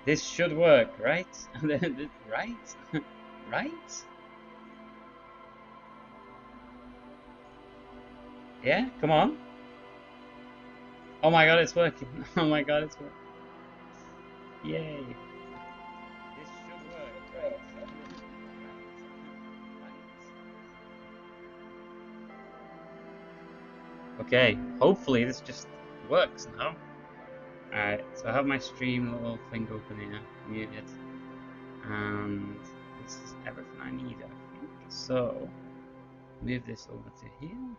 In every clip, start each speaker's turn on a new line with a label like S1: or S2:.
S1: This should work, right? Right? Right? Yeah, come on. Oh my god, it's working. Oh my god, it's working. Yay. This should work, right? Right. Okay, hopefully this just works now. Alright, so I have my stream little thing open here, muted, and this is everything I need, I think. So, move this over to here,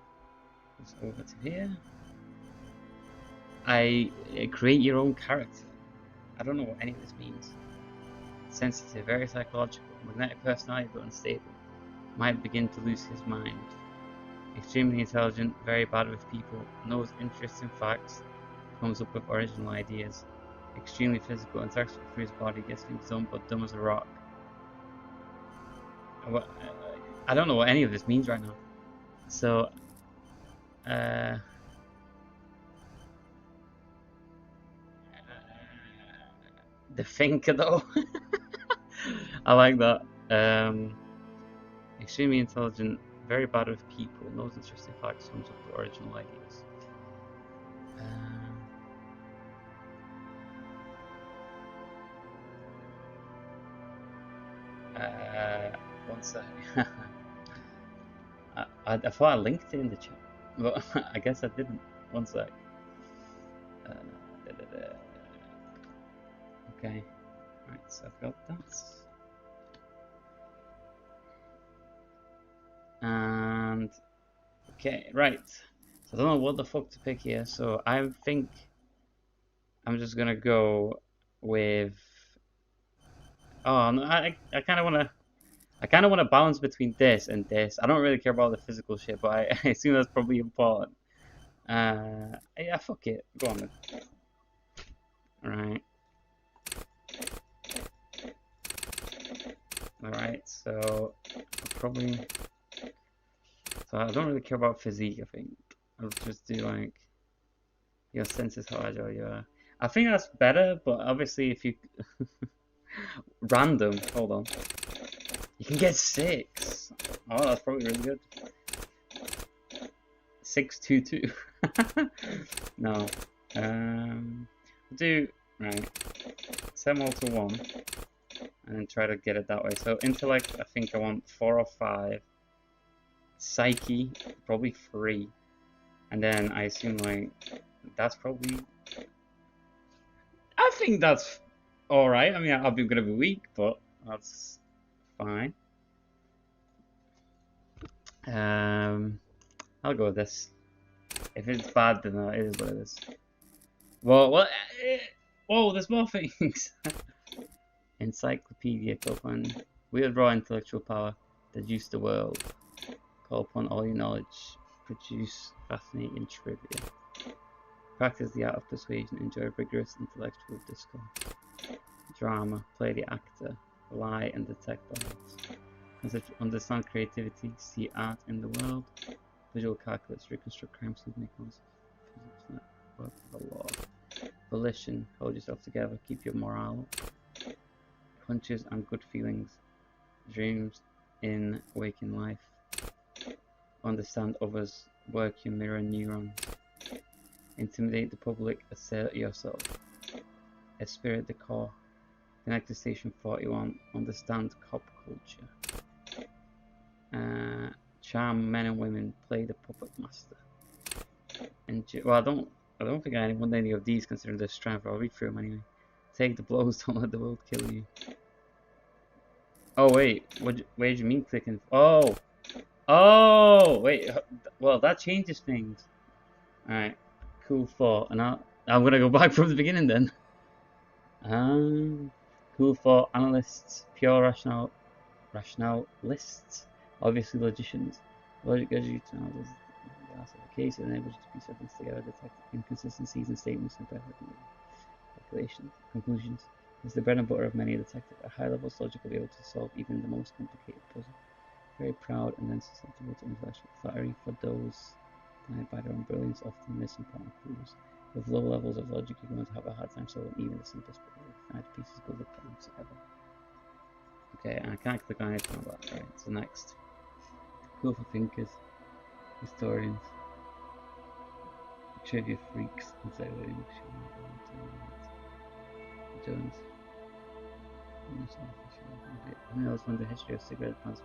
S1: this over to here. I create your own character. I don't know what any of this means. Sensitive, very psychological, magnetic personality but unstable. Might begin to lose his mind. Extremely intelligent, very bad with people, knows interesting facts, comes up with original ideas. Extremely physical, interacts through his body, gets things done but dumb as a rock. I don't know what any of this means right now. So, the thinker though. I like that. Extremely intelligent, very bad with people, knows interesting facts, comes up with original ideas. One sec. I thought I linked it in the chat, but I guess I didn't. One sec. Okay. Right, so I've got that. And okay, right. So I don't know what the fuck to pick here. So I think I'm just gonna go with. Oh no, I kind of wanna. I kind of want to balance between this and this. I don't really care about the physical shit, but I assume that's probably important. Yeah, fuck it. Go on then. Alright. Alright, so I'll probably. So I don't really care about physique, I think. I'll just do like. Your senses, how agile you are. I think that's better, but obviously if you. Random. Hold on. You can get 6. Oh, that's probably really good. 622. No. Do right. Set them all to 1, and then try to get it that way. So intellect, I think I want 4 or 5. Psyche, probably 3, and then I assume like that's probably. I think that's all right. I mean, I'll be gonna be weak, but that's fine. I'll go with this. If it's bad, then it is what it is. Well, whoa, there's more things. Encyclopedia, open. Weird raw intellectual power. Deduce the world. Call upon all your knowledge. Produce fascinating trivia. Practice the art of persuasion. Enjoy rigorous intellectual discourse. Drama. Play the actor. Lie and detect lies. Understand creativity. See art in the world. Visual calculus. Reconstruct crime scenes. Make noise. Physics network. The law. Volition. Hold yourself together. Keep your morale up. Hunches and good feelings. Dreams in waking life. Understand others. Work your mirror neurons. Intimidate the public. Assert yourself. Esprit de corps. Connect to station 41. Understand cop culture. Charm men and women. Play the puppet master. Well, I don't think I want any of these considering their strength. I'll read through them anyway. Take the blows. Don't let the world kill you. Oh wait, what do you mean clicking? Oh wait. Well, that changes things. All right, cool thought. And I'm gonna go back from the beginning then. Cool thought. Analysts, pure rationalists, obviously logicians. Logic gives you to know the case. It enables you to piece things together, detect inconsistencies in statements and calculations, conclusions. It's the bread and butter of many detectives. At high levels, logic will be able to solve even the most complicated puzzle. Very proud and then susceptible to intellectual flattery for those blinded by their own brilliance, often miss important clues. With low levels of logic, you're going to have a hard time solving even the simplest puzzle. Find pieces build Okay, and I can't click on anything on that. Right, so next. Cool for thinkers, historians, trivia freaks, Jones. Who knows when the history of cigarette plants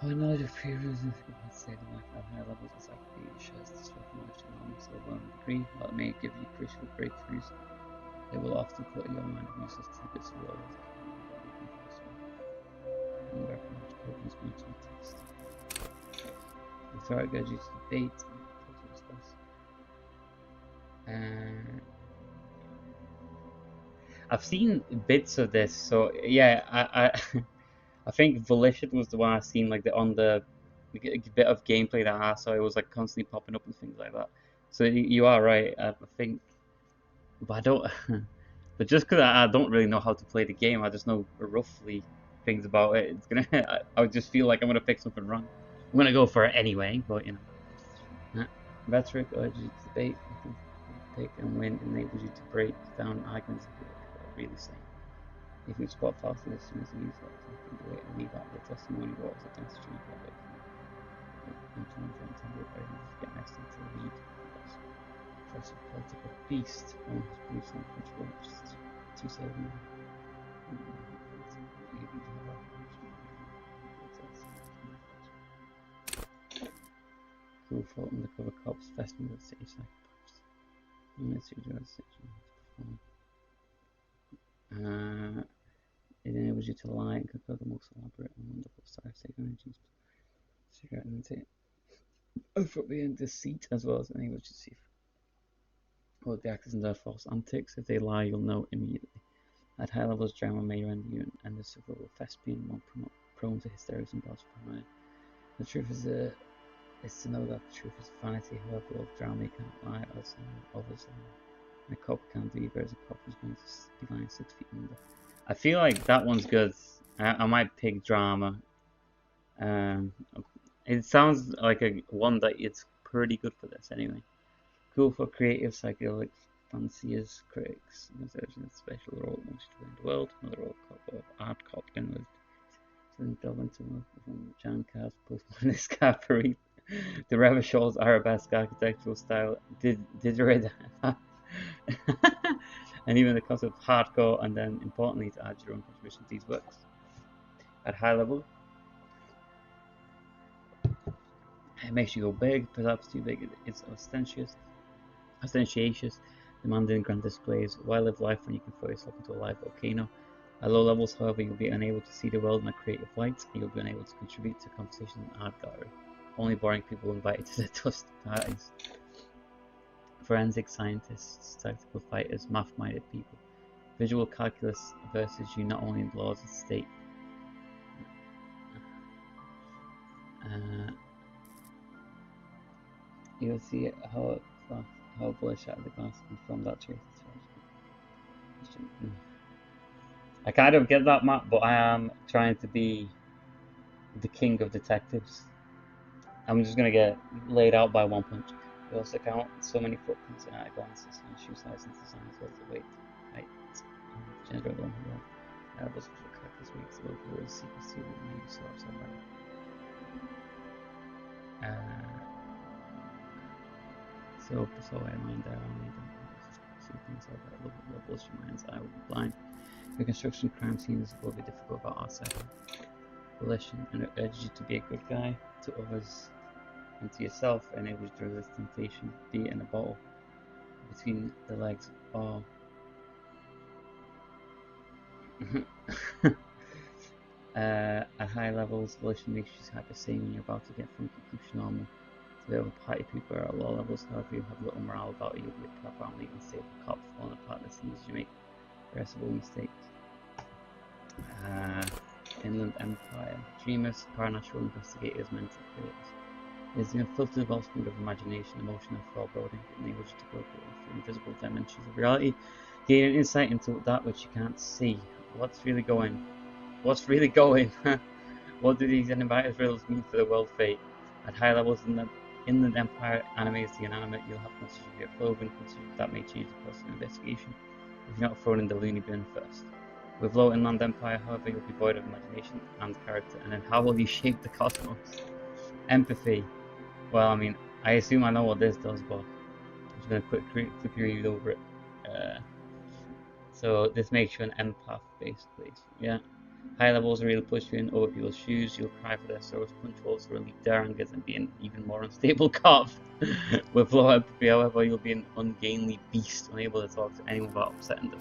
S1: our knowledge of previous state of life at high levels is likely shares this knowledge to enormous level and degree. While it may give you crucial breakthroughs, it will often clutter your mind with useless tidbits of laws. And recommend programs going to the text. Before I go to debate, to discuss. I've seen bits of this, so yeah, I think Volition was the one I seen like on the bit of gameplay that I saw. It was like constantly popping up and things like that. So you are right. I think, but I don't. But just because I don't really know how to play the game, I just know roughly things about it. It's gonna. I would just feel like I'm gonna pick something wrong. I'm gonna go for it anyway, but you know. Rhetoric urges you to debate. You can pick and win enables you to break down arguments of what are really saying. If you spot falsely as soon as you use that, you can do it and leave out the testimony what was against you. Get next into the lead. Impressive political beast. One whose beliefs and control just to save me. Cool for undercover cops, festing with city psychopaths. It enables you to lie and confer the most elaborate and wonderful scientific energies. Cigarette and Phobia and deceit, as well as enables you to see what the actors and their false antics. If they lie, you'll know immediately. At high levels, drama may render you an indescribable thespian, more prone to hysterics and bouts of paranoia. The truth is to know that the truth is vanity. However, of drama you can't lie, as others lie. And a cop can't do either, as a cop is going to be lying 6 feet under. I feel like that one's good. I might pick drama. It sounds like a one that it's pretty good for this anyway. Cool for creative psychedelic fanciers, critics. There's a special role most in the world. Another role of art cop journalist. So delve into from Jan Cars, postmodernist Capri. The Revachol's arabesque architectural style. Did and even the concept of hardcore, and then importantly to add your own contribution to these works. At high level, it makes you go big, perhaps too big. It's ostentatious, demanding grand displays. Why live life when you can throw yourself into a live volcano? At low levels, however, you'll be unable to see the world in a creative light, and you'll be unable to contribute to conversation in art gallery. Only boring people invited to the dust parties. Forensic scientists, tactical fighters, math-minded people. Visual calculus versus you not only in laws of state. You'll see how bullish out of the glass and from that truth. I kind of get that, Matt, but I am trying to be the king of detectives. I'm just gonna get laid out by one punch. We also count so many footprints and eyeglasses and shoe size and designs as the weight, height, gender of one who I was correct this week, so we'll see what we saw somewhere. So I mind that I need to see things like that. Look bullshit minds, I would be blind. Reconstruction crime scenes will be difficult about outside volition, and it urges you to be a good guy to others and to yourself, and it was to resist temptation, be it in a bottle between the legs or at high levels, volition makes you hyper sane when you're about to get funky push normal. So the other party people are at low levels, however you have little morale about you, you'll be profoundly unstable cop falling apart as soon as you make irreversible mistakes. Inland Empire. Dreamers, paranatural investigators, mental creators. It is the unfiltered wellspring of imagination, emotion, and foreboding. It enables you to go through invisible dimensions of reality, gain an insight into that which you can't see. What's really going? What do these enigmatic riddles mean for the world fate? At high levels in the Inland Empire animates the inanimate, you'll have considered your clothing, that may change the course of the investigation if you're not thrown in the loony bin first. With low inland empire, however, you'll be void of imagination and character. And then how will you shape the cosmos? Empathy. Well, I mean, I assume I know what this does, but I'm just going to quickly read over it. So this makes you an empath-based place. Yeah. High levels really push you in over people's shoes. You'll cry for their sorrows, punch holes for elite darangers, and be an even more unstable cop. With low empathy, however, you'll be an ungainly beast, unable to talk to anyone without upsetting them.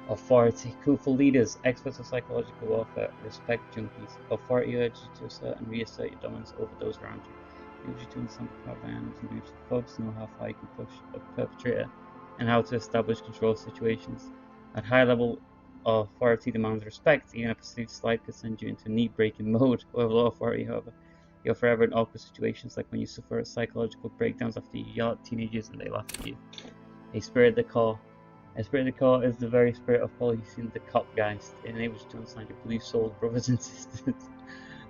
S1: Authority. Cool for leaders, experts of psychological warfare, respect junkies. Authority urges you to assert and reassert your dominance over those around you. It enables you to understand the power of animals and groups of folks, know how far you can push a perpetrator, and how to establish control situations. At high level, authority demands respect, even a perceived slight could send you into knee-breaking mode. With low authority, however, you're forever in awkward situations, like when you suffer psychological breakdowns after you yell at teenagers and they laugh at you. A spirit of the core. A spirit of the core is the very spirit of policing the copgeist. It enables you to understand your blue-souled brothers and sisters,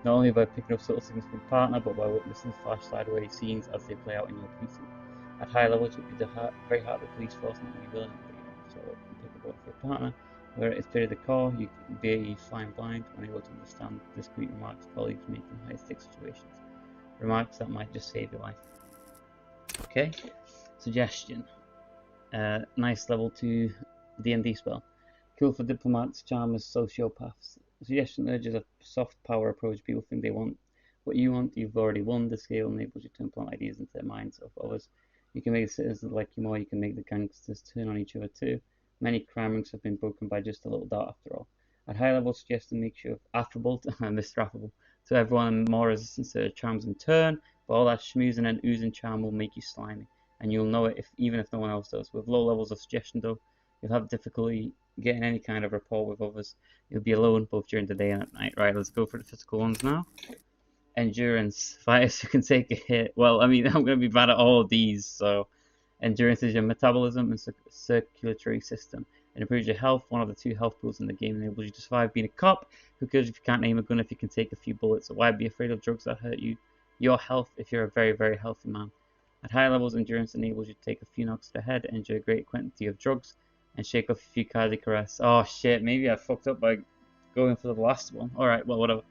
S1: not only by picking up subtle signals from your partner, but by witnessing flash sideways scenes as they play out in your policing. At high levels, you'll be the very heart of the police force, not only willing, but you also pick up for your partner. Where it's spirit of the core, you can be flying blind, unable to understand discreet remarks colleagues make in high-stakes situations. Remarks that might just save your life. Okay, suggestion. Nice level 2 D&D spell. Cool for diplomats, charmers, sociopaths. Suggestion urges a soft power approach. People think they want what you want. You've already won. The skill enables you to implant ideas into the minds of others. You can make the citizens like you more. You can make the gangsters turn on each other too. Many crime rings have been broken by just a little dart after all. At high level, suggestion makes you affable to Mr. Affable to everyone and more resistant to charms in turn. But all that schmoozing and oozing charm will make you slimy, and you'll know it even if no one else does. With low levels of suggestion, though, you'll have difficulty getting any kind of rapport with others. You'll be alone both during the day and at night. Right, let's go for the physical ones now. Endurance. Fighters who can take a hit. Well, I mean, I'm going to be bad at all of these, so endurance is your metabolism and circulatory system. It improves your health. One of the 2 health pools in the game enables you to survive being a cop. Who cares if you can't aim a gun if you can take a few bullets? So why be afraid of drugs that hurt you? Your health if you're a very, very healthy man. At high levels, endurance enables you to take a few knocks to the head, enjoy a great quantity of drugs, and shake off a few cardiac arrests. Oh shit, maybe I fucked up by going for the last one. Alright, well, whatever.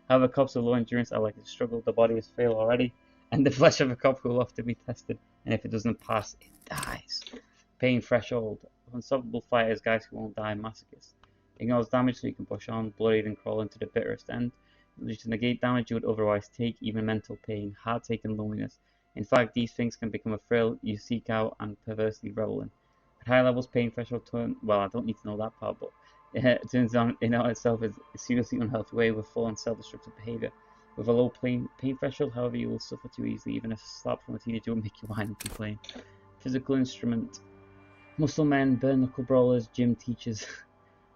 S1: However, cops with low endurance are likely to struggle. The body is frail already, and the flesh of a cop will often be tested, and if it doesn't pass, it dies. Pain threshold. Unstoppable fighters, guys who won't die, masochists. Ignores damage so you can push on, bloodied and crawl into the bitterest end. To negate damage you would otherwise take, even mental pain, heartache and loneliness. In fact, these things can become a thrill you seek out and perversely revel in. At high levels, pain threshold turn. Well, I don't need to know that part, but it turns on in and of itself is a seriously unhealthy way with full and self-destructive behavior. With a low pain threshold, however, you will suffer too easily. Even a slap from a teenager will make you whine and complain. Physical instrument. Muscle men, bare knuckle brawlers, gym teachers.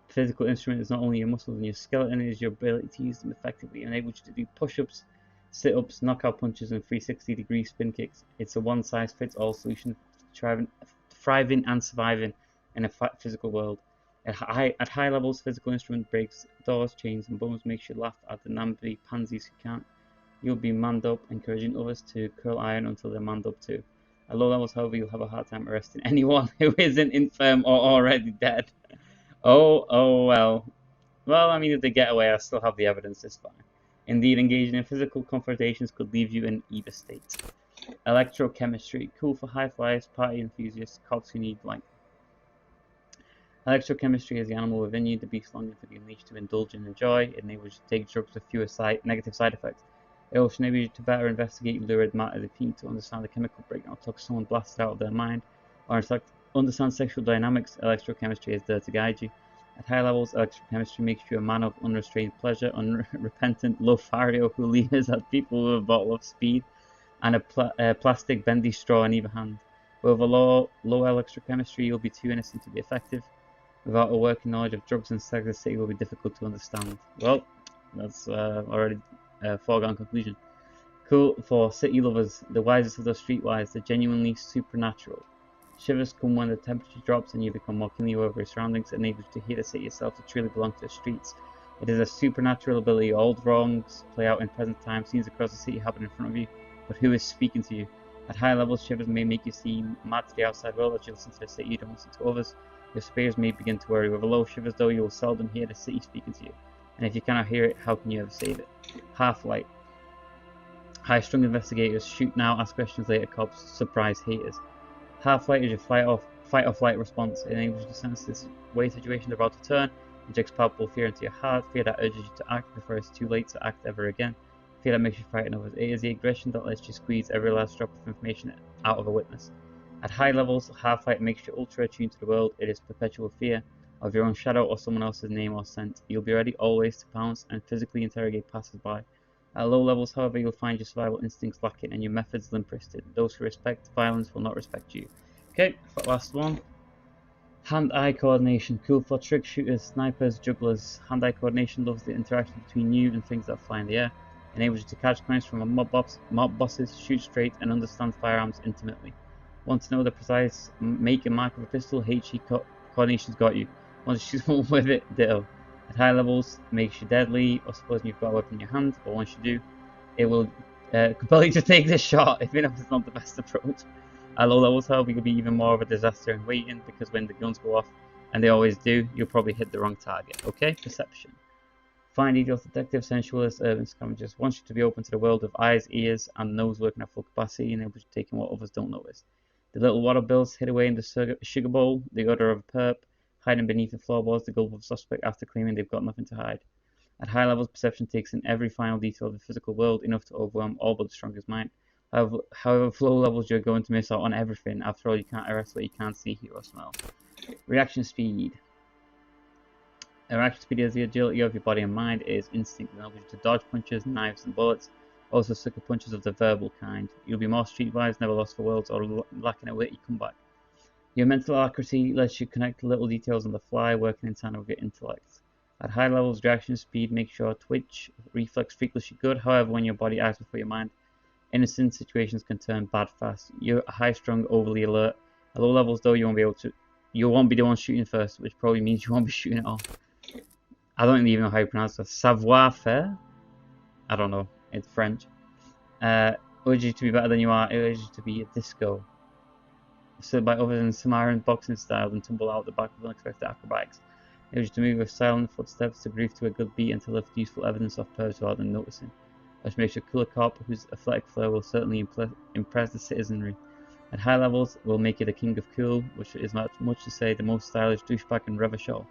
S1: Physical instrument is not only your muscles and your skeleton, it is your ability to use them effectively. It enables you to do push-ups, sit-ups, knockout punches, and 360-degree spin kicks. It's a one-size-fits-all solution for thriving and surviving in a physical world. At high levels, physical instrument breaks doors, chains, and bones, makes you laugh at the namby pansies who can't. You'll be manned up, encouraging others to curl iron until they're manned up too. At low levels, however, you'll have a hard time arresting anyone who isn't infirm or already dead. Oh well. Well, I mean, if they get away, I still have the evidence, it's fine. Indeed, engaging in physical confrontations could leave you in either state. Electrochemistry. Cool for high flyers, party enthusiasts, cops who need light. Electrochemistry is the animal within you, the beast longing to be unleashed to indulge and enjoy. It enables you to take drugs with fewer negative side effects. It also enables you to better investigate lurid matter if you need to understand the chemical breakdown of someone blasted out of their mind, or in fact, understand sexual dynamics. Electrochemistry is there to guide you. At high levels, electrochemistry makes you a man of unrestrained pleasure, unrepentant Lothario who leers at people with a bottle of speed and a plastic bendy straw in either hand. With a low electrochemistry, you'll be too innocent to be effective. Without a working knowledge of drugs and sex, the city will be difficult to understand. Well, that's already a foregone conclusion. Cool for city lovers, the wisest of the streetwise, the genuinely supernatural. Shivers come when the temperature drops and you become more keenly aware of your surroundings. It enables you to hear the city itself to truly belong to the streets. It is a supernatural ability. Old wrongs play out in present time. Scenes across the city happen in front of you, but who is speaking to you? At high levels, shivers may make you seem mad to the outside world as you listen to the city, you don't listen to others. Your superiors may begin to worry. With a low shivers though, you will seldom hear the city speaking to you. And if you cannot hear it, how can you ever save it? Half-light. High-strung investigators shoot now, ask questions later, cops surprise haters. Half-light is your fight or flight response. It enables you to sense this way situation about to turn, injects palpable fear into your heart, fear that urges you to act before it's too late to act ever again, fear that makes you frighten others. It is the aggression that lets you squeeze every last drop of information out of a witness. At high levels, half-light makes you ultra attuned to the world. It is perpetual fear of your own shadow or someone else's name or scent. You'll be ready always to pounce and physically interrogate passers-by. At low levels, however, you'll find your survival instincts lacking and your methods limp-wristed. Those who respect violence will not respect you. Okay, last one. Hand-eye coordination. Cool for trick shooters, snipers, jugglers. Hand-eye coordination loves the interaction between you and things that fly in the air. Enables you to catch crimes from mob bosses, shoot straight, and understand firearms intimately. Want to know the precise make and mark of a pistol? HE coordination's got you. Want to shoot someone with it? Ditto. At high levels, makes you deadly, or supposing you've got a weapon in your hand, but once you do, it will compel you to take this shot, even if it's not the best approach. At low levels, however, you'll be even more of a disaster in waiting, because when the guns go off, and they always do, you'll probably hit the wrong target. Okay? Perception. Fine details, detective, sensualist, urban scavengers. Wants you to be open to the world of eyes, ears, and nose working at full capacity, and able to take in what others don't notice. The little water bills hid away in the sugar bowl, the odor of a perp, hiding beneath the floorboards, the gulp of a suspect after claiming they've got nothing to hide. At high levels, perception takes in every final detail of the physical world, enough to overwhelm all but the strongest mind. However, for low levels, you're going to miss out on everything. After all, you can't arrest what you can't see, hear, or smell. Reaction speed. Reaction speed is the agility of your body and mind. It is instinct that enables you to dodge punches, knives, and bullets. Also, sucker punches of the verbal kind. You'll be more streetwise, never lost for worlds, or lacking a witty comeback. Your mental accuracy lets you connect little details on the fly, working in tandem with your intellect. At high levels, reaction speed makes your twitch reflex frequency good. However, when your body acts before your mind, innocent situations can turn bad fast. You're high-strung, overly alert. At low levels, though, you won't be the one shooting first, which probably means you won't be shooting at all. I don't even know how you pronounce it. Savoir-faire? I don't know. It's French. Urges you to be better than you are. It urges you to be a disco. Stood by others in Samaritan boxing style and tumble out the back with unexpected acrobatics. It urges you to move with silent footsteps, to groove to a good beat, and to lift useful evidence off purse without them noticing. Which makes you a cooler cop whose athletic flair will certainly impress the citizenry. At high levels, will make you the king of cool, which is much to say the most stylish douchebag in Revachol.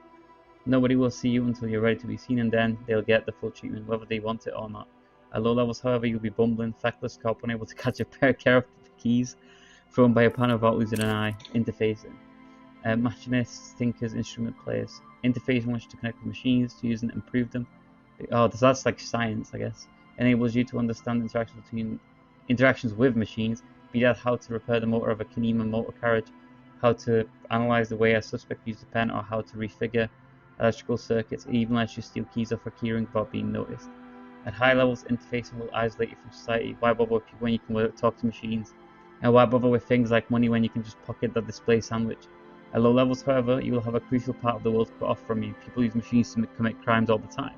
S1: Nobody will see you until you're ready to be seen, and then they'll get the full treatment, whether they want it or not. At low levels, however, you'll be bumbling, feckless cop, unable to catch a pair of keys thrown by a pan without losing an eye. Interfacing. Machinists, thinkers, instrument players. Interfacing wants you to connect with machines, to use and improve them. Oh, that's like science, I guess. Enables you to understand interactions with machines, be that how to repair the motor of a Kinema motor carriage, how to analyze the way a suspect used a pen, or how to refigure electrical circuits. It even lets you steal keys off a keyring without being noticed. At high levels, interfacing will isolate you from society. Why bother when you can talk to machines? And why bother with things like money when you can just pocket the display sandwich? At low levels, however, you will have a crucial part of the world cut off from you. People use machines to commit crimes all the time.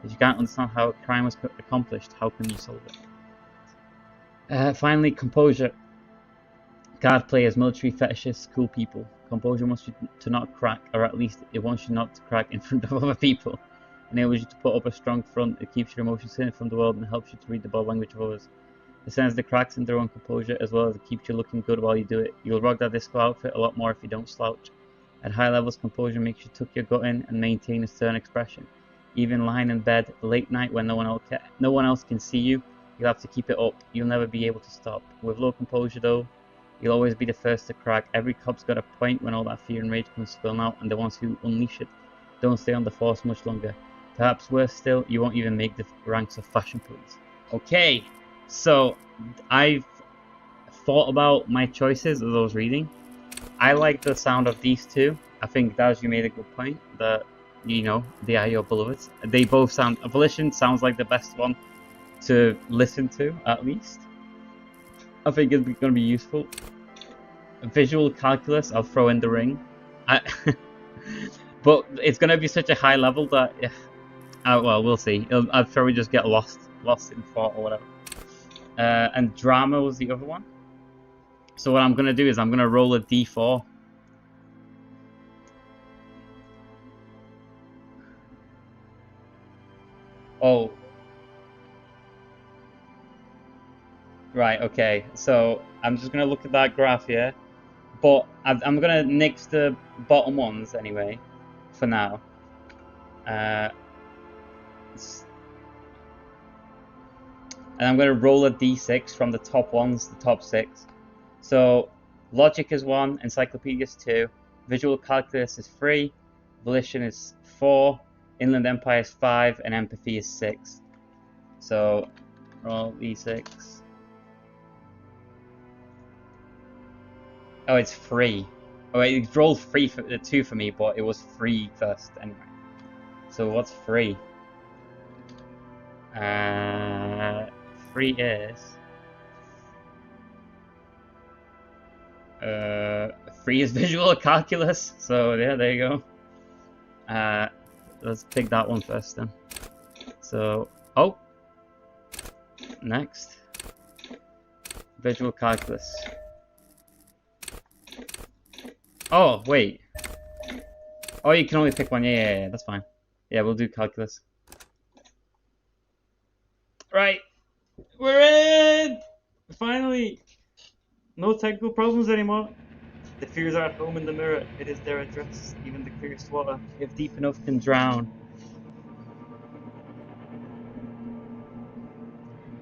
S1: If you can't understand how a crime was accomplished, how can you solve it? Finally, composure. Card players, military fetishists, cool people. Composure wants you to not crack, or at least it wants you not to crack in front of other people. It enables you to put up a strong front. It keeps your emotions hidden from the world and helps you to read the body language of others. It sends the cracks in their own composure, as well as it keeps you looking good while you do it. You'll rock that disco outfit a lot more if you don't slouch. At high levels, composure makes you tuck your gut in and maintain a stern expression. Even lying in bed late night when no one else can see you, you'll have to keep it up. You'll never be able to stop. With low composure though, you'll always be the first to crack. Every cop's got a point when all that fear and rage comes spilling out, and the ones who unleash it don't stay on the force much longer. Perhaps worse still, you won't even make the ranks of fashion police. Okay, so I've thought about my choices as I was reading. I like the sound of these two. I think Daz, you made a good point that, you know, they are your beloveds. They both sound, Volition sounds like the best one to listen to, at least. I think it's going to be useful. Visual Calculus, I'll throw in the ring. But it's going to be such a high level that, well, we'll see. I'll probably just get lost in thought or whatever. And Drama was the other one. So what I'm going to do is I'm going to roll a d4. Oh. Right, okay. So I'm just going to look at that graph here. But I'm going to nix the bottom ones anyway, for now. And I'm going to roll a d6 from the top ones, the top 6. So logic is 1, encyclopedia is 2, visual calculus is 3, volition is 4, inland empire is 5, and empathy is 6. So roll d6. Oh, it's 3. Oh, it rolled 3 for 2 for me, but it was 3 first anyway. So what's 3? 3 is 3 is visual calculus. So yeah, there you go. Let's pick that one first then. So next, visual calculus. Oh wait. Oh, you can only pick one. Yeah, that's fine. Yeah, we'll do calculus. Right, we're in! Finally! No technical problems anymore. The fears are at home in the mirror. It is their address. Even the clearest water, if deep enough, can drown.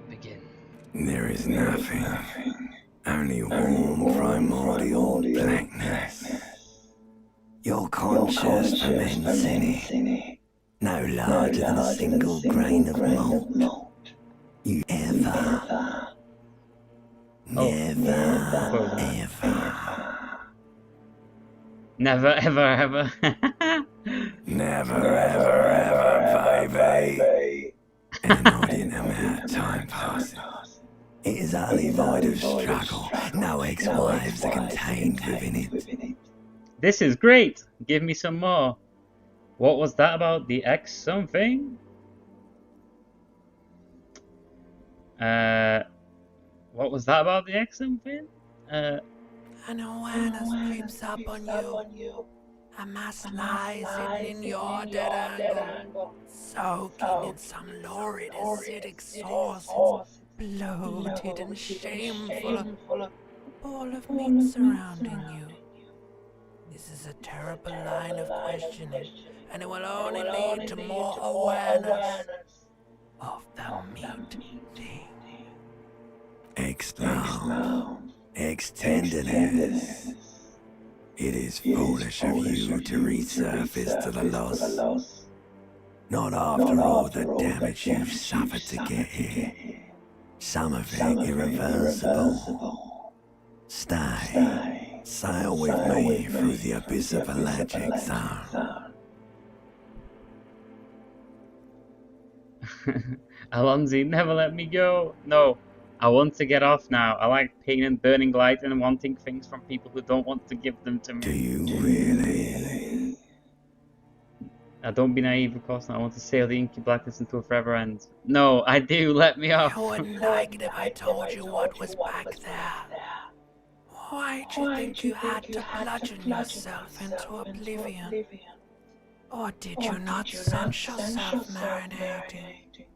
S1: Begin.
S2: There is nothing. Only warm primordial blackness. Your conscious ferments in it. No larger than a single grain of malt. You ever,
S1: Never, ever.
S2: Never, ever, baby. And not in amount of time passes. It is only void of struggle. No ex-wives are contained within it.
S1: This is great. Give me some more. What was that about the X something? What was that about the X something?
S3: An awareness creeps up on you. A mass lies hidden in your dead angle, soaking in some lurid acidic sauce, bloated and shameful, a ball of meat surrounding you. This is a terrible line of questioning, and it will only lead to more awareness of the meat thing.
S2: Expound, extendedness. It is foolish of you to resurface to the loss. Not after all the damage you've suffered to get here. Some of it irreversible. Stay, sail with me through the abyss of Pelagic Zone.
S1: Alonzi, never let me go. No, I want to get off now. I like pain and burning light and wanting things from people who don't want to give them to me.
S2: Do you really?
S1: Now, don't be naive, of course. I want to sail the inky blackness into a forever end. No, I do. Let me off.
S3: You wouldn't like it if I told you what was back there. Why'd you think you had to bludgeon yourself into oblivion? Or did you not sense yourself marinating?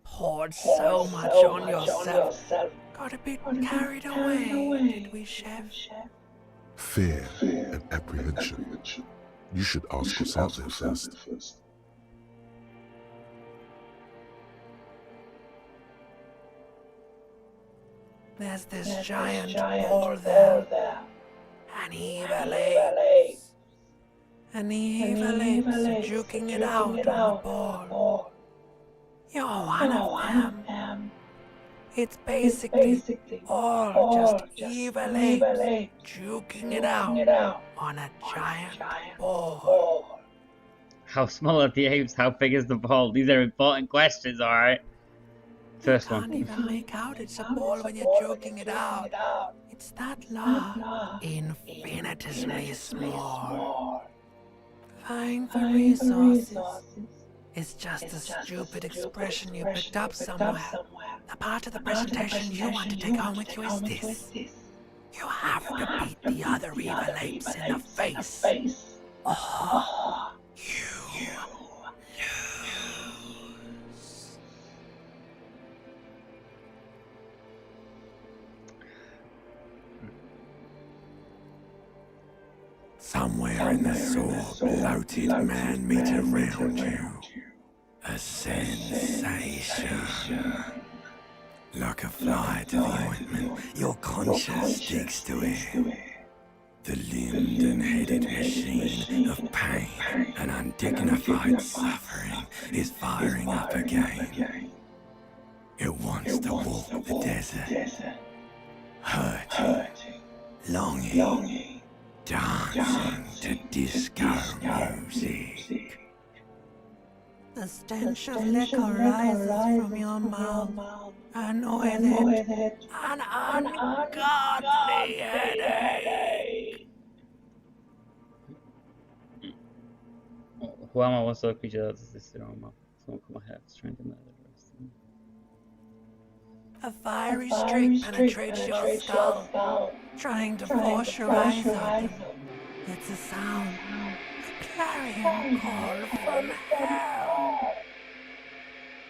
S3: Poured so much on yourself. Got a bit carried away, did we, Chef?
S4: Fear and apprehension. You should ask yourself that first.
S3: There's this giant ball there. An evil apes. An evil apes juking it out on the ball. You're one of them. It's basically all just evil apes juking it out on a giant ball.
S1: How small are the apes? How big is the ball? These are important questions, alright? First
S3: You can't
S1: one.
S3: even make out it's a ball when you're joking it out. It's that large, infinitesimally small. Vying for resources is just a stupid expression you picked up somewhere. The part of the presentation you want to take home with you is this. You have to beat the other evil apes in the face. Or you lose.
S2: saw bloated man meat around you. A sensation. Like a fly to the ointment, your conscience sticks to it. The limbed and headed machine of pain and undignified suffering is firing up again. It wants to walk the desert, hurting, longing, dancing to disco music.
S3: The stench of liquor rises from your mouth, and with it, an ungodly headache.
S1: Who am I? What's the creature that does this to Roma? Someone come ahead, trying to murder the rest of them.
S3: A fiery streak penetrates your skull, trying to force your eyes open. It's a sound, a clarion call from hell.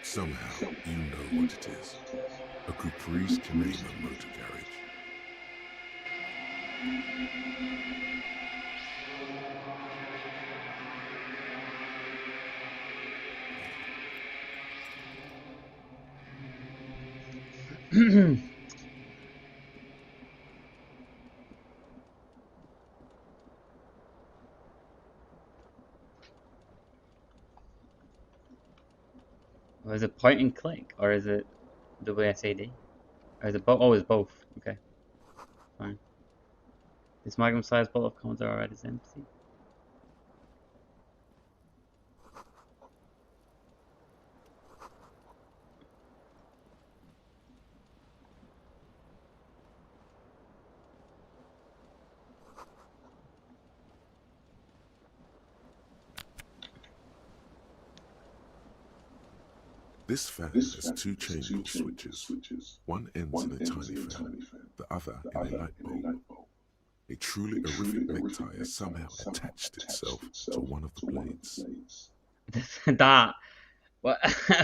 S4: Somehow, you know what it is. A Caprice Canadian motor carriage.
S1: Or is it point and click, or is it WSAD? Or is it both? Oh, it's both. Okay, fine. This magnum-sized bottle of Commodore Red is empty.
S4: This fan has two chamber switches. One ends in a tiny fan, the other in a light bulb. A truly horrific necktie has somehow attached itself to one of the blades.
S1: That. What?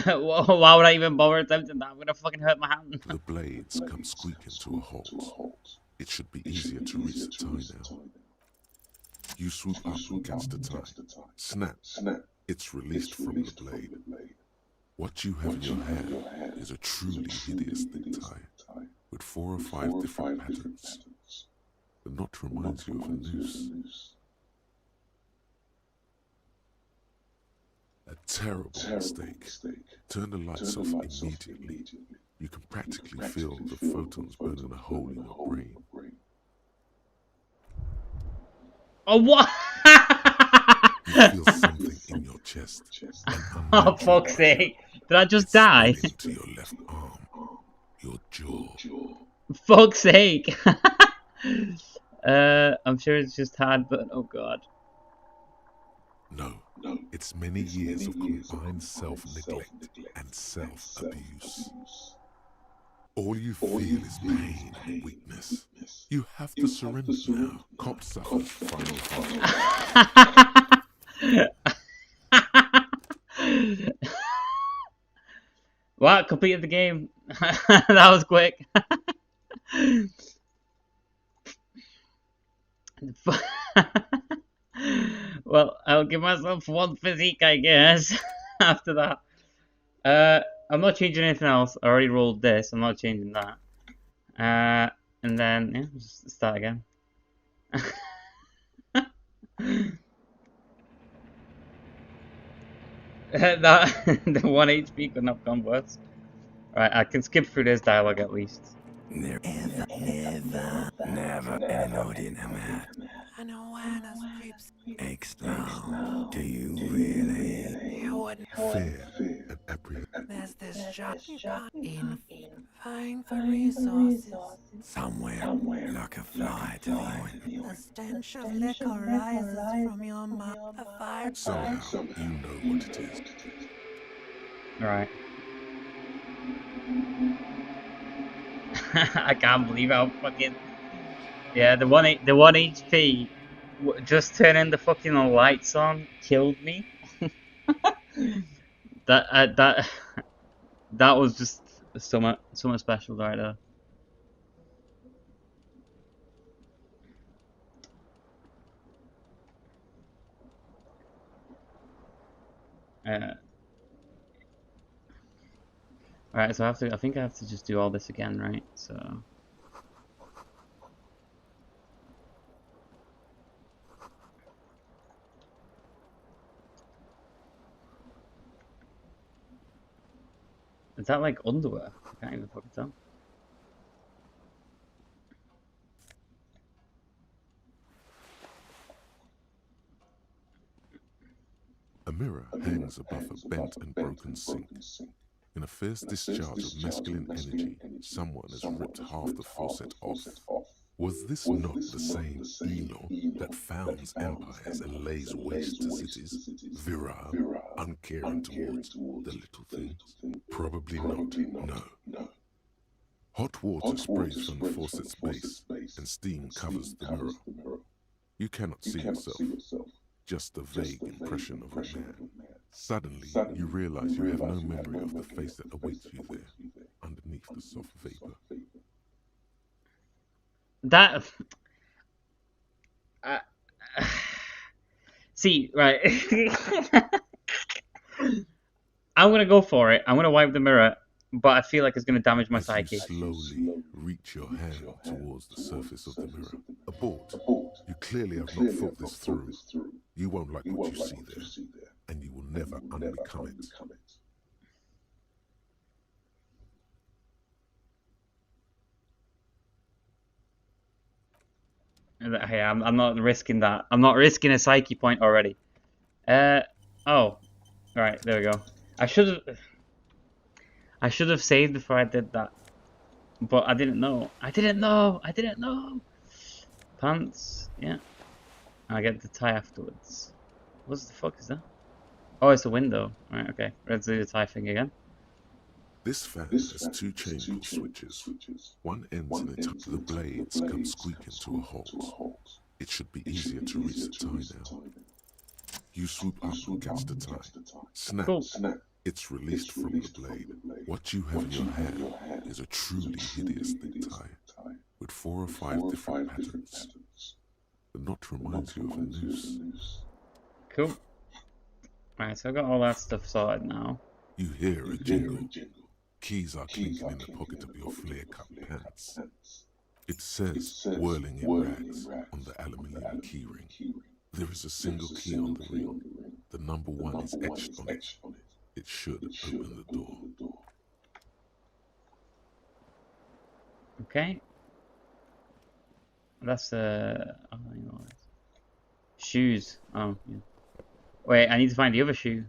S1: Why would I even bother attempting that? I'm gonna fucking hurt my hand.
S4: The blades come squeaking to a halt. It should be easier to reach the tie now. You swoop up against the tie. Snap. It's released from the blade. What you have in your hand is a truly hideous thing tie, with 4 or 5 different patterns. The knot reminds you of a noose. A terrible mistake. Turn the lights off immediately. You can practically feel the photons burning a hole in your brain.
S1: Oh, what?
S4: You feel something in your chest.
S1: Oh, fuck's sake. Did I just die?
S4: Into your left arm, your jaw.
S1: Fuck's sake. I'm sure it's just hard, but oh god.
S4: No, it's many years of combined self-neglect and self-abuse. All you feel is pain and weakness. You have to surrender now. Cop suffers final
S1: Wow, completed the game. That was quick. Well, I'll give myself 1 physique, I guess, after that. I'm not changing anything else. I already rolled this. I'm not changing that. And then, yeah, just start again. That the 1 HP could not have gone worse. Right, I can skip through this dialogue at least.
S2: Never annoyed man.
S3: An awareness creeps.
S2: Explode. Do you really?
S3: You would.
S4: Fear and apprehension.
S3: There's this giant in vying for resources.
S2: Somewhere, like a fly to the ointment.
S3: The stench of liquor rises from your mouth. A fire.
S4: Somehow, you know what it is.
S1: Alright. I can't believe how fucking... Yeah, the 1 HP, just turning the fucking lights on killed me. that was just so much special right there. Alright, so I think I have to just do all this again, right? So is that like underwear? I can't even fucking tell.
S4: A mirror hangs above a bent and broken sink. In a fierce discharge of masculine energy, someone has ripped half the faucet off. Was this not the same Elo that founds empires and lays waste to cities? Virile, uncaring towards the little things? Probably not, no. Hot water sprays from the faucet's base, and steam covers the mirror. You cannot see yourself, just a vague impression of a man. Suddenly, you realize you have no memory of the face that awaits you there, underneath the soft vapor.
S1: That see, right. I'm gonna go for it. I'm gonna wipe the mirror, but I feel like it's gonna damage my
S4: As
S1: psyche.
S4: you slowly reach your hand towards the surface of the mirror, abort. You clearly have not thought this through. You won't like what you see there, and you will never unbecome it.
S1: Hey, I'm not risking that. I'm not risking a psyche point already. Oh, right, there we go. I should have saved before I did that, but I didn't know. I didn't know. Pants, yeah. I get the tie afterwards. What the fuck is that? Oh, it's a window. Right, okay. Let's do the tie thing again.
S4: This fan has two chain pull switches. One ends in a touch. The blades come squeaking to a halt. It should be easier to reach the tie now. You swoop up against the tie. Snap.
S1: Cool.
S4: It's released from the blade. What you have in your hand is a truly hideous thick tie, with 4 or 5 different patterns. The knot reminds you of a noose.
S1: Cool. Right, so I got all that stuff sorted now.
S4: You hear a jingle. Keys are clinking in the pocket of your flare-cut pants. It says, whirling in rags, on the aluminium keyring. There is a single key on the ring. The number 1 is etched on it. It should open the door.
S1: Okay. That's shoes. Oh, yeah. Wait, I need to find the other shoe.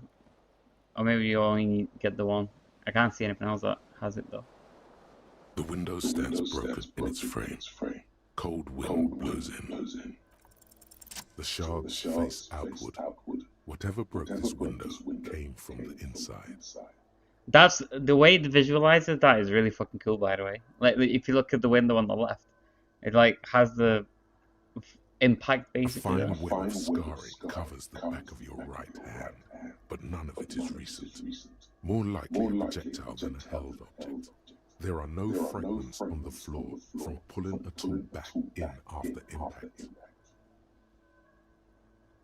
S1: Or maybe you only need to get the one. I can't see anything else that has it though.
S4: The window stands broken in its frame. Cold wind blows in. The shards face outward. Whatever broke this window came from the inside.
S1: That's the way it visualizes that is really fucking cool, by the way. Like if you look at the window on the left, it like has the impact basically.
S4: A fine web of scarring covers the back of your right hand, but none of it is recent. More likely a projectile than a held object. There are no fragments on the floor from pulling a tool back in after impact.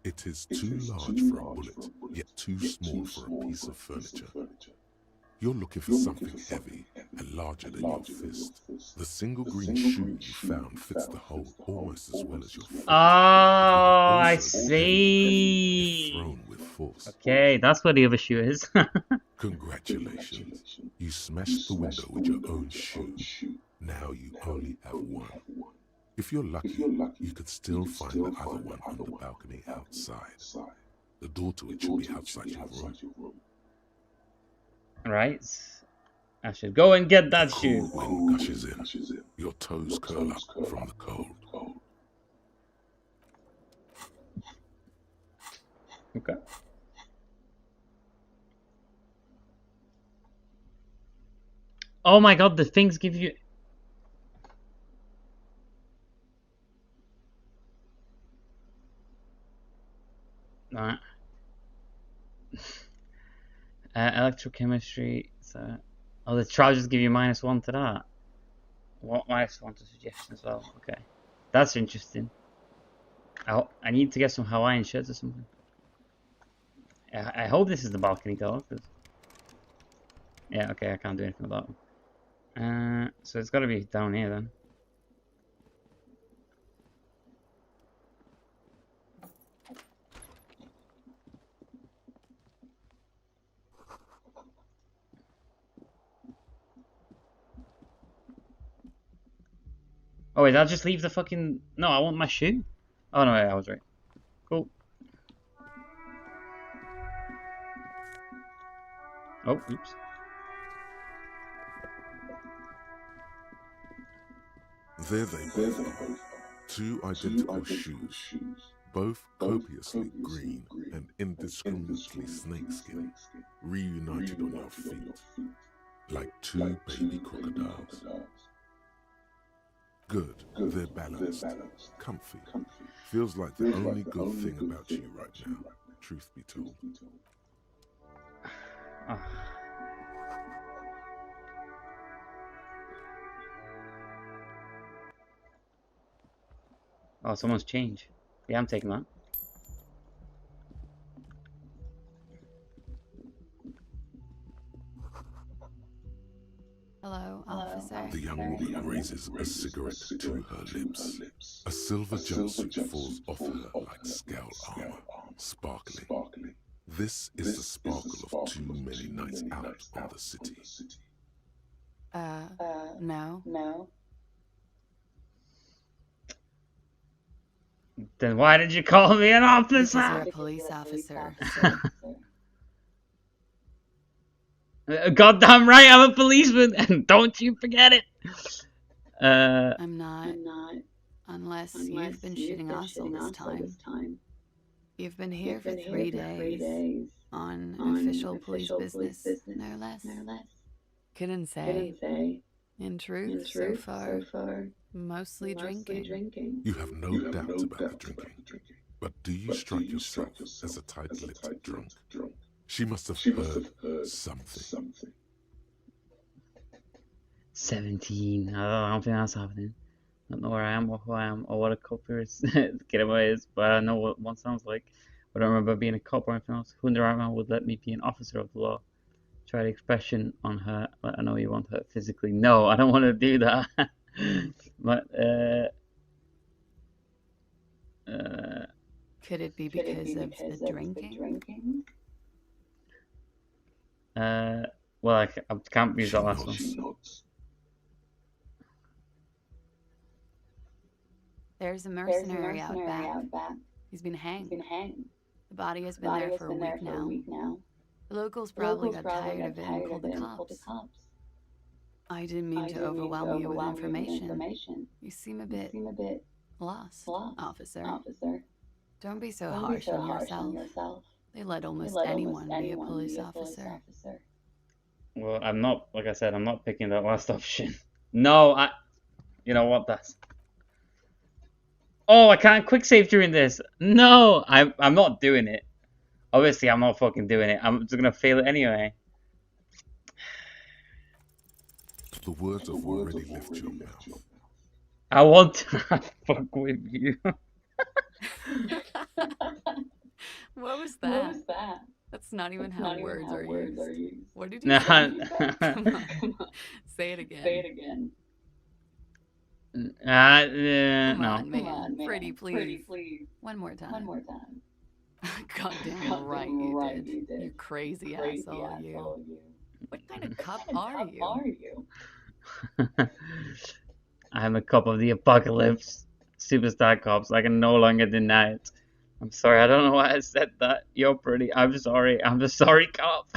S4: It is too large for a bullet, yet too small for a piece of furniture. You're looking for something heavy and larger than your fist. The single green shoe you found fits the hole almost as well as your foot.
S1: Oh, I see.
S4: Thrown with force.
S1: Okay, that's where the other shoe is.
S4: Congratulations. You smashed the window with your own shoe. Now you only have one. If you're lucky, you could still find the other one on the balcony outside. The door to it should be outside your room.
S1: Right. I should go and get that shoe.
S4: Cool wind gushes in. Your toes curl up from the cold.
S1: Okay. Oh my god, the things give you... Alright. Electrochemistry. So, oh, the trousers give you -1 to that. What -1 to suggestion as well? Okay, that's interesting. I need to get some Hawaiian shirts or something. I hope this is the balcony door. Yeah, okay, I can't do anything about it. So it's got to be down here then. Oh wait, I'll just leave the fucking... No, I want my shoe. Oh no, wait, I was right. Cool. Oh, oops.
S4: There they were, two identical shoes, both copiously green and indiscriminately snakeskin, reunited on your feet, like two baby crocodiles. Good, they're balanced, comfy. Feels like the only good thing about you right now, truth be told.
S1: Oh, someone's changed. Yeah, I'm taking that.
S3: Hello, officer.
S4: The young woman raises a cigarette to her lips. A silver jumpsuit falls off her like scout armor, sparkling. This is the sparkle of too many nights out on the city.
S3: No.
S1: Then why did you call me an
S3: Because
S1: officer?
S3: you're a police officer.
S1: Goddamn right, I'm a policeman, and don't you forget it.
S3: I'm not. Unless you've been shooting us all this time. You've been here for 3 days. On official police business, no less. Couldn't say. In truth, so far, mostly drinking.
S4: You have no doubt about the drinking. But do you strike yourself as a tight-lipped drunk? She must have heard something.
S1: 17. I don't think that's happening. I don't know where I am or who I am or what a copper's getaway is, but I know what one sounds like. I don't remember being a cop or anything else. Who in the right mind would let me be an officer of the law? Try the expression on her. I know you want her physically. No, I don't want to do that. But
S3: Could it be because of the drinking?
S1: well, I can't use that last one.
S3: There's a mercenary out back. He's been hanged. The body has been there for a week now. The locals probably got tired of it and called the cops. I didn't mean to overwhelm you with information. You seem a bit lost, officer. Don't be so harsh on yourself. They let almost anyone be a police officer.
S1: Well, I'm not, like I said, I'm not picking that last option. No, you know what, that's... Oh, I can't quick save during this. No, I'm not doing it. Obviously, I'm not fucking doing it. I'm just gonna fail it anyway.
S4: The words have already left your mouth.
S1: I want to fuck with you.
S3: What was that? That's not even how words are used. What did you
S1: Nah.
S3: say? Come on. Say it again. Come
S1: No.
S3: on, man. Pretty, please. One more time. Goddamn right you did. You crazy asshole, you. What kind of cop are you?
S1: I'm a cop of the apocalypse. Superstar cops. I can no longer deny it. I'm sorry. I don't know why I said that. You're pretty. I'm sorry. I'm the sorry cop.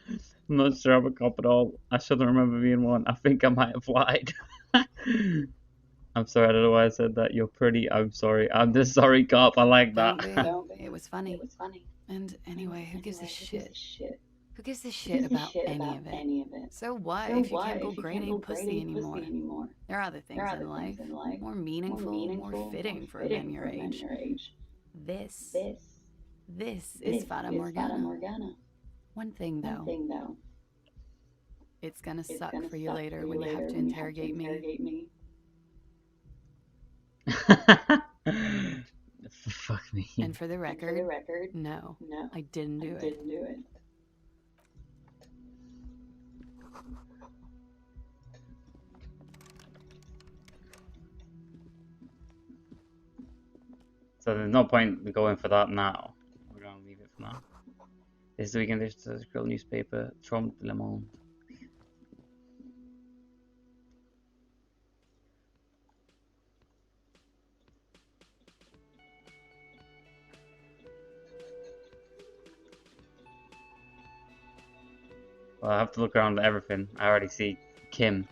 S1: I'm not sure I'm a cop at all. I shouldn't remember being one. I think I might have lied. I'm sorry. I don't know why I said that. You're pretty. I'm sorry. I'm the sorry cop. I like that.
S3: Don't be. It was funny. And anyway, who gives a shit? Who gives a shit about any of it? So what if you can't go grading pussy anymore? There are other things in life more meaningful, more fitting for a man your age. This is Fata Morgana. One thing though. It's gonna suck for you later when you have to interrogate me.
S1: Fuck me.
S3: And for the record, no, I didn't do it.
S1: So there's no point in going for that now. We're gonna leave it for now. This is the weekend historical newspaper, Trump Le Monde. Well, I have to look around at everything. I already see Kim.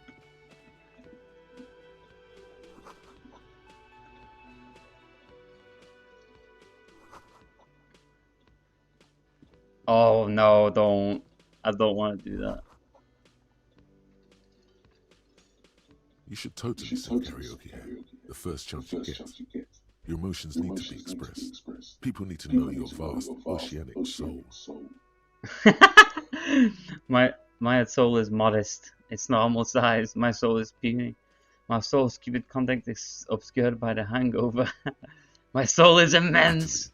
S1: Oh no, don't. I don't want to do that.
S4: You should totally sing karaoke here, the first chance you get. Your emotions need to be expressed. People need to know your vast, oceanic soul.
S1: My soul is modest. It's normal size. My soul is puny. My soul's cupid contact is obscured by the hangover. My soul is immense.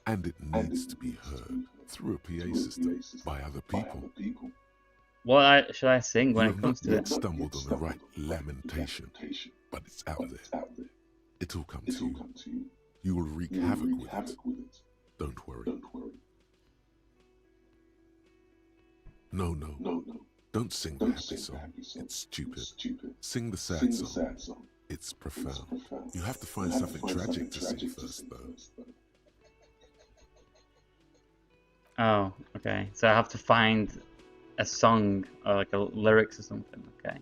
S4: And it needs to be heard through a PA system by other people.
S1: What should I sing when
S4: You
S1: it
S4: have
S1: comes
S4: not
S1: to
S4: yet
S1: it?
S4: stumbled on the right lamentation, but it's out there. It'll come to you. You will wreak havoc with it. Don't worry. No. Don't sing the happy song. It's stupid. Sing the sad song. It's profound. You have to find something tragic to sing first, though.
S1: Oh, okay. So I have to find a song or like a lyrics or something. Okay.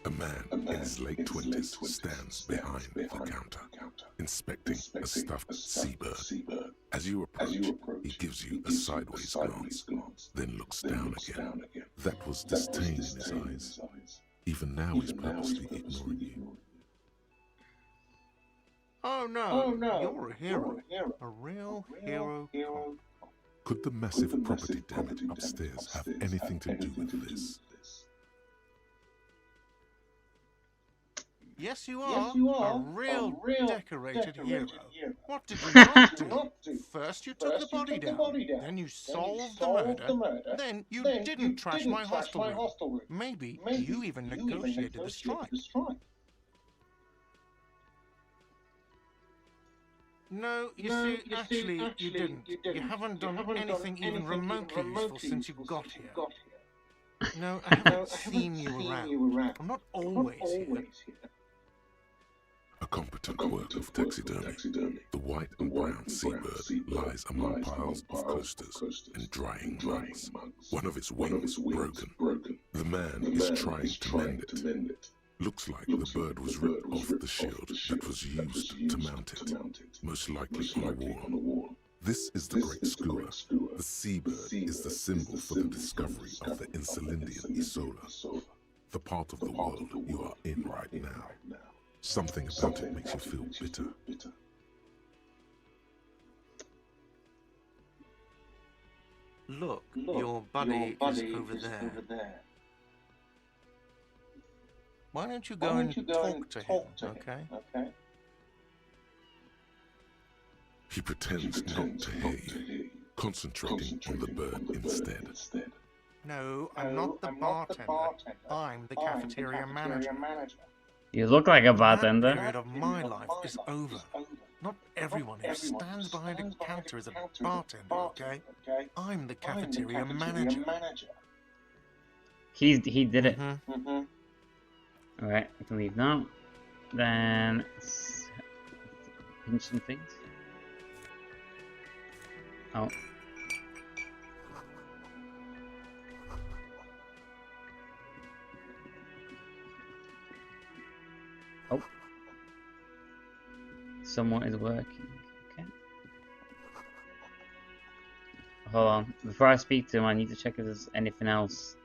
S4: A man in his late 20s stands behind the counter, inspecting a stuffed seabird. As you approach, he gives you a sideways glance, then looks down again. That was disdain in his eyes. Even now he's purposely ignoring you.
S5: Oh no, you're a hero. A real hero.
S4: Could the massive property damage upstairs have anything to do with this?
S5: Yes, you are. A real decorated hero. What did you not do? First you took the body down, then you solved the murder, then you didn't trash my hostel room. Maybe you even negotiated the strike. No, you see, actually, you didn't. You haven't done anything even remotely useful since you got here. No, I haven't seen you around. I'm not always here.
S4: A competent work of taxidermy. The white and brown seabird lies among piles of coasters and drying mugs. One of its wings broken. The man is trying to mend it. Looks like the bird was ripped off the shield that was used to mount it, most likely on a wall. This is the Great Skua. The seabird is the symbol for the discovery of the Insulindian Isola, the part of the world you are in right now. Something about it makes you feel bitter.
S5: Look, your buddy is over there. Why don't you go and talk to him, okay?
S4: He pretends not to hear you, concentrating on the bird instead.
S5: No, I'm not the bartender. I'm the cafeteria manager.
S1: You look like a
S5: That
S1: bartender.
S5: period of my life is over. Not everyone who stands behind a counter is a bartender, okay? I'm the cafeteria manager.
S1: He did it. Alright, I can leave now. Then pinch some things. Oh. Oh. Someone is working. Okay. Hold on. Before I speak to him, I need to check if there's anything else.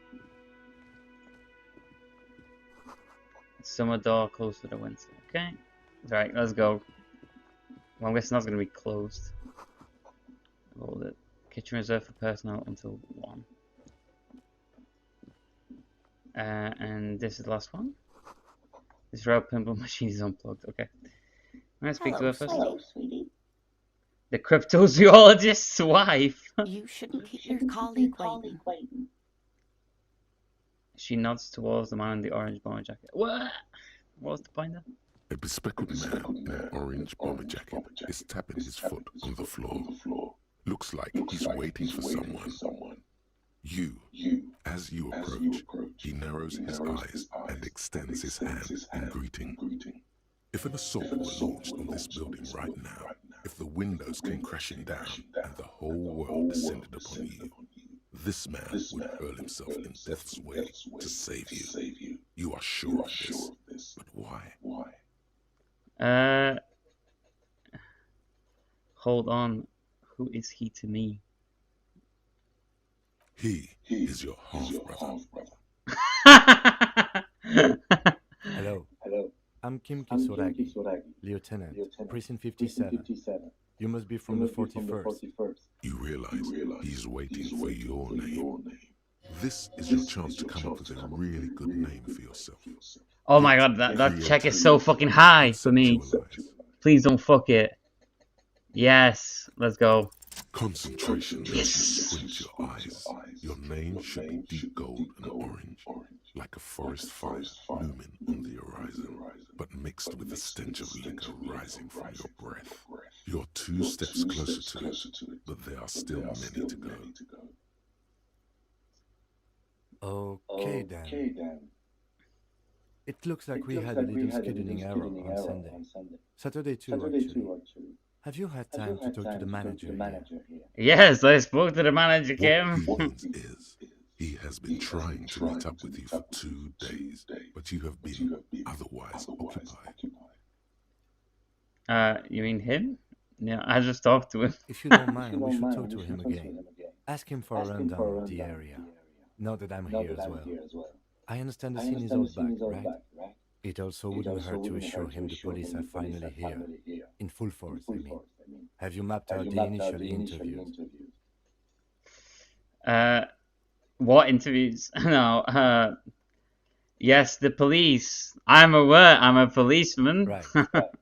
S1: Summer door close to the winter. Okay. Alright, let's go. Well, I'm guessing that's going to be closed. Hold it. Kitchen reserved for personnel until 1. And this is the last one. This rope pinball machine is unplugged. Okay. I'm going to speak to her first.
S6: Hello, sweetie.
S1: The cryptozoologist's wife.
S6: You shouldn't keep your colleague waiting.
S1: She nods towards the man in the orange bomber jacket. What? What was the point there?
S4: A bespectacled man in an orange bomber jacket is tapping his foot on the floor. Looks like he's waiting for someone. As you approach, he narrows his eyes and extends his hand in greeting. If an assault were launched on this building right now, if the windows came crashing down and the whole world descended upon you, this man would hurl himself in death's way to save you. You are sure of this, but why?
S1: Hold on. Who is he to me?
S4: He is your half-brother.
S7: Hello. I'm Kim Kisoragi, Lieutenant, Precinct 57. You must be from the 41st.
S4: You realize he's waiting for your name. This is your chance to come up with a really good name for yourself.
S1: Oh my god, that check is so fucking high for me. Please don't fuck it. Yes, let's go.
S4: Concentration. Squint your eyes. Your name should be deep gold and orange, like a forest fire looming on the horizon, but mixed with the stench of liquor rising from your breath. You're 2 steps closer to it, but there are still many to go.
S7: Okay then. It looks like we had a little scheduling error on Sunday. Saturday too, actually. Have you had time to talk to the manager here?
S1: Yes, I spoke to the manager, Kim.
S4: What he means is, he has been trying to meet up with you for 2 days, but you have been otherwise occupied.
S1: You mean him? Yeah, I just talked to him.
S7: If you don't mind, we should talk to him again. Ask him for a rundown of the area. Now that I'm here as well. I understand the scene is all back, right? It also wouldn't hurt to assure him the police are finally here. In full force, I mean. Have you mapped out the initial interviews?
S1: What interviews? No, yes, the police. I'm aware, I'm a policeman.
S7: Right.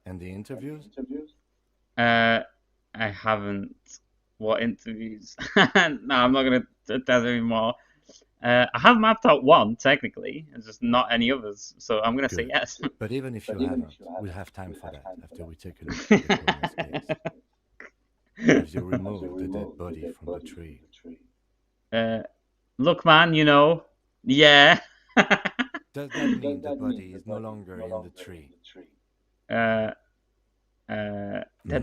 S7: And the interviews?
S1: I haven't. What interviews? No, I'm not gonna tell you anymore. I have mapped out one, technically, and just not any others, so I'm gonna say yes.
S7: But even if you haven't, we'll have time for that after we take a look at the coroner's case. Have you removed the dead body from the tree?
S1: Look, man, you know. Yeah.
S7: Does that mean the body is no longer in the tree?
S1: Dead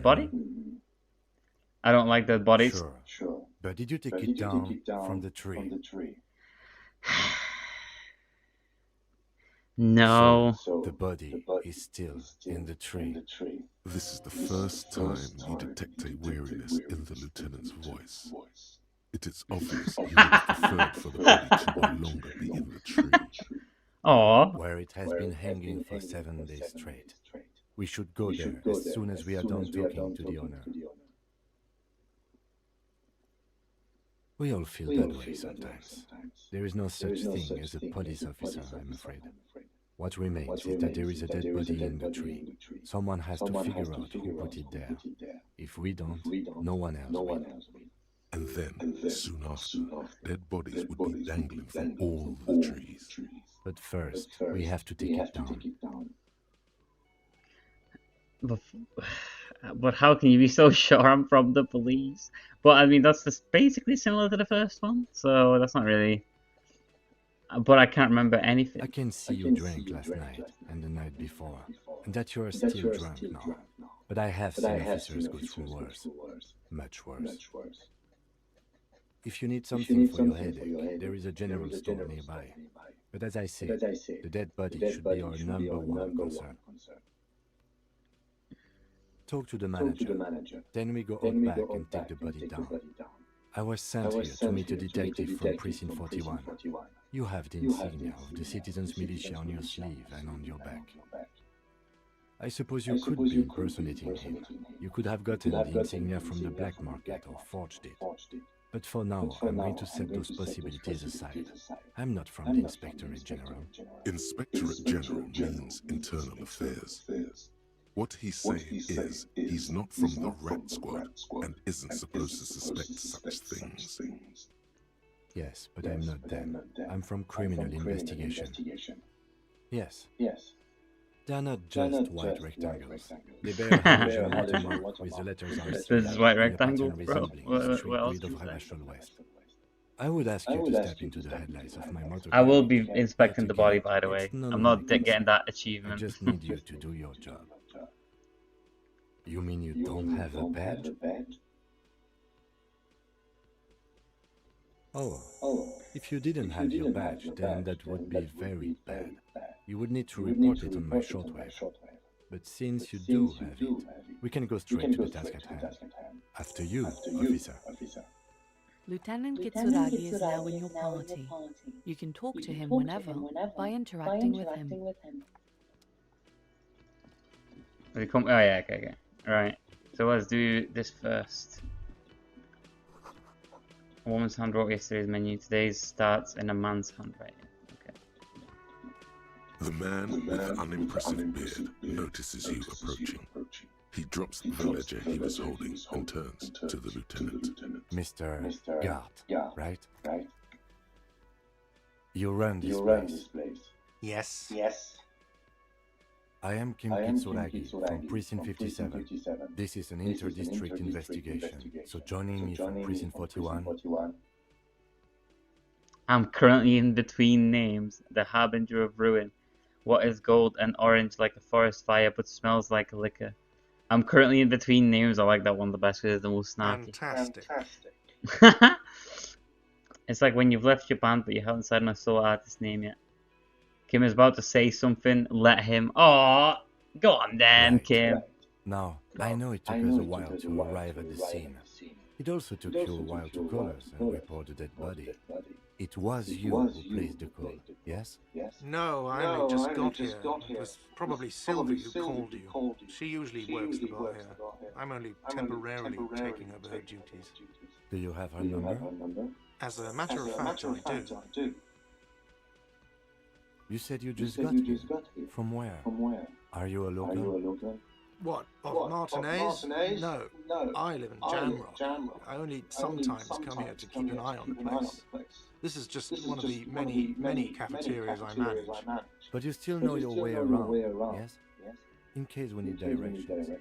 S1: body? I don't like dead bodies.
S7: Sure. But did you take it down from the tree?
S1: No.
S7: So the body is still in the tree.
S4: This is the first time you detect a weariness in the lieutenant's voice. It is obvious you would have preferred for the body to no longer be in the tree.
S1: Aww.
S7: Where it has been hanging for 7 days straight. We should go there as soon as we are done talking to the owner. We all feel that way sometimes. There is no such thing as a police officer, I'm afraid. What remains is that there is a dead body in the tree. Someone has to figure out who put it there. If we don't, no one else will.
S4: And then, soon after, dead bodies would be dangling from all the trees.
S7: But first, we have to take it down.
S1: But how can you be so sure I'm from the police? But I mean, that's just basically similar to the first one, so that's not really. But I can't remember anything.
S7: I can see you drank last night and the night before, and that you are still drunk now. But I have seen officers go through worse, much worse. If you need something for your headache, there is a general store nearby. But as I say, the dead body should be our number one concern. Talk to the manager. Then we go out back and take the body down. I was sent here to meet a detective from Precinct 41. You have the insignia of the Citizens Militia on your sleeve and on your back. I suppose you could be impersonating him. You could have gotten the insignia from the black market or forged it. But for now, I'm going to set those possibilities aside. I'm not from the Inspectorate General.
S4: Inspectorate General means Internal Affairs. What he's saying is he's not from the Rat Squad and isn't supposed to suspect such things.
S7: Yes, but I'm not them. I'm from criminal investigation. Yes. They are not just white rectangles. They bear a halogen watermark with the letters
S1: This
S7: RC
S1: is white
S7: and a
S1: rectangle,
S7: pattern
S1: bro.
S7: resembling the street
S1: What else
S7: grid
S1: can
S7: of
S1: you say?
S7: Ravachol West. I would ask you to step into the headlights of my motor.
S1: I will be
S7: car.
S1: inspecting
S7: But
S1: the body,
S7: again,
S1: by the way.
S7: it's none
S1: I'm
S7: of my
S1: not getting
S7: concern.
S1: that
S7: I
S1: achievement.
S7: just need you to do your job. You mean you don't have a badge? Oh, if you didn't have your badge, then that would be very bad. You would need to report it on my shortwave. But since you do have it, we can go straight to the task at hand. After you, officer.
S8: Lieutenant Kitsuragi is now in your party. You can talk to him whenever by interacting with him.
S1: Oh yeah, okay. Alright, so let's do this first. A woman's hand wrote yesterday's menu. Today's starts in a man's handwriting. Okay.
S4: The man with the unimpressive beard notices you approaching. He drops the ledger he was holding and turns to the lieutenant.
S7: Mr. Gart, right? You run this place.
S5: Yes.
S7: I am Kim Kitsuragi from Precinct 57. This is an inter-district investigation, so joining me from Precinct 41.
S1: I'm currently in between names. The harbinger of ruin. What is gold and orange like a forest fire but smells like liquor? I'm currently in between names. I like that one the best because it's the most snarky.
S5: Fantastic.
S1: It's like when you've left your band but you haven't said a solo artist name yet. Kim is about to say something. Let him. Oh, go on then,
S7: Right.
S1: Kim.
S7: Now, I know it took us a while to arrive at the scene. It also took you a while to call us and report the dead body. It was you who placed the call, yes?
S5: No, I only just got here. It was probably Sylvie who called you. She usually works the bar here. I'm only temporarily taking over her duties.
S7: Do you have her number?
S5: As a matter of fact, I do.
S7: You said you just got here. From where? Are you a local?
S5: What, of Martinez? No, I live in Jamrock. I only sometimes come here to keep an eye on the place. This is just one of the many cafeterias I manage.
S7: But you still know your way around, yes? In case we need directions.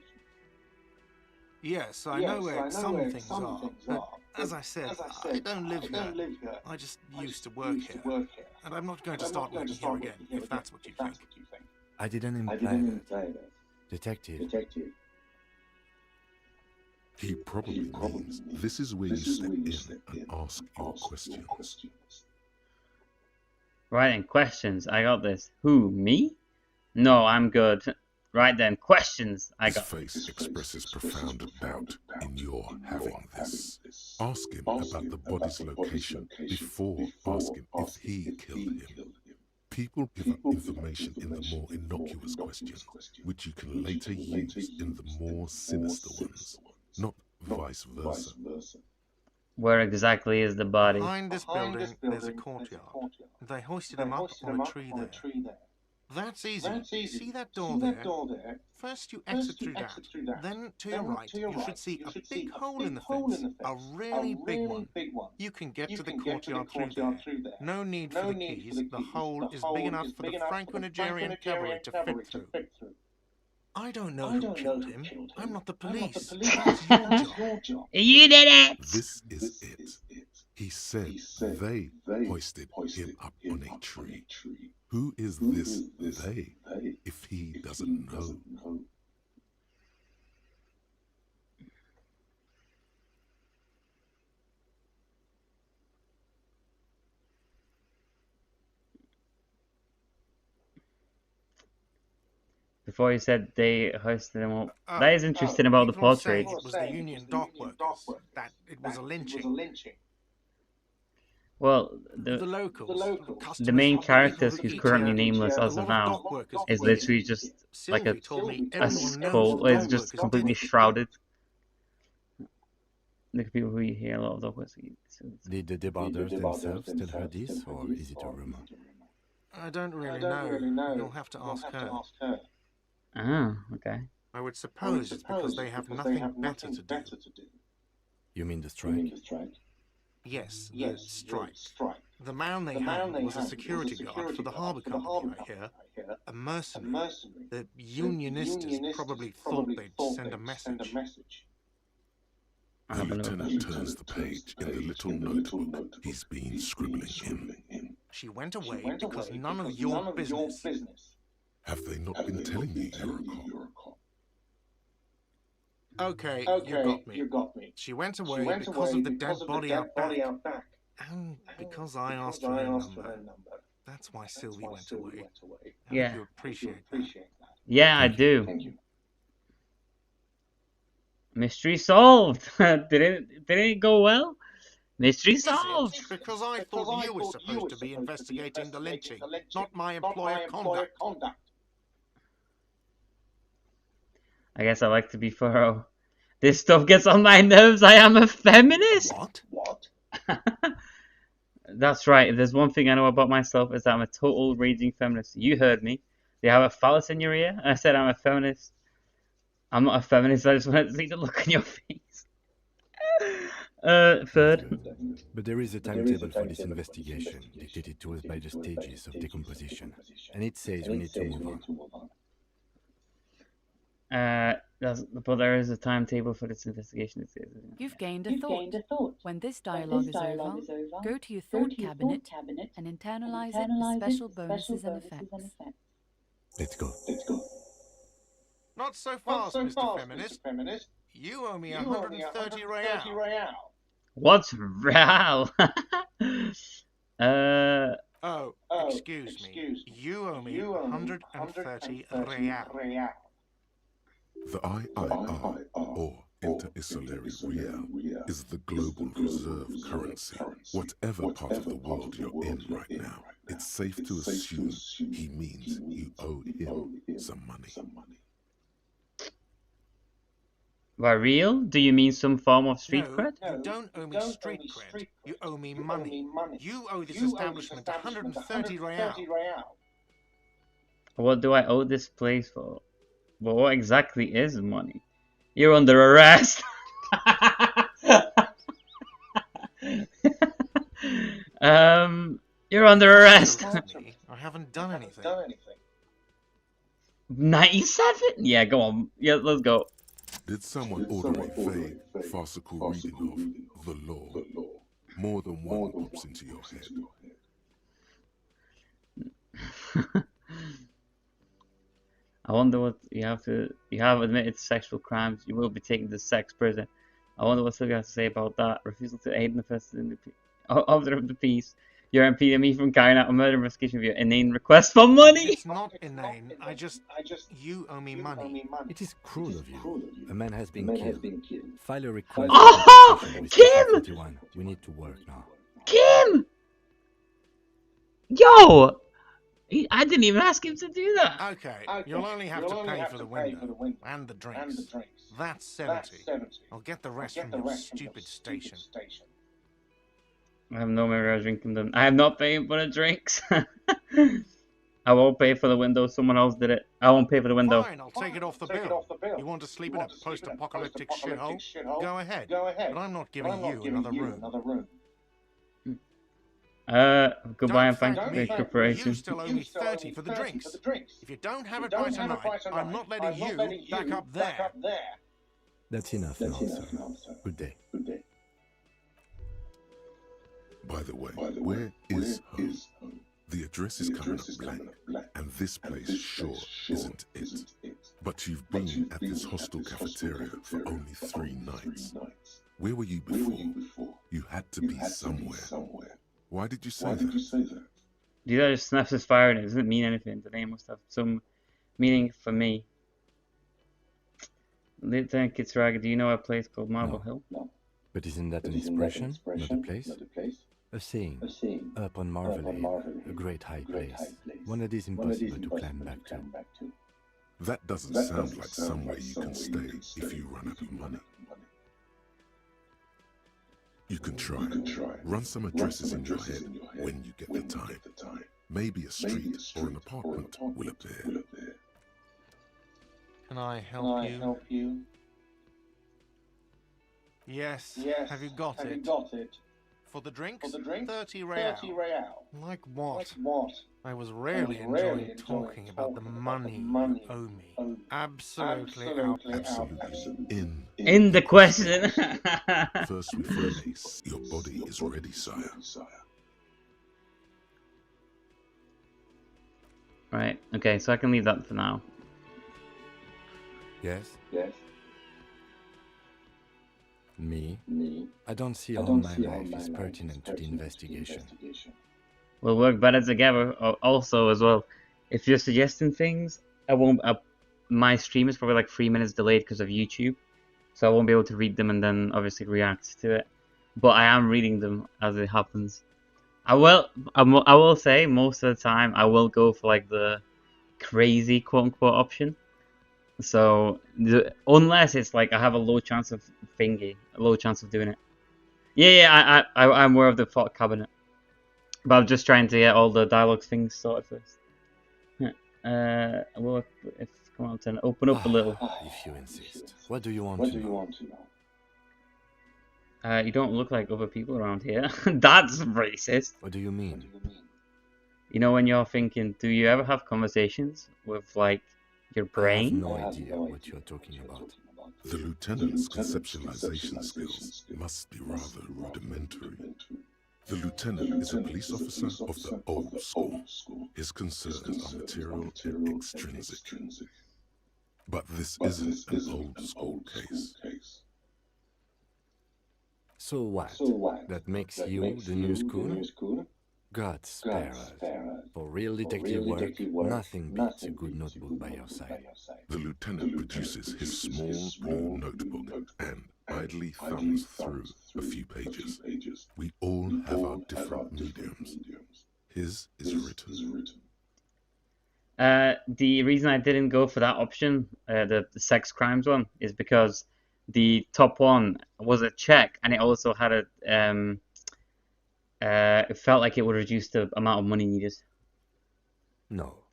S5: Yes, I know where some things are, but as I said, I don't live here. I just used to work here, and I'm not going to start working here again, if that's what you think.
S7: I didn't imply that. Detective.
S4: He probably means this is where you step in and ask your questions.
S1: Right then, questions. I got this. Who, me? No, I'm good. Right then, questions. I
S4: His
S1: got
S4: face expresses profound doubt in your having this. Ask him about the body's location before asking if he killed him. People give up information in the more innocuous questions, which you can later use in the more sinister ones, not vice versa.
S1: Where exactly is the body?
S5: Behind this building, there's a courtyard. They hoisted him up on a tree there. That's easy. See that door there? First you exit through that. Then to your right, you should see a big hole in the fence. A really big one. You can get to the courtyard through there. No need for the keys. The hole is big enough for the Franco-Nigerian cavalry to fit through. I don't know who killed him. I'm not the police. That's your job.
S1: You did it!
S4: This is it. He said they hoisted him up on a tree. Who is this they, if he doesn't know?
S1: Before you said they hoisted him up. That is interesting about the
S5: People say
S1: portrait.
S5: it was the Union dock workers, that it was a lynching.
S1: Well,
S5: The locals,
S1: the main
S5: customers,
S1: characters
S5: people
S1: who's
S5: who
S1: currently
S5: eat here,
S1: nameless
S5: a
S1: as
S5: lot
S1: of
S5: of
S1: now
S5: dock workers
S1: is
S5: eat here.
S1: literally just like
S5: Sylvie told me
S1: a
S5: everyone knows
S1: skull.
S5: the
S1: It's
S5: dock
S1: just
S5: workers
S1: completely
S5: did it.
S1: shrouded. The people who you hear a lot of dog workers eat.
S7: Did the debarders themselves tell her this, or is it a rumor?
S5: I don't really know. You'll have to ask her.
S1: Ah, okay.
S5: I would suppose it's because they have nothing better to do.
S7: You mean the strike?
S5: Yes, the strike. The man they hanged was a security guard for the harbour company, I hear. A mercenary. The unionistas probably thought they'd send a message.
S4: The lieutenant turns the page in the little notebook he's been scribbling in.
S5: She went away because none of your business.
S4: Have they not been telling you you're a cop?
S5: Okay, you got me. She went away because of the dead body out back. And because I asked for her number. That's why Sylvie went away. I hope you appreciate that.
S1: Yeah, I do. Mystery solved. Did it go well? Mystery solved.
S5: Because I thought you were supposed to be investigating the lynching, not my employer conduct.
S1: I guess I like to be thorough. This stuff gets on my nerves. I am a feminist.
S5: What?
S1: That's right. If there's one thing I know about myself, is that I'm a total raging feminist. You heard me. Do you have a phallus in your ear? I said I'm a feminist. I'm not a feminist. I just wanted to see the look on your face. Third.
S7: But there is a timetable for this investigation, dictated to us by the stages of decomposition, and it says we need to move on.
S1: But there is a timetable for this investigation.
S8: You've gained a thought. When this dialogue is over, go to your thought cabinet and internalize it with special bonuses and effects.
S7: Let's go.
S5: Not so fast, Mr. Feminist. You owe me 130 real.
S1: What's real?
S5: Excuse me. You owe me 130 real.
S4: The IIR, or Inter-Isolary Real, is the global reserve currency. Whatever part of the world you're in right now, it's safe to assume he means you owe him some money.
S1: By real? Do you mean some form of street cred?
S5: No, you don't owe me street cred. You owe me money. You owe this establishment 130 real.
S1: What do I owe this place for? But what exactly is money? You're under arrest. You're under arrest.
S5: I haven't done anything.
S1: 97? Yeah, go on. Yeah, let's go.
S4: Did someone order a vague, farcical reading of the law? More than one pops into your head.
S1: I wonder what you have admitted sexual crimes. You will be taken to sex prison. I wonder what Sylvia has to say about that. Refusal to aid in the first order of the peace. You're impeding me from carrying out a murder investigation with your inane request for money.
S5: It's not inane. You owe me money.
S7: It is cruel of you. A man has been killed. File a request.
S1: Oh, Kim!
S7: We need to work now.
S1: Kim! Yo! I didn't even ask him to do that.
S5: Okay, you'll only have to pay for the window and the drinks. That's 70. I'll get the rest from your stupid station.
S1: I have no memory of drinking them. I am not paying for the drinks. I won't pay for the window. Someone else did it. I won't pay for the window.
S5: Fine, I'll take it off the bill. You want to sleep in a post-apocalyptic shithole? Go ahead. But I'm not giving you another room.
S1: Goodbye and thank you for your cooperation.
S5: You still owe me 30 for the drinks. If you don't have it by tonight, I'm not letting you back up there.
S7: That's enough now, sir. Good day.
S4: By the way, where is home? The address is coming up blank, and this place sure isn't it. But you've been at this hostel cafeteria for only 3 nights. Where were you before? You had to be somewhere. Why did you say that?
S1: These are just snaps as fired. It doesn't mean anything. The name must have some meaning for me. Lieutenant Kitsuragi, do you know a place called Marble Hill?
S7: No. But isn't that an expression, not a place? A saying. Up on Marvel Hill, a great high place. One that is impossible to climb back to.
S4: That doesn't sound like somewhere you can stay if you run out of money. You can try. Run some addresses in your head when you get the time. Maybe a street or an apartment will appear.
S5: Can I help you? Yes. Have you got it? For the drinks? 30 real. Like what? I was really enjoying talking about the money you owe me. Absolutely out.
S4: Absolutely
S1: In the question.
S4: First we find your body is ready, sire.
S1: Right, okay, so I can leave that for now.
S7: Yes? Me? I don't see how my life is pertinent to the investigation.
S1: We'll work better together. Also, as well, if you're suggesting things, I won't. My stream is probably like 3 minutes delayed because of YouTube, so I won't be able to read them and then obviously react to it. But I am reading them as it happens. I will say most of the time I will go for like the crazy quote unquote option. So unless it's like I have a low chance of a low chance of doing it. Yeah, I'm aware of the thought cabinet, but I'm just trying to get all the dialogue things sorted first. Well, if come on, turn open up a little.
S7: If you insist. What do you want to know?
S1: You don't look like other people around here. That's racist.
S7: What do you mean?
S1: You know when you're thinking, do you ever have conversations with like your brain?
S7: I have no idea what you're talking about.
S4: The lieutenant's conceptualization skills must be rather rudimentary. The lieutenant is a police officer of the old school. His concerns are material and extrinsic. But this isn't an old school case.
S7: So what? That makes you the new school? God spare us. For real detective work, nothing beats a good notebook by your side.
S4: The lieutenant produces his small blue notebook and idly thumbs through a few pages. We all have our different mediums. His is written.
S1: The reason I didn't go for that option, the sex crimes one, is because the top one was a check, and it also had a it felt like it would reduce the amount of money needed.
S7: No.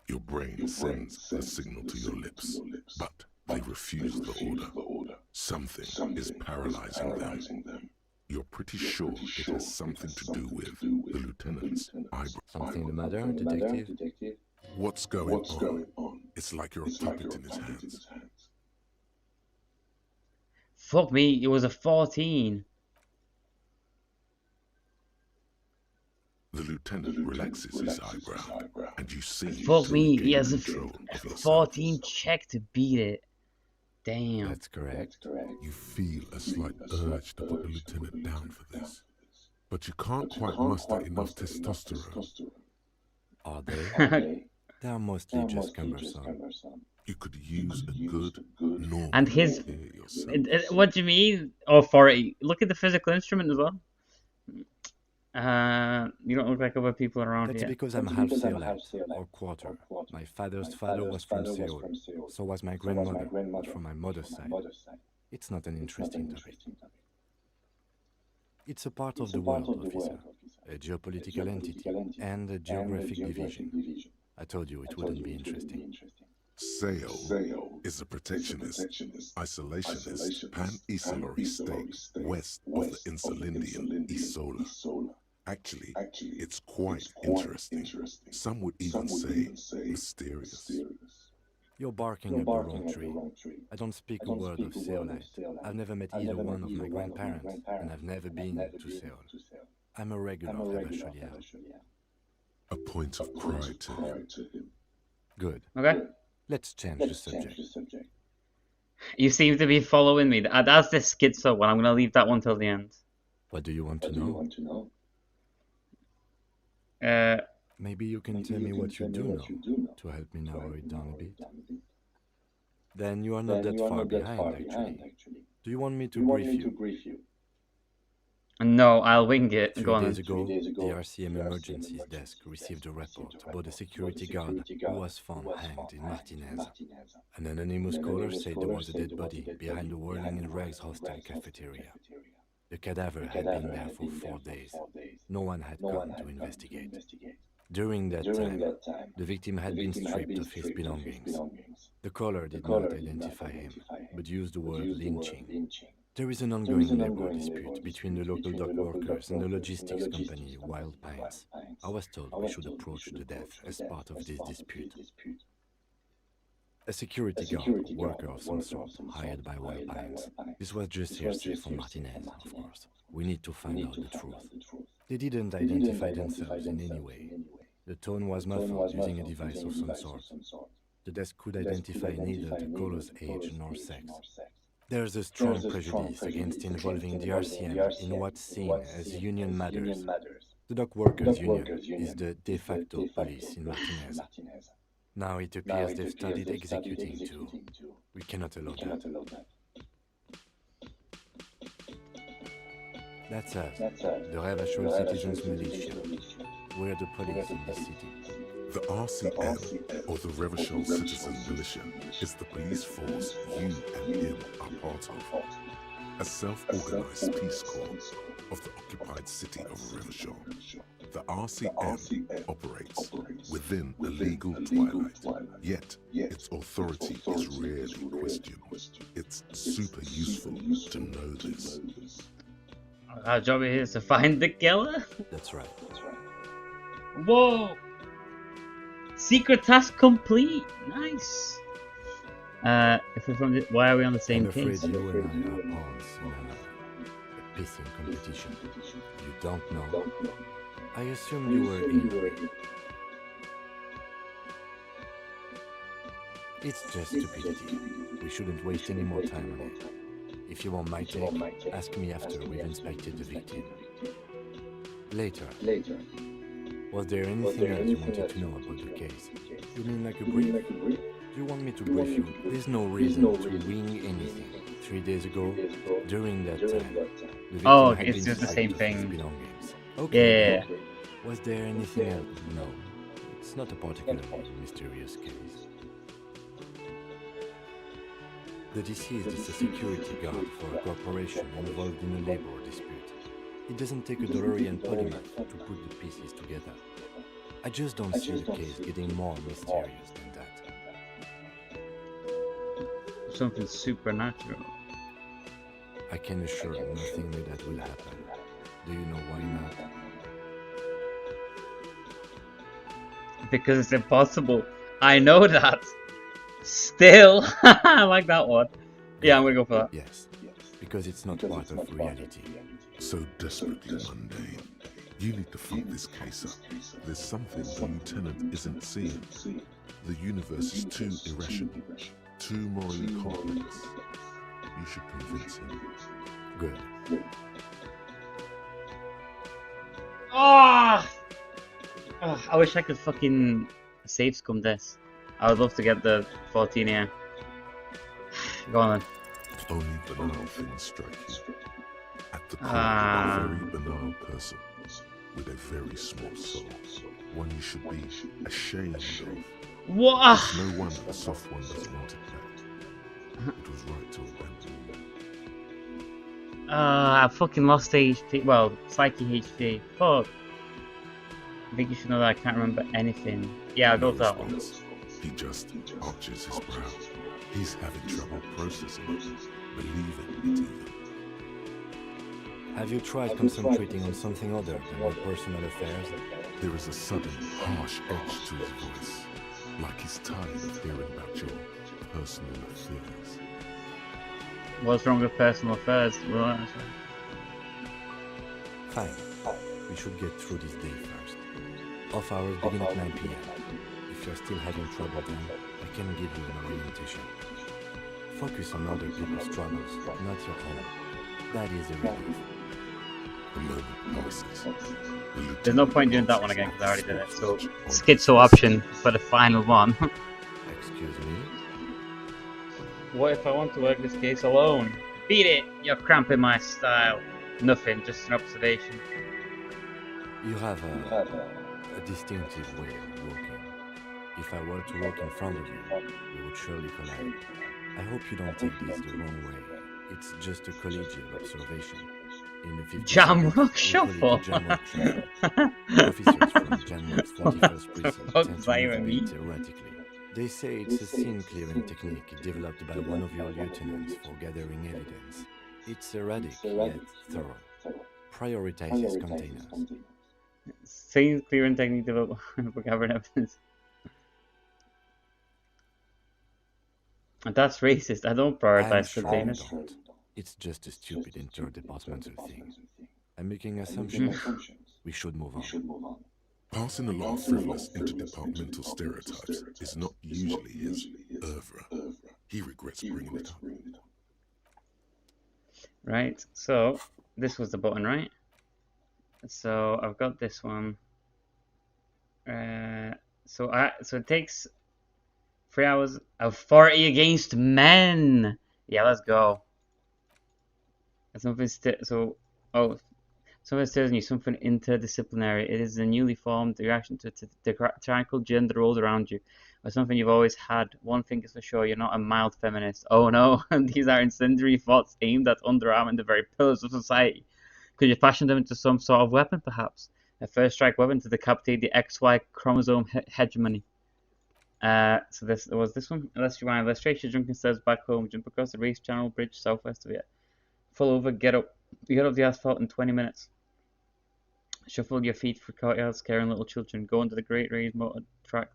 S4: Your brain sends a signal to your lips, but they refuse the order. Something is paralyzing them. You're pretty sure it has something to do with the lieutenant's eyebrow.
S7: Something the matter, detective?
S4: What's going on? It's like you're a puppet in his hands.
S1: Fuck me, it was a 14.
S4: The lieutenant relaxes his eyebrow, and you see.
S1: Fuck me, he has a
S4: control of yourself.
S1: 14 check to beat it. Damn.
S7: That's correct.
S4: You feel a slight urge to put the lieutenant down for this, but you can't quite muster enough testosterone.
S7: Are they? They are mostly just cumbersome.
S4: You could use a good, normal.
S1: And his.
S4: yourself.
S1: What do you mean? Authority. Look at the physical instrument as well. You don't look like other people around
S7: That's
S1: here.
S7: because I'm half Seolite, or quarter. My father's father was from Seoul, so was my grandmother, but from my mother's side. It's not an interesting topic. It's a part of the world, officer. A geopolitical entity and a geographic division. I told you it wouldn't be interesting.
S4: Seoul is a protectionist, isolationist, pan-Isolary state west of the Insulindian Isola. Actually, it's quite interesting. Some would even say mysterious.
S7: You're barking up the wrong tree. I don't speak a word of Seolite. I've never met either one of my grandparents, and I've never been to Seoul. I'm a regular Rebasholier.
S4: A point of pride to him.
S7: Good.
S1: Okay.
S7: Let's change the subject.
S1: You seem to be following me. That's the schizo one. I'm going to leave that one till the end.
S7: What do you want to know? Maybe you can tell me what you do know to help me narrow it down a bit. Then you are not that far behind, actually. Do you want me to brief you?
S1: No, I'll wing it. Go
S7: 3
S1: on.
S7: days ago, the RCM emergencies desk received a report about a security guard who was found hanged in Martinez. An anonymous caller said there was a dead body behind the Whirling in Rags hostel cafeteria. The cadaver had been there for 4 days. No one had come to investigate. During that time, the victim had been stripped of his belongings. The caller did not identify him, but used the word lynching. There is an ongoing labor dispute between the local dock workers and the logistics company Wild Pines. I was told we should approach the death as part of this dispute. A security guard or worker of some sort, hired by Wild Pines. This was just hearsay from Martinez, of course. We need to find out the truth. They didn't identify themselves in any way. The tone was muffled using a device of some sort. The desk could identify neither the caller's age nor sex. There's a strong prejudice against involving the RCM in what's seen as union matters. The dock workers' union is the de facto police in Martinez. Now it appears they've started executing too. We cannot allow that. That's us, the Revachol Citizens Militia. We're the police in this city.
S4: The RCM, or the Revachol Citizen Militia, is the police force you and him are part of. A self-organized peace corps of the occupied city of Revachol. The RCM operates within a legal twilight, yet its authority is rarely questioned. It's super useful to know this.
S1: Our job here is to find the killer?
S7: That's right.
S1: Whoa! Secret task complete! Nice! If we're from the, why are we on the same
S7: I'm afraid
S1: case?
S7: you and I are pawns in a pissing competition. You don't know. I assumed you were in. It's just stupidity. We shouldn't waste any more time on it. If you want my take, ask me after we've inspected the victim. Later. Was there anything else you wanted to know about the case? You mean like a brief? Do you want me to brief you? There's no reason to wing anything. 3 days ago, during that time, the victim had
S1: it's
S7: been
S1: just the same
S7: stripped of his
S1: thing.
S7: belongings. Okay.
S1: Yeah.
S7: Was there anything else? No. It's not a particularly mysterious case. The deceased is a security guard for a corporation involved in a labor dispute. It doesn't take a DeLorean polymath to put the pieces together. I just don't see the case getting more mysterious than that.
S1: Something supernatural.
S7: I can assure you nothing like that will happen. Do you know why not?
S1: Because it's impossible. I know that. Still, I like that one. Yeah, I'm gonna go for that.
S7: Yes, because it's not part of reality.
S4: So desperately mundane. You need to fuck this case up. There's something the lieutenant isn't seeing. The universe is too irrational, too morally complex. You should convince him.
S7: Good.
S1: Oh! I wish I could fucking save scum this. I would love to get the 14 here. Go on then.
S4: Only banal things strike you. At the core, a very banal person with a very small soul. One you should be ashamed of.
S1: What?
S4: It's no wonder the soft one doesn't want it back. It was right to abandon you.
S1: I fucking lost HP. Well, psyche HP. Fuck. I think you should know that I can't remember anything. Yeah, I'll go for that one.
S4: He just arches his brow. He's having trouble processing it, believing it even.
S7: Have you tried concentrating on something other than your personal affairs?
S4: There is a sudden, harsh edge to his voice, like he's tired of hearing about your personal affairs.
S1: What's wrong with personal affairs? Well,
S7: Fine. We should get through this day first. Off hours begin at 9 p.m. If you're still having trouble then, I can give you an orientation. Focus on other people's struggles, not your own. That is a relief.
S4: The moment passes.
S1: there's no point doing that one again because I already did it. So, schizo option for the final one.
S7: Excuse me?
S1: What if I want to work this case alone? Beat it! You're cramping my style. Nothing, just an observation.
S7: You have a distinctive way of walking. If I were to walk in front of you, we would surely collide. I hope you don't take this the wrong way. It's just a collegial observation. In the 50s,
S1: Jamrock
S7: we call it
S1: Shuffle.
S7: the Jamrock Shuffle. Officers from Jamrock's 41st
S1: The
S7: precinct
S1: fuck
S7: tend
S1: does
S7: to
S1: that
S7: move a
S1: even
S7: bit
S1: mean?
S7: erratically. They say it's a scene-clearing technique developed by one of your lieutenants for gathering evidence. It's erratic yet thorough. Prioritizes containers.
S1: Scene clearing technique developed for gathering evidence. And that's racist. I don't
S7: I'm
S1: prioritize
S7: sure you
S1: containers.
S7: don't. It's just a stupid interdepartmental thing. I'm making assumptions. We should move on.
S4: Passing along frivolous interdepartmental stereotypes is not usually his oeuvre. He regrets bringing it up.
S1: Right, so this was the button, right? So I've got this one. So it takes 3 hours of 40 against men. Yeah, let's go. Something something stirs in you, something interdisciplinary. It is a newly formed reaction to the tyrannical gender roles around you, or something you've always had. One thing is for sure, you're not a mild feminist. Oh no, these are incendiary thoughts aimed at underarming the very pillars of society. Could you fashion them into some sort of weapon, perhaps? A first strike weapon to decapitate the XY chromosome hegemony. So this was this one. Unless you want, let's trace your drunken steps back home. Jump across the race channel bridge southwest of it. Fall over, get up. You get off the asphalt in 20 minutes. Shuffle your feet through courtyards, scaring little children. Go under the Great Raised Motor Track,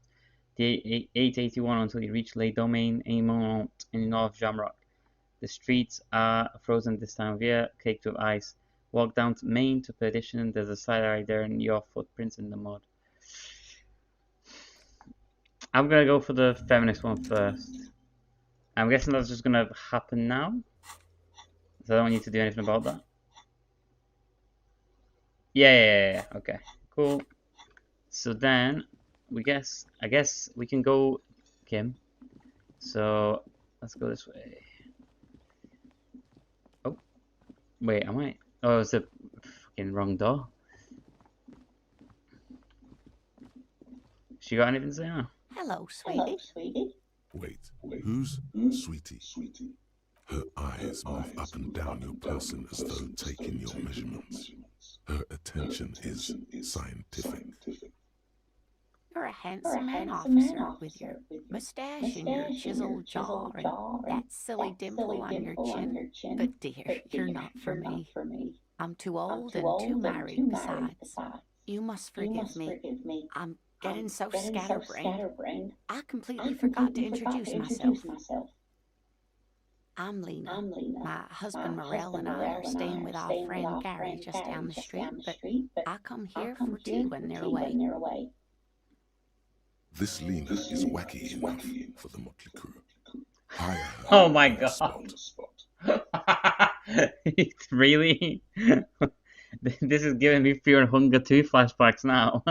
S1: the 881 until you reach Les Domaines Aimont in North Jamrock. The streets are frozen this time of year, caked with ice. Walk down to Main to Perdition. There's a side eye there and your footprints in the mud. I'm gonna go for the feminist one first. I'm guessing that's just gonna happen now. So I don't need to do anything about that. Yeah. Okay, cool. So then I guess we can go Kim. So let's go this way. Oh, wait, am I? Oh, it's the fucking wrong door. She got anything to say now?
S6: Hello, sweetie.
S4: Wait, who's Sweetie? Her eyes move up and down your person as though taking your measurements. Her attention is scientific.
S6: You're a handsome man, officer, with your mustache and your chiseled jaw and that silly dimple on your chin. But dear, you're not for me. I'm too old and too married besides. You must forgive me. I'm getting so scatterbrained. I completely forgot to introduce myself. I'm Lena. My husband Morel and I are staying with our friend Gary just down the street, but I come here for tea when they're away.
S4: This Lena is wacky enough for the motley crew. Hire her
S1: Oh my
S4: on the
S1: god.
S4: spot.
S1: It's really. This is giving me Fear and Hunger 2 flashbacks now.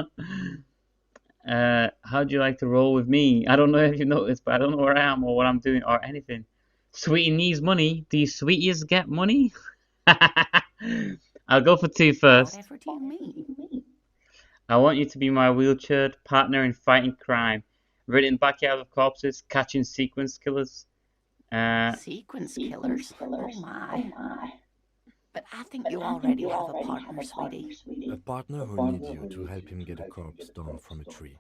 S1: How do you like to roll with me? I don't know if you noticed, but I don't know where I am or what I'm doing or anything. Sweetie needs money. Do you sweeties get money? I'll go for 2 first.
S6: Whatever do you mean?
S1: I want you to be my wheelchaired partner in fighting crime. Rid in backyards of corpses, catching sequence killers.
S6: Sequence killers? Oh my. But I think you already have a partner, sweetie.
S7: A partner who needs you to help him get a corpse down from a tree.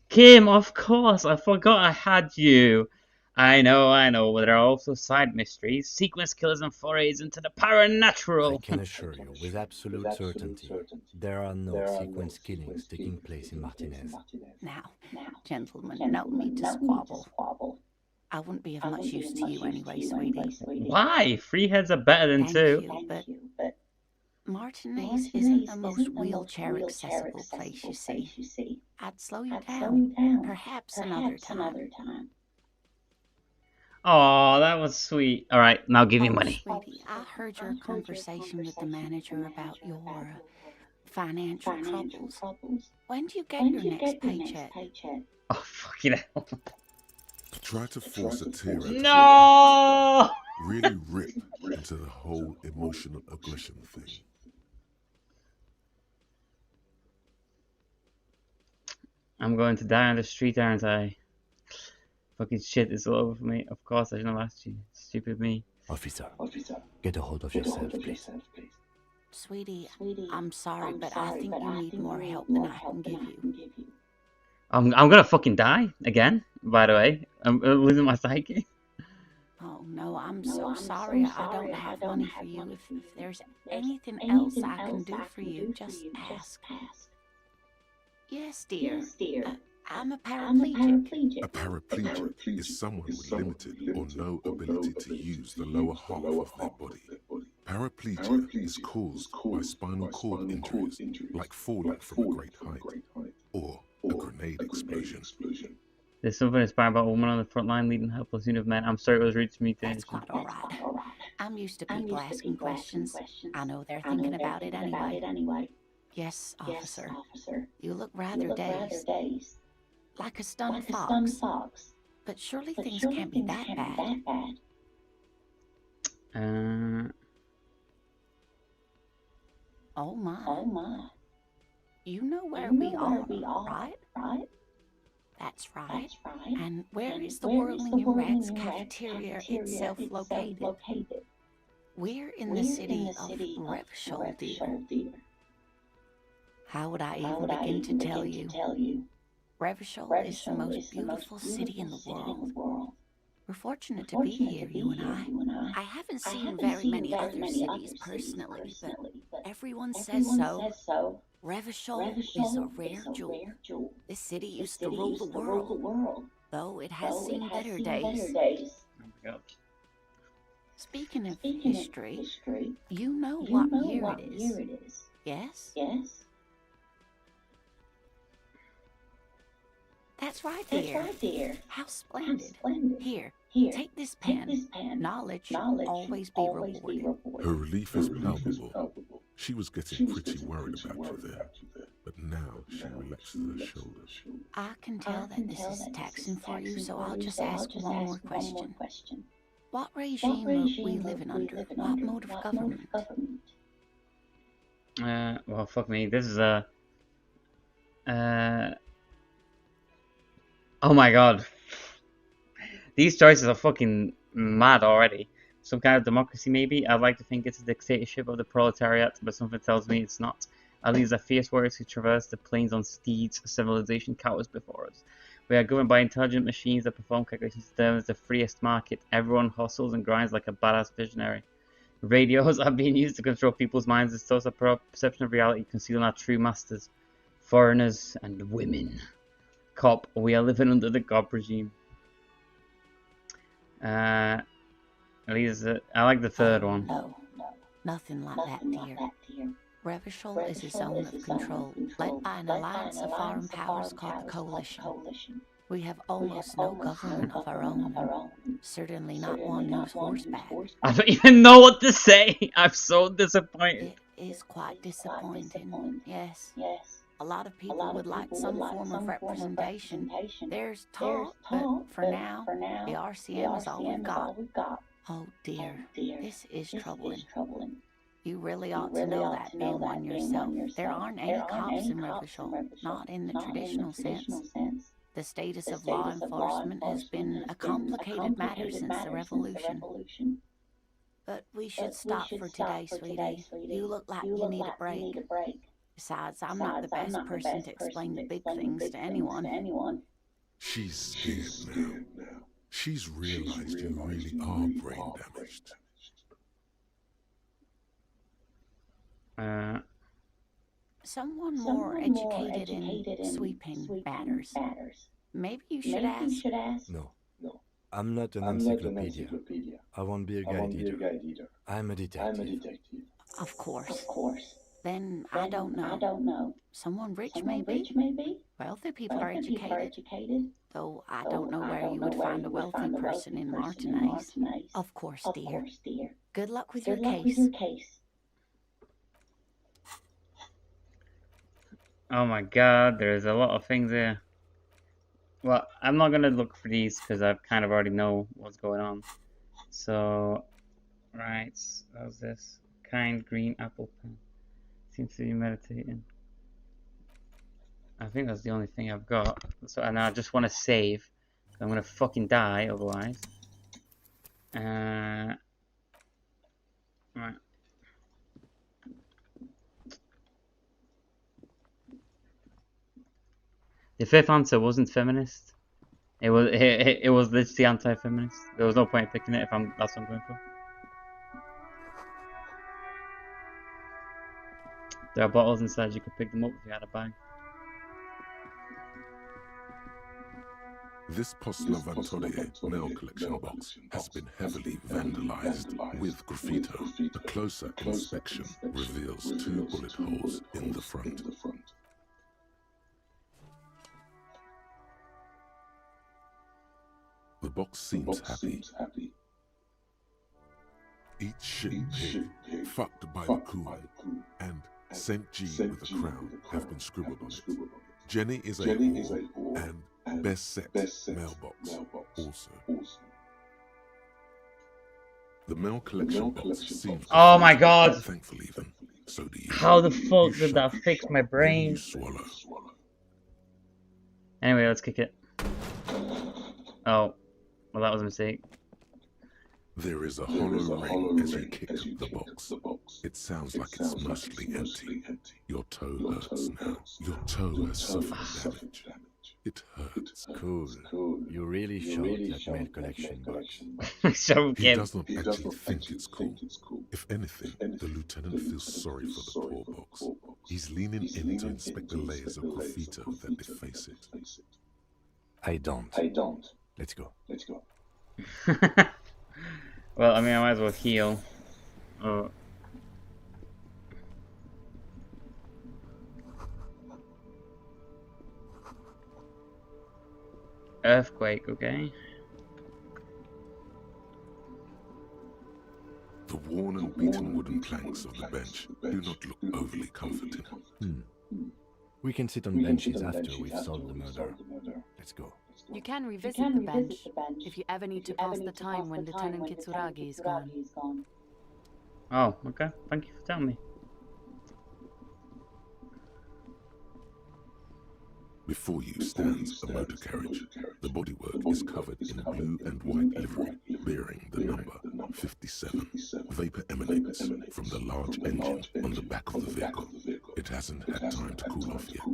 S1: Kim, of course, I forgot I had you. I know, but there are also side mysteries, sequence killers and forays into the
S7: I
S1: paranatural.
S7: can assure you with absolute certainty, there are no sequence killings taking place in Martinez.
S6: Now, gentlemen, no need to squabble. I wouldn't be of much use to you anyway, sweetie.
S1: Why? 3 heads are better than
S6: Thank
S1: 2.
S6: you, but Martinez isn't the most wheelchair-accessible place, you see. I'd slow you down, perhaps another time.
S1: Oh, that was sweet. All right, now give me money.
S6: Sweetie, I heard your conversation with the manager about your financial troubles. When do you get your next paycheck?
S1: Oh, fucking hell.
S4: Try to force a tear out of
S1: No!
S4: your really rip into the whole emotional aggression thing.
S1: I'm going to die on the street, aren't I? Fucking shit, it's all over for me. Of course, I shouldn't have asked you. Stupid me.
S7: Officer, get a hold of yourself, please.
S6: Sweetie, I'm sorry, but I think you need more help than I can give you.
S1: I'm gonna fucking die again. By the way, I'm losing my psyche.
S6: Oh no, I'm so sorry. I don't have money for you. If there's anything else I can do for you, just ask. Yes, dear. I'm a paraplegic.
S4: A paraplegic is someone with limited or no ability to use the lower half of their body. Paraplegia is caused by spinal cord injuries, like falling from a great height, or a grenade explosion.
S1: There's something inspired about a woman on the front line leading helpless unit of men. I'm sorry it was rude to me.
S6: That's quite all right. I'm used to people asking questions. I know they're thinking about it anyway. Yes, officer. You look rather dazed. Like a stunned fox. But surely things can't be that bad. Oh my. You know where we are, right? That's right. And where is the Whirling in Rags cafeteria itself located? We're in the city of Revshol, dear. How would I even begin to tell you? Revshol is the most beautiful city in the world. We're fortunate to be here, you and I. I haven't seen very many other cities personally, but everyone says so. Revshol is a rare jewel. This city used to rule the world, though it has seen better days.
S1: Oh my god.
S6: Speaking of history, you know what year it is? Yes? That's right, dear. How splendid. Here, take this pen. Knowledge should always be rewarded.
S4: Her relief is palpable. She was getting pretty worried about you there, but now she relaxes her shoulders.
S6: I can tell that this is taxing for you, so I'll just ask one more question. What regime are we living under? What mode of government?
S1: Well, fuck me. This is oh my god. These choices are fucking mad already. Some kind of democracy, maybe? I'd like to think it's a dictatorship of the proletariat, but something tells me it's not. At least the fierce warriors who traverse the plains on steeds, civilization cowers before us. We are governed by intelligent machines that perform calculations to determine the freest market. Everyone hustles and grinds like a badass visionary. Radios are being used to control people's minds and stores a perception of reality, concealing our true masters. Foreigners and women. Cop, we are living under the cop regime. At least I like the third one.
S6: No, nothing like that, dear. Revishol is a zone of control, led by an alliance of foreign powers called the Coalition. We have almost no government of our own, and certainly not one who's horseback.
S1: I don't even know what to say. I'm so disappointed.
S6: It is quite disappointing, yes. A lot of people would like some form of representation. There's talk, but for now, the RCM is all we've got. Oh dear, this is troubling. You really ought to know that, being one yourself. There aren't any cops in Revishol, not in the traditional sense. The status of law enforcement has been a complicated matter since the revolution. But we should stop for today, sweetie. You look like you need a break. Besides, I'm not the best person to explain the big things to anyone.
S4: She's scared now. She's realized you really are brain damaged.
S6: Someone more educated in sweeping matters. Maybe you should ask.
S7: No. I'm not an encyclopedia. I won't be a guide either. I'm a detective.
S6: Of course. Then I don't know. Someone rich, maybe? Wealthy people are educated. Though I don't know where you would find a wealthy person in Martinez. Of course, dear. Good luck with your case.
S1: Oh my god, there's a lot of things here. Well, I'm not gonna look for these because I kind of already know what's going on. So, right, how's this? Kind green apple pen. Seems to be meditating. I think that's the only thing I've got. So, and I just want to save. I'm gonna fucking die otherwise. The fifth answer wasn't feminist. It was literally anti-feminist. There was no point in picking it if that's what I'm going for. There are bottles inside. You could pick them up if you had a bag.
S4: This Post-Lavantorier mail collection box has been heavily vandalized with graffito. A closer inspection reveals 2 bullet holes in the front. The box seems happy. Each shit pig fucked by the coon and St. G with a crown have been scribbled on it. Jenny is a whore and best sex mailbox also. The mail collection box seems
S1: Oh my god!
S4: thankfully even. So do you.
S1: How the fuck did that fix my brain?
S4: You swallow.
S1: Anyway, let's kick it. Oh, well that was a mistake.
S4: There is a hollow ring as you kick the box. It sounds like it's mostly empty. Your toe hurts now. Your toe has suffered damage. It hurts.
S7: Cool. You really showed that mail collection box.
S1: So
S4: He does not actually think it's cool. If anything, the lieutenant feels sorry for the poor box. He's leaning in to inspect the layers of graffito that deface it.
S7: I don't. Let's go.
S1: Well, I mean, I might as well heal. Oh. Earthquake, okay.
S4: The worn and beaten wooden planks of the bench do not look overly comforting.
S7: We can sit on benches after we've solved the murder. Let's go.
S8: You can revisit the bench if you ever need to pass the time when Lieutenant Kitsuragi is gone.
S1: Oh, okay. Thank you for telling me.
S4: Before you stands a motor carriage. The bodywork is covered in blue and white livery, bearing the number 57. Vapor emanates from the large engine on the back of the vehicle. It hasn't had time to cool off yet.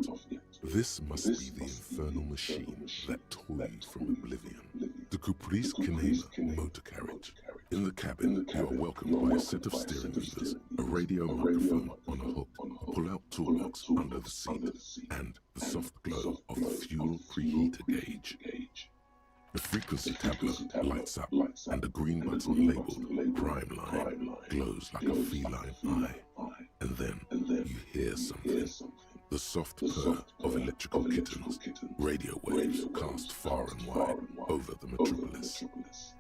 S4: This must be the infernal machine that toyed from oblivion. The Caprice Canema motor carriage. In the cabin, you are welcomed by a set of steering levers, a radio microphone on a hook, a pull-out toolbox under the seat, and the soft glow of the fuel preheater gauge. The frequency tablet lights up, and a green button labeled Prime Line glows like a feline eye. And then you hear something. The soft purr of electrical kittens, radio waves cast far and wide over the metropolis.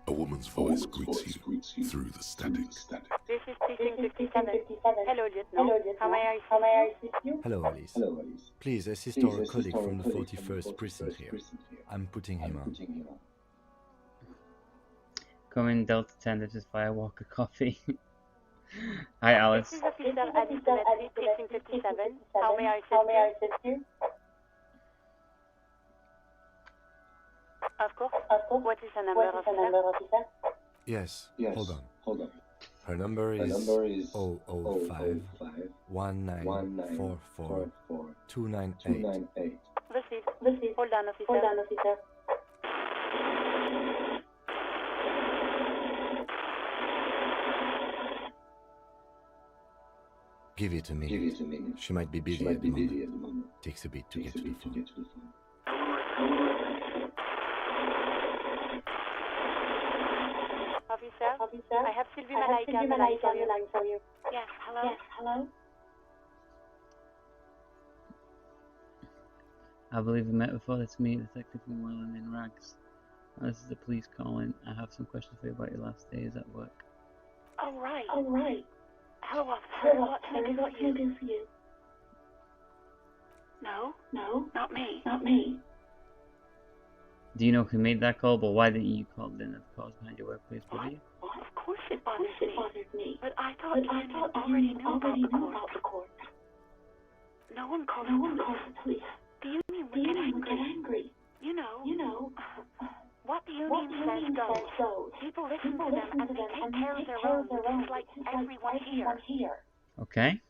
S4: A woman's voice greets you through the static.
S9: This is Precinct 57. Hello, Lieutenant. How may I assist you?
S7: Hello, Alice. Please assist our colleague from the 41st precinct here. I'm putting him on.
S1: Come in, Delta 10, this is Firewalker Coffee. Hi, Alice.
S9: This is Officer Alice at Precinct 57. How may I assist you? Of course. What is the number, officer?
S7: Yes, hold on. Her number is 005 1944 298.
S9: Receive. Hold on, officer.
S7: Give it a minute. She might be busy at the moment. Takes a bit to get to the phone.
S9: Officer, I have Sylvie Malaika on the line for you. Yes, hello?
S1: I believe we met before. It's me, Detective Llewellyn in rags. This is the police calling. I have some questions for you about your last days at work.
S9: Oh, right. Hello, officer. What can I do for you? No, not me.
S1: Do you know who made that call, but why didn't you call in at the cause behind your workplace, buddy?
S9: Well, of course it bothers me. But I thought you already knew about the court. No one calls the police. The union would get angry. You know. What the union says goes. People listen to them and they take care of their own, just like everyone here.
S1: Okay.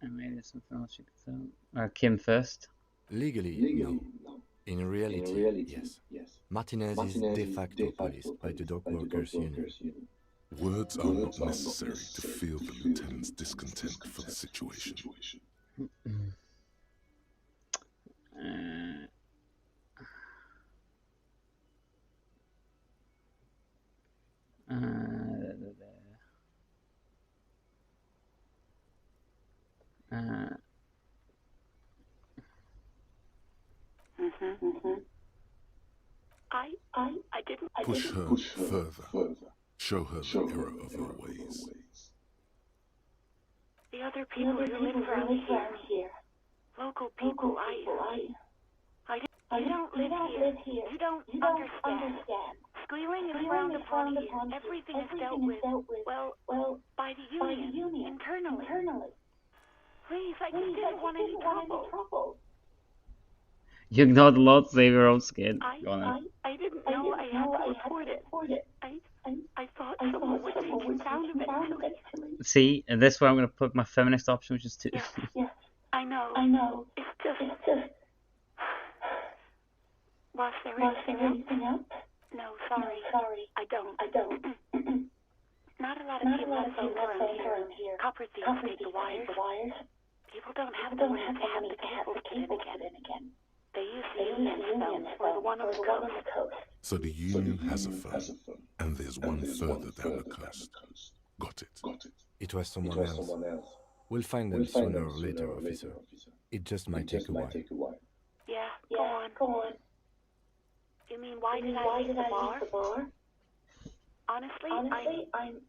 S1: And maybe something else you could tell. Kim first.
S7: Legally, no. In reality, yes. Martinez is de facto policed by the Dock Workers Union.
S4: Words are not necessary to feel the lieutenant's discontent for the situation.
S9: I didn't.
S4: Push her further. Show her the error of your ways.
S9: The other people who live around here, local people, you don't live here. You don't understand. Squealing is frowned upon here. Everything is dealt with, well, by the union, internally. Please, I just didn't want any trouble.
S1: You ignored the law to save your own skin. Go on then.
S9: I didn't know I had to report it. I thought someone would take it down eventually.
S1: See, and this is where I'm going to put my feminist option, which is 2.
S9: Yes, I know. It's just... Was there anything else? No, sorry. I don't. Not a lot of people have phones around here. Copper thieves take the wires. People don't have the money to have the cables put in again. They use the union phone or the one on the coast.
S4: So the union has a phone, and there's one further down the coast. Got it.
S7: It was someone else. We'll find them sooner or later, officer. It just might take a while.
S9: Yeah, go on. You mean, why did I leave the bar? Honestly, I'm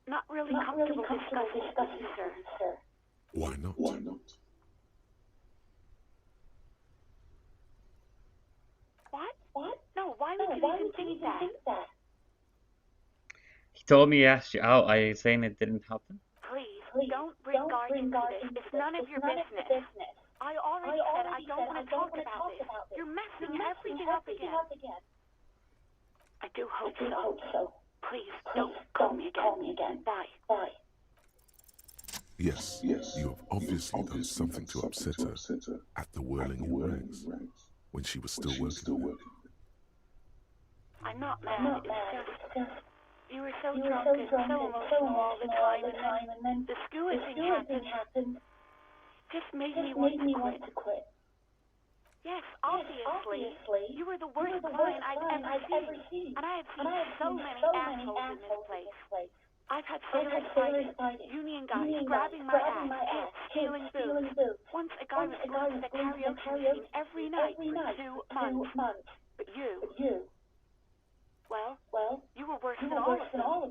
S9: not really comfortable discussing it with you, sir.
S4: Why not?
S9: What? No, why would you even think that?
S1: He told me he asked you out. Are you saying it didn't happen?
S9: Please, don't bring guard into this. It's none of your business. I already said I don't want to talk about this. You're messing everything up again. I do hope so. Please, don't call me again. Bye.
S4: Yes, you have obviously done something to upset her at the Whirling in Rags, when she was still working there.
S9: I'm not mad. It's just... You were so drunk and so emotional all the time, and then the skewers thing happened. Just made me want to quit. Yes, obviously. You were the worst client I've ever seen. And I have seen so many assholes in this place. I've had sailors fighting, union guys grabbing my ass, stealing booze. Once a guy was going to the karaoke machine every night for 2 months. But you... Well, you were worse than all of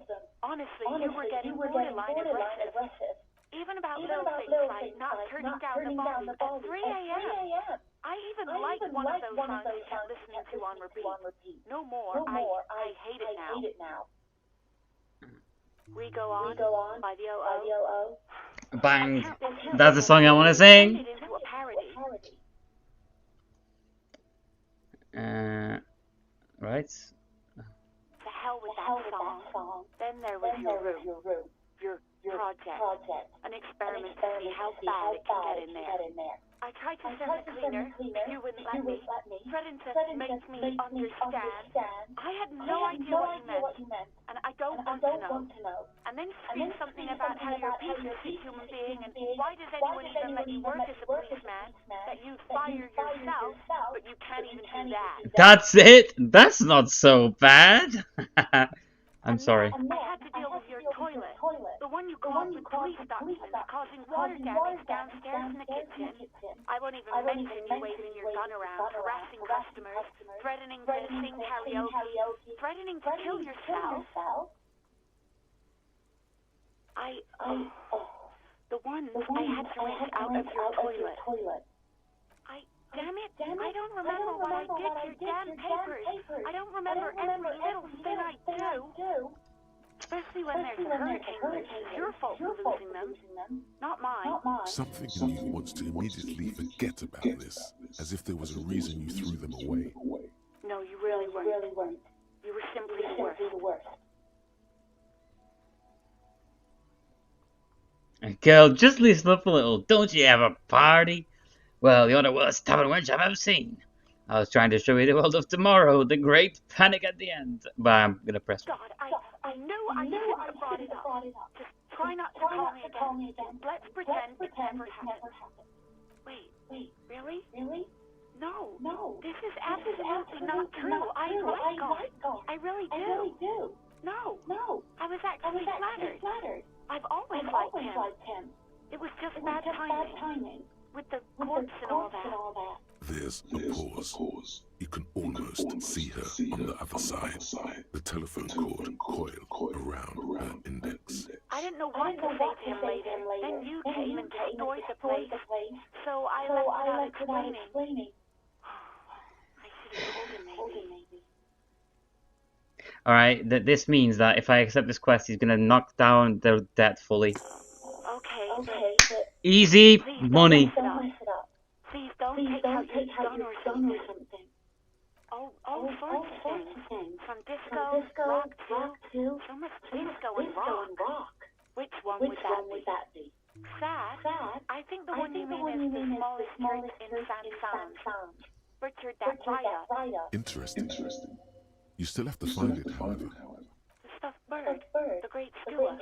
S9: them. Honestly, you were getting borderline aggressive. Even about little things like not turning down the volume at 3 a.m. I even liked one of those songs you kept listening to on repeat. No more. I hate it now. We Go On by the O.O.
S1: Bang! That's the song I want to sing!
S9: It into a parody.
S1: Right.
S9: The hell with that song. Then there was your project. An experiment to see how bad it can get in there. I tried to send the cleaner, you wouldn't let me. Threatened to make me understand. I had no idea what you meant, and I don't want to know. And then screamed something about how you're a piece of shit human being, and why does anyone even let you work as a policeman? That you'd fire yourself, but you can't even do that.
S1: That's it? That's not so bad. I'm sorry.
S9: I had to deal with your toilet. The one you called with police documents causing water damage downstairs in the kitchen. I won't even mention you waving your gun around, harassing customers, threatening to sing karaoke, threatening to kill yourself. The ones I had to rinse out of your toilet. Damn it, I don't remember what I did to your damn papers. I don't remember every little thing I do. Especially when there's a hurricane. It's your fault for losing them, not mine.
S4: Something in you wants to immediately forget about this, as if there was a reason you threw them away.
S9: No, you really weren't. You were simply the worst.
S1: Girl, just listen up a little. Don't you have a party? Well, you're the worst tavern wench I've ever seen. I was trying to show you the world of tomorrow, the great panic at the end. But I'm gonna press.
S9: God, I knew I shouldn't have brought it up. Just try not to call me again. Let's pretend it never happened. Wait, really? No, this is absolutely not true. I like God. I really do. No, I was actually flattered. I've always liked him. It was just bad timing. With the corpse and all that.
S4: There's a pause. You can almost see her on the other side. The telephone cord coiled around her index.
S9: I didn't know what to say to him later. Then you came and destroyed the place. So I left without explaining. I should have told him maybe.
S1: Alright, this means that if I accept this quest, he's gonna knock down their debt fully.
S9: Okay, but
S1: Easy money.
S9: don't mess it up. Please don't take out your gun or something. All sorts of things. From disco, rock too. So much disco and rock. Which one would that be? Sad? I think the one you mean is the smallest church in San Sound. Richard, that right up.
S4: Interesting. You still have to find it, however.
S9: The stuffed bird, the great Stewart.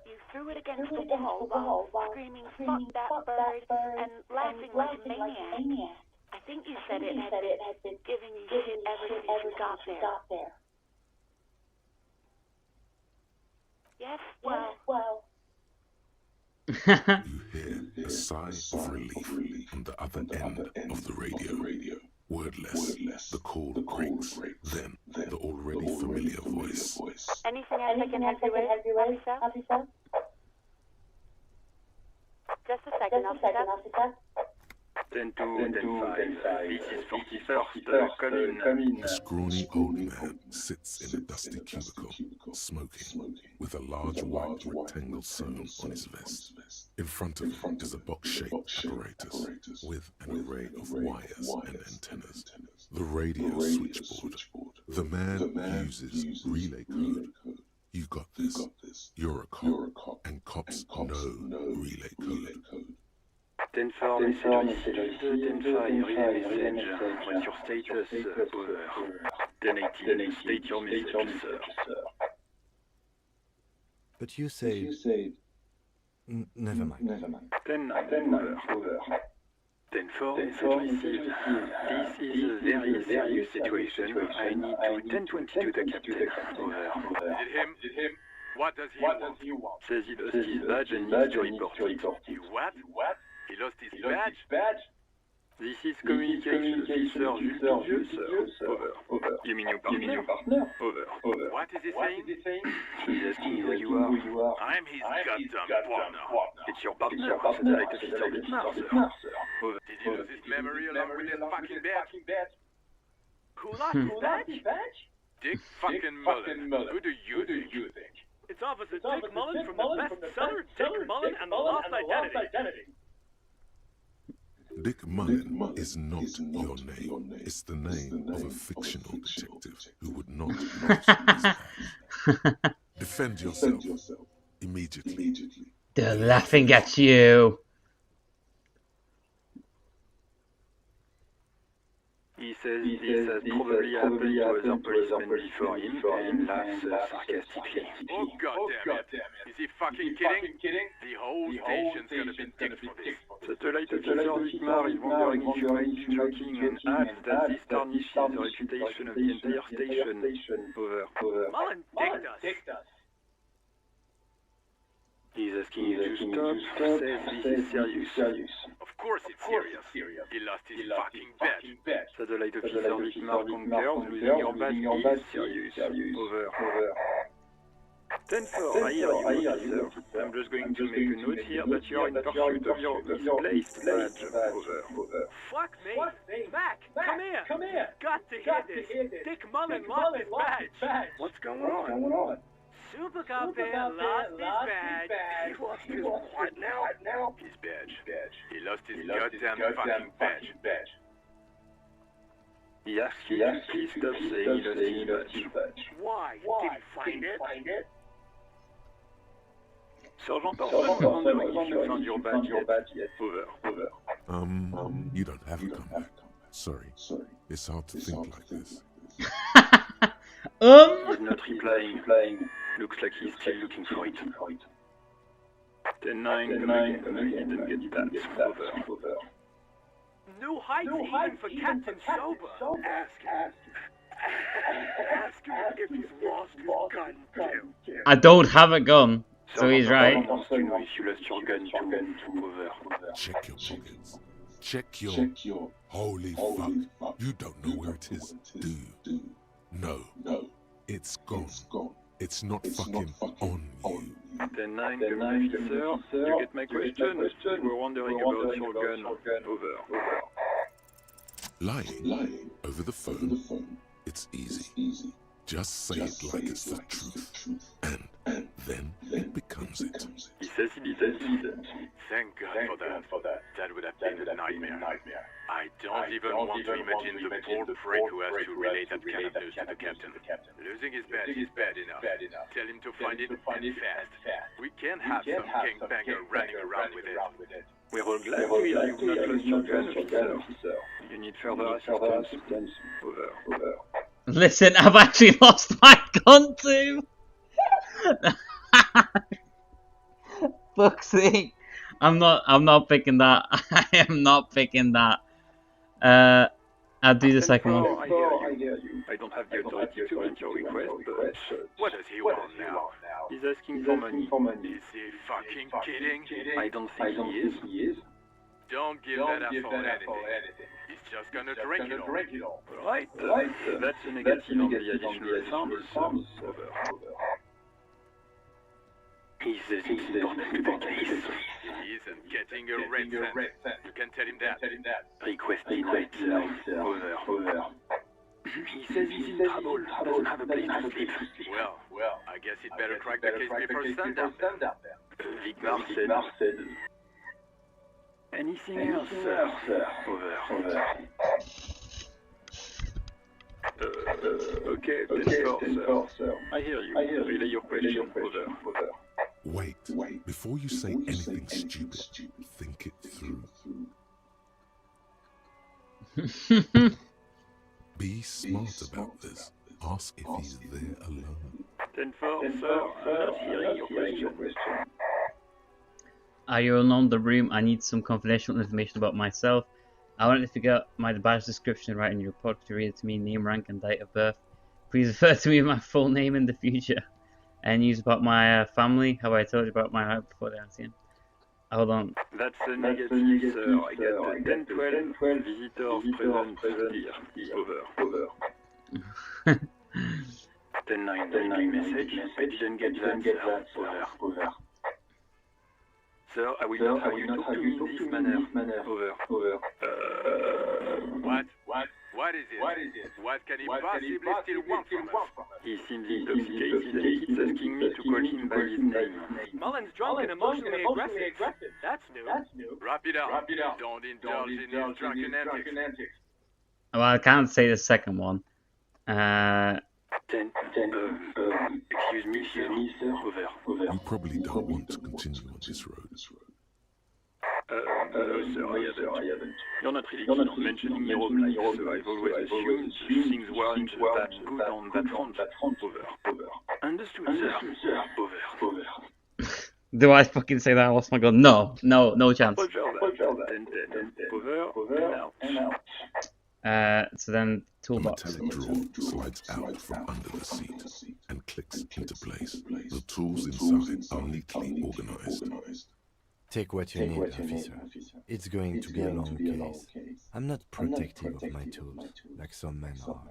S9: You threw it against the wall while screaming, "Fuck that bird," and laughing like a maniac. I think you said it had been giving you shit ever since you got there. Yes, well.
S4: You hear a sigh of relief on the other end of the radio. Wordless, the call breaks. Then, the already familiar voice.
S9: Anything else I can help you with, officer? Just a second, officer.
S10: 10 to 10-5. This is 41st. Come in.
S4: A scrawny old man sits in a dusty cubicle, smoking, with a large white rectangle sewn on his vest. In front of him is a box-shaped apparatus with an array of wires and antennas. The radio switchboard. The man uses relay code. You got this. You're a cop, and cops know relay code.
S10: 10-4, message received. 10-5, relay message. What's your status? Over. 10-18, state your message, sir.
S7: But you said... Never mind.
S10: 10-9, over. 10-4, message received. This is a very serious situation. I need to 10-22 the captain. Over.
S11: Is it him? What does he want?
S10: Says he lost his badge and needs to report it.
S11: You what? He lost his badge?
S10: This is communication officer Jules, sir. Over. You mean your partner? Over.
S11: What is he saying?
S10: He's asking who you are.
S11: I'm his goddamn partner.
S10: It's your partner, satellite officer Dietmar, sir. Over.
S11: Did he lose his memory along with his fucking badge? Who lost his badge? Dick fucking Mullen. Who do you think? It's Officer Dick Mullen from the bestseller Dick Mullen and the Lost Identity.
S4: Dick Mullen is not your name. It's the name of a fictional detective who would not lose his badge. Defend yourself immediately.
S1: They're laughing at you.
S10: He says this has probably happened to other policemen before him and laughs sarcastically.
S11: Oh, goddamn it. Is he fucking kidding? The whole station's gonna be dick for this.
S10: Satellite officer Dietmar is wondering if you might be joking and adds that this tarnishes the reputation of the entire station. Over.
S11: Mullen dicked us.
S10: He's asking you to stop, says this is serious.
S11: Of course it's serious. He lost his fucking badge.
S10: Satellite officer Dietmar concurs, losing your badge is serious. Over. 10-4, I hear you, officer. I'm just going to make a note here that you are in pursuit of your misplaced badge. Over.
S11: Fuck me. Mac, come here. Got to hear this. Dick Mullen lost his badge.
S10: What's going on?
S11: Super Cop there lost his badge.
S10: He lost his what now?
S11: His badge. He lost his goddamn fucking badge.
S10: He asks you to please stop saying he lost his badge.
S11: Why? Did he find it?
S10: Sergeant Orson was wondering if you found your badge yet. Over.
S4: You don't have a comeback. Sorry. It's hard to think like this.
S10: He's not replying. Looks like he's still looking for it. 10-9, come again. Didn't get that. Over.
S11: New heights even for Captain Sober. Ask him if he's lost his gun, too.
S1: I don't have a gun, so he's right.
S10: You lost your gun too. Over.
S4: Check your pockets. Check your... Holy fuck. You don't know where it is, do you? No. It's gone. It's not fucking on you.
S10: 10-9, sir. You get my question? You were wondering about your gun. Over.
S4: Lying over the phone, it's easy. Just say it like it's the truth, and then it becomes it.
S10: He says he didn't.
S11: Thank God for that. That would have been a nightmare. I don't even want to imagine the poor prick who has to relay that kind of news to the captain. Losing his badge is bad enough. Tell him to find it and fast. We can't have some gangbanger running around with it.
S10: We're all glad to hear you've not lost your gun, officer. You need further assistance. Over.
S1: Listen, I've actually lost my gun too. Fuck's sake. I'm not picking that. I am not picking that. I'll do the second one.
S10: I hear you. I don't have the authority to grant your request, but...
S11: What does he want now?
S10: He's asking for money.
S11: Is he fucking kidding?
S10: I don't think he is.
S11: Don't give that asshole anything. He's just gonna drink it all.
S10: Right. That's a negative on the additional sums. Over. He says it's important to the case.
S11: He isn't getting a red cent. You can tell him that.
S10: Request denied, sir. Over. He says he's in trouble. Doesn't have a place to sleep.
S11: Well, I guess he'd better crack the case before sundown.
S10: Vigmar said... Anything else, sir? Over. Okay, sir. I hear you. Relay your question. Over.
S4: Wait. Before you say anything stupid, think it through. Be smart about this. Ask if he's there alone.
S10: 10-4, sir. I'm not hearing your question.
S1: Are you alone in the room? I need some confidential information about myself. I wanted to figure out my badge description and write in your report. Could you read it to me? Name, rank, and date of birth. Please refer to me with my full name in the future. And news about my family. Have I told you about my life before the Elysium? Hold on.
S10: That's a negative, sir. I get 10-12 visitors present here. Over. 10-9 message. I didn't get that, sir. Over. Sir, I will not have you talk to me in this manner. Over.
S11: What is it? What can he possibly still want from us?
S10: He seems intoxicated and he keeps asking me to call him by his name.
S11: Mullen's drunk and emotionally aggressive. That's new. Wrap it up. Don't indulge in his drunken antics.
S1: Well, I can't say the second one.
S10: Excuse me, sir. Over.
S4: You probably don't want to continue on this road.
S10: No, sir, I haven't. You're not really keen on mentioning your own life, so I've always assumed things weren't that good on that front. Over. Understood, sir. Over.
S1: Do I fucking say that? I lost my gun. No chance.
S10: Over. Out.
S1: So then
S4: A
S1: toolbox.
S4: metallic drawer slides out from under the seat and clicks into place. The tools inside are neatly organized.
S7: Take what you need, officer. It's going to be a long case. I'm not protective of my tools, like some men are.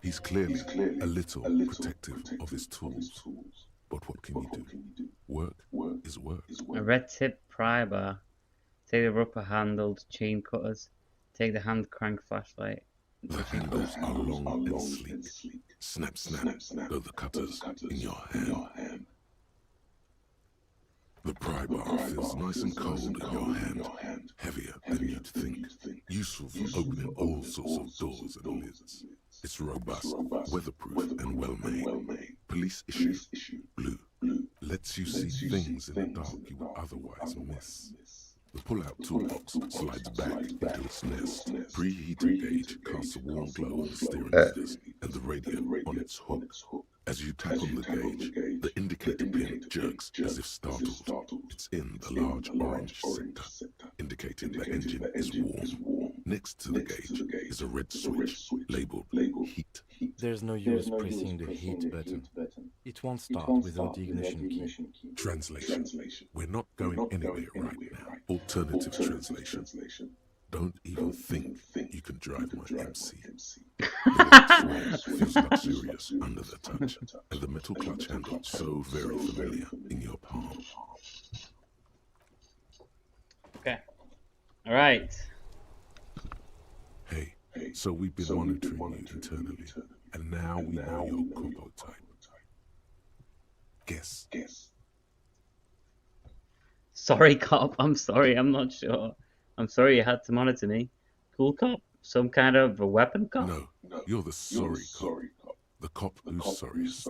S4: He's clearly a little protective of his tools. But what can you do? Work is work.
S1: A red tip pry bar. Take the rubber handled chain cutters. Take the hand crank flashlight.
S4: The handles are long and sleek. Snap, go the cutters in your hand. The pry bar feels nice and cold in your hand, heavier than you'd think, useful for opening all sorts of doors and lids. It's robust, weatherproof and well-made. Police issue, blue, lets you see things in the dark you would otherwise miss. The pull-out toolbox slides back into its nest. Preheated gauge casts a warm glow on the steering leaders and the radio on its hook. As you tap on the gauge, the indicator pin jerks as if startled. It's in the large orange sector, indicating the engine is warm. Next to the gauge is a red switch labeled heat.
S7: There's no use pressing the heat button. It won't start without the ignition key.
S4: Translation. We're not going anywhere right now. Alternative translation. Don't even think you can drive my MC. The wax feels luxurious under the touch, and the metal clutch handle so very familiar in your palm.
S1: Okay. All right.
S4: Hey, so we've been monitoring you internally, and now we know your combo type. Guess.
S1: Sorry, cop. I'm sorry. I'm not sure. I'm sorry you had to monitor me. Cool cop? Some kind of a weapon cop?
S4: No, you're the sorry cop. The cop who's sorriest.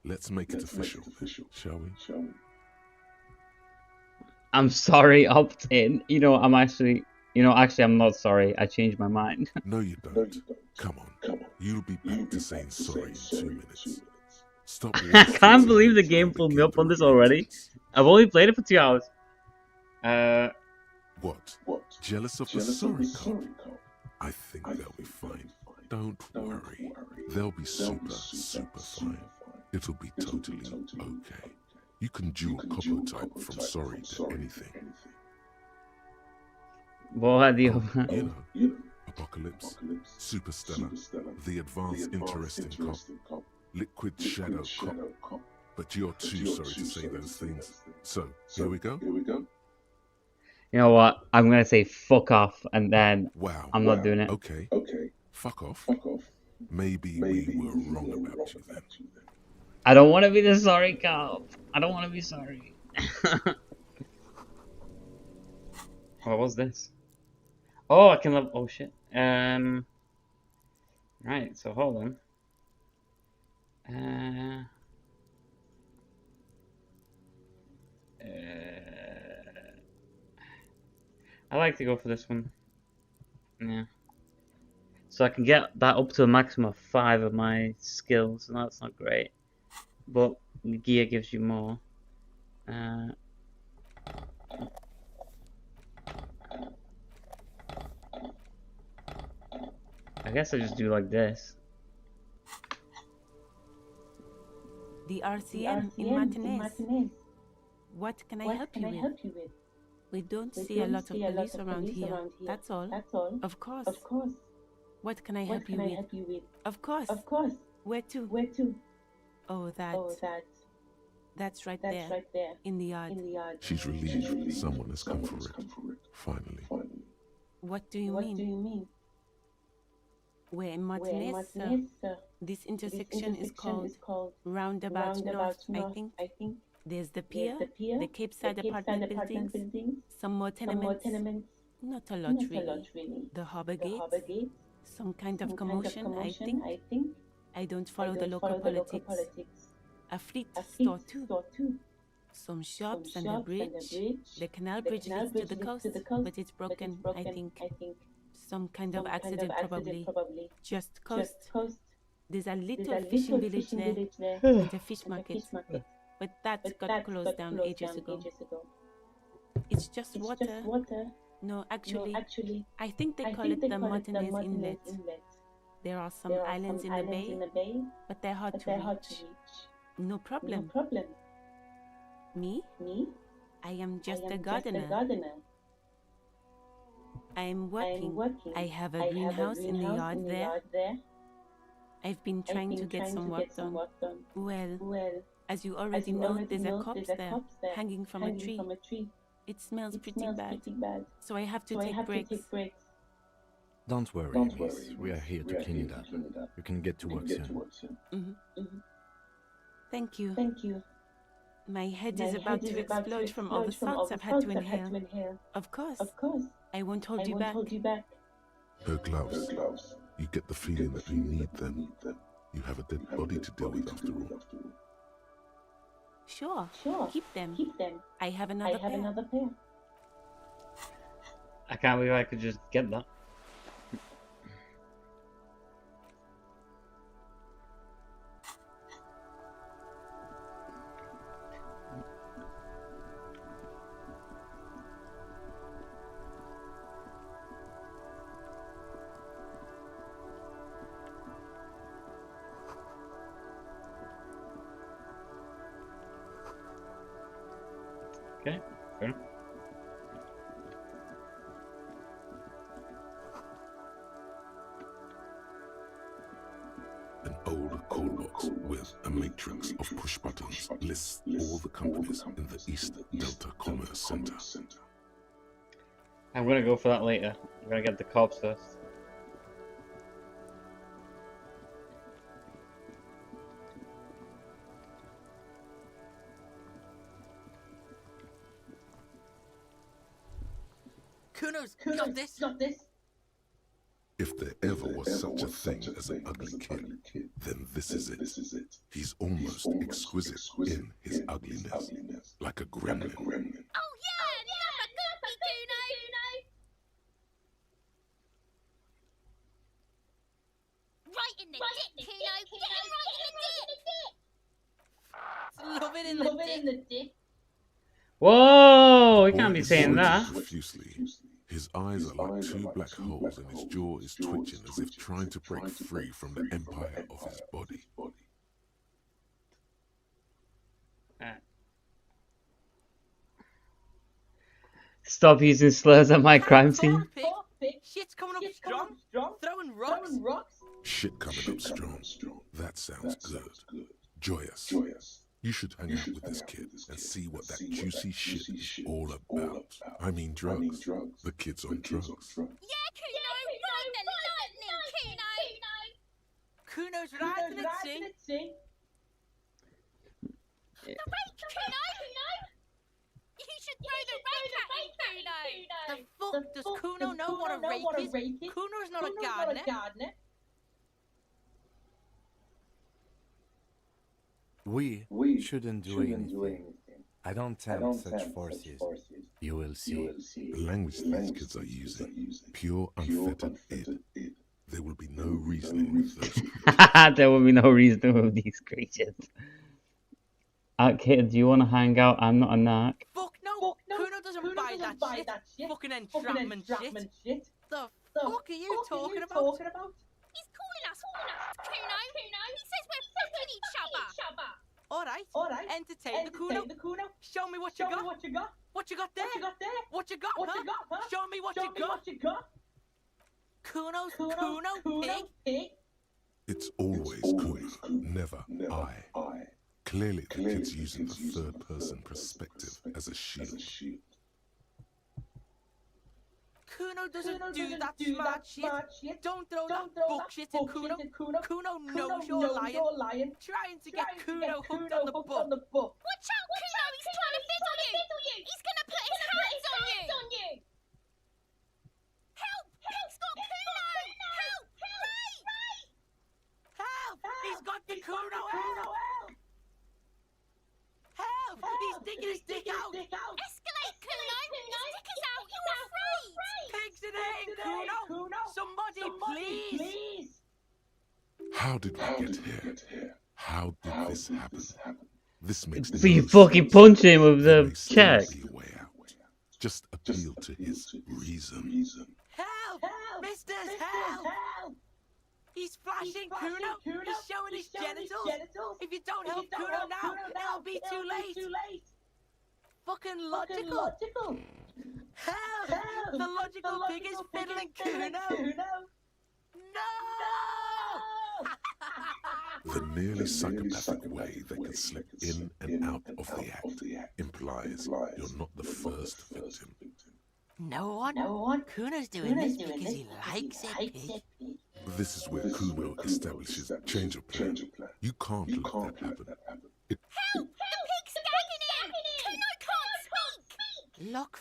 S4: Let's make it official, shall we?
S1: I'm sorry, opt-in. Actually, I'm not sorry. I changed my mind.
S4: No, you don't. Come on. You'll be back to saying sorry in 2 minutes. Stop.
S1: I can't believe the game pulled me up on this already. I've only played it for 2 hours.
S4: What? Jealous of the sorry cop? I think they'll be fine. Don't worry. They'll be super fine. It'll be totally okay. You can dual copper type from sorry to anything.
S1: What are the
S4: You know, Apocalypse, Superstellar, the advanced interesting cop, Liquid Shadow cop. But you're too sorry to say those things. So, here we go?
S1: You know what? I'm gonna say fuck off, and then I'm not doing it.
S4: Okay. Fuck off. Maybe we were wrong about you then.
S1: I don't want to be the sorry cop. I don't want to be sorry. What was this? Oh, I can love. Oh shit. Right. So hold on. I like to go for this one. Yeah. So I can get that up to a maximum of 5 of my skills, and that's not great. But the gear gives you more. I guess I just do like this.
S6: The RCM in Martinez. What can I help you with? We don't see a lot of police around here. That's all. Of course. What can I help you with? Of course. Where to? Oh, that's right there. In the yard.
S4: She's relieved someone has come for it. Finally.
S6: What do you mean? We're in Martinez, sir. This intersection is called Roundabout North, I think. There's the pier, the Cape Side apartment buildings, some more tenements. Not a lot, really. The harbor gate, some kind of commotion, I think. I don't follow the local politics. A fleet store, too. Some shops and a bridge. The canal bridge leads to the coast, but it's broken, I think. Some kind of accident, probably. Just coast. There's a little fishing village there, and a fish market. But that got closed down ages ago. It's just water. No, actually, I think they call it the Martinez Inlet. There are some islands in the bay, but they're hard to reach. No problem. Me? I am just a gardener. I'm working. I have a greenhouse in the yard there. I've been trying to get some work done. Well, as you already know, there's a corpse there, hanging from a tree. It smells pretty bad, so I have to take breaks.
S7: Don't worry, miss. We are here to clean it up. You can get to work soon.
S6: Thank you. My head is about to explode from all the salts I've had to inhale. Of course. I won't hold you back.
S4: Her gloves. You get the feeling that you need them. You have a dead body to deal with after all.
S6: Sure. Keep them. I have another pair.
S1: I can't believe I could just get that. Okay, fair.
S4: An old call box with a matrix of push buttons lists all the companies in the East Delta Commerce Center.
S1: I'm gonna go for that later. I'm gonna get the corpse first.
S3: Kuno's got this.
S4: If there ever was such a thing as an ugly kid, then this is it. He's almost exquisite in his ugliness, like a gremlin.
S12: Oh yeah, never good, Kuno. Right in the dick, Kuno. Get him right in the dick.
S3: Love it in the dick.
S1: Whoa! You can't
S4: Boy
S1: be
S4: is
S1: saying
S4: sweating
S1: that.
S4: profusely. His eyes are like two black holes and his jaw is twitching as if trying to break free from the empire of his body.
S1: Stop using slurs at my crime scene.
S3: Shit's coming up strong. Throwing rocks.
S4: Shit coming up strong. That sounds good. Joyous. You should hang out with this kid and see what that juicy shit is all about. I mean drugs. The kid's on drugs.
S12: Yeah, Kuno, ride the lightning, Kuno.
S3: Kuno's riding it, see?
S12: The rake, Kuno. You should throw the rake at him, Kuno.
S3: The fuck does Kuno know what a rake is? Kuno's not a gardener.
S7: We shouldn't do anything. I don't tempt such forces. You will see.
S4: The language these kids are using, pure unfettered id. There will be no reasoning with those.
S1: There will be no reason with these creatures. Kid, do you want to hang out? I'm not a narc.
S3: Fuck no. Kuno doesn't buy that shit. Fucking entrapment shit. The fuck are you talking about?
S12: He's calling us, Kuno. He says we're fucking each other.
S3: Alright, entertain the Kuno. Show me what you got. What you got there? What you got, huh? Show me what you got. Kuno's Kuno, pig.
S4: It's always Kuno, never I. Clearly the kid's using the third-person perspective as a shield.
S3: Kuno doesn't do that smart shit. Don't throw that bullshit at Kuno. Kuno knows you're lying. Trying to get Kuno hooked on the book.
S12: Watch out, Kuno. He's trying to fiddle you. He's going to put his hands on you. Help. He's got Kuno. Help.
S3: Help! He's got the Kuno. Help! He's digging his dick out.
S12: Escalate, Kuno. His dick is out. You're afraid.
S3: Pigs in hitting Kuno. Somebody, please.
S4: How did we get here? How did this happen? This makes no
S1: But you
S4: sense.
S1: fucking punch him with
S4: There
S1: the
S4: may still
S1: check.
S4: be a way out. Just appeal to his reason.
S3: Help! Misters, help! He's flashing Kuno. He's showing his genitals. If you don't help Kuno now, it'll be too late. Fucking logical. Help! The logical pig is fiddling Kuno. No!
S4: The nearly psychopathic way they can slip in and out of the act implies you're not the first victim.
S6: No one. Kuno's doing this because he likes it, pig.
S4: This is where Kuno establishes change of plan. You can't let that happen.
S12: Help! The pig's gagging him. Kuno can't speak.
S6: Look.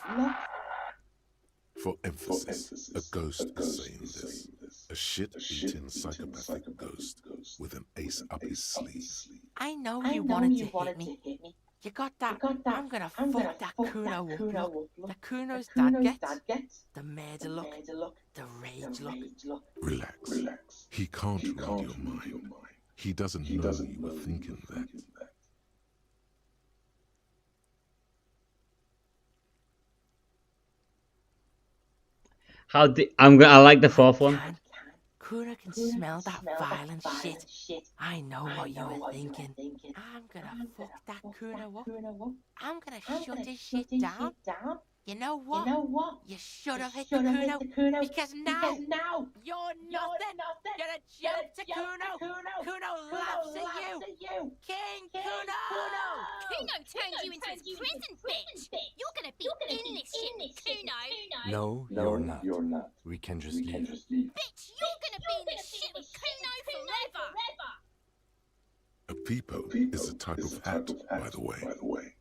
S4: For emphasis, a ghost is saying this. A shit-eating psychopathic ghost with an ace up his sleeve.
S6: I know you wanted to hit me.
S3: You got that? I'm gonna fuck that Kuno up look. The Kuno's dad gets. The murder look. The rage look.
S4: Relax. He can't read your mind. He doesn't know you were thinking that.
S1: I like the fourth one.
S3: Kuno can smell that violent shit. I know what you were thinking. I'm gonna fuck that Kuno up. I'm gonna shut his shit down. You know what? You should have hit the Kuno because now you're nothing. You're a joke to Kuno. Kuno laughs at you. King Kuno!
S12: Kuno turned you into his prison, bitch! You're gonna be in this shit with Kuno!
S7: No, you're not. We can just leave.
S12: Bitch, you're gonna be in this shit with Kuno forever!
S4: A peepo is a type of hat, by the way.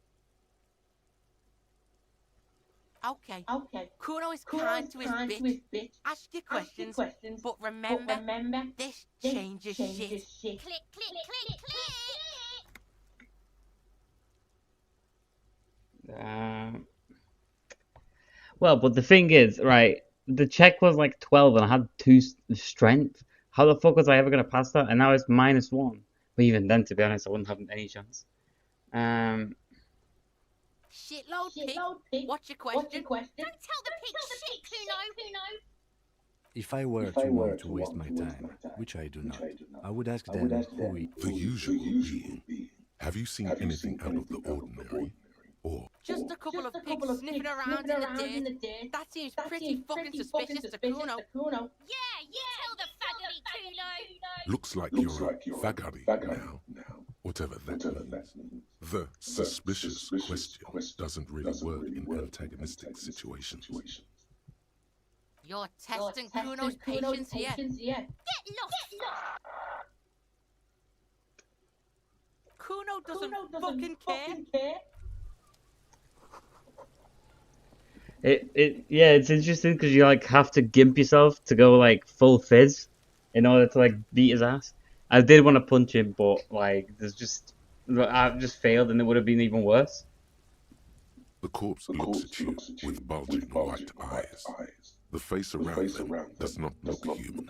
S3: Okay. Kuno is kind to his bitch. Ask your questions, but remember, this changes shit.
S12: Click, click, click, click!
S1: Well, but the thing is, right, the check was like 12 and I had 2 strength. How the fuck was I ever going to pass that? And now it's -1. But even then, to be honest, I wouldn't have any chance.
S3: Shitload pig. What's your question?
S12: Don't tell the pig shit, Kuno!
S7: If I were to want to waste my time, which I do not, I would ask them who he...
S4: The usual being. Have you seen anything out of the ordinary? Or
S3: just a couple of pigs sniffing around in the dirt. That seems pretty fucking suspicious to Kuno.
S12: Yeah, you tell the faggoty, Kuno!
S4: looks like you're a faggoty now, whatever that means. The suspicious question doesn't really work in antagonistic situations.
S3: You're testing Kuno's patience here.
S12: Get lost!
S3: Kuno doesn't fucking care.
S1: Yeah, it's interesting because you like have to gimp yourself to go like full fizz in order to like beat his ass. I did want to punch him, but like I've just failed, and it would have been even worse.
S4: The corpse looks at you with bulging white eyes. The face around them does not look human.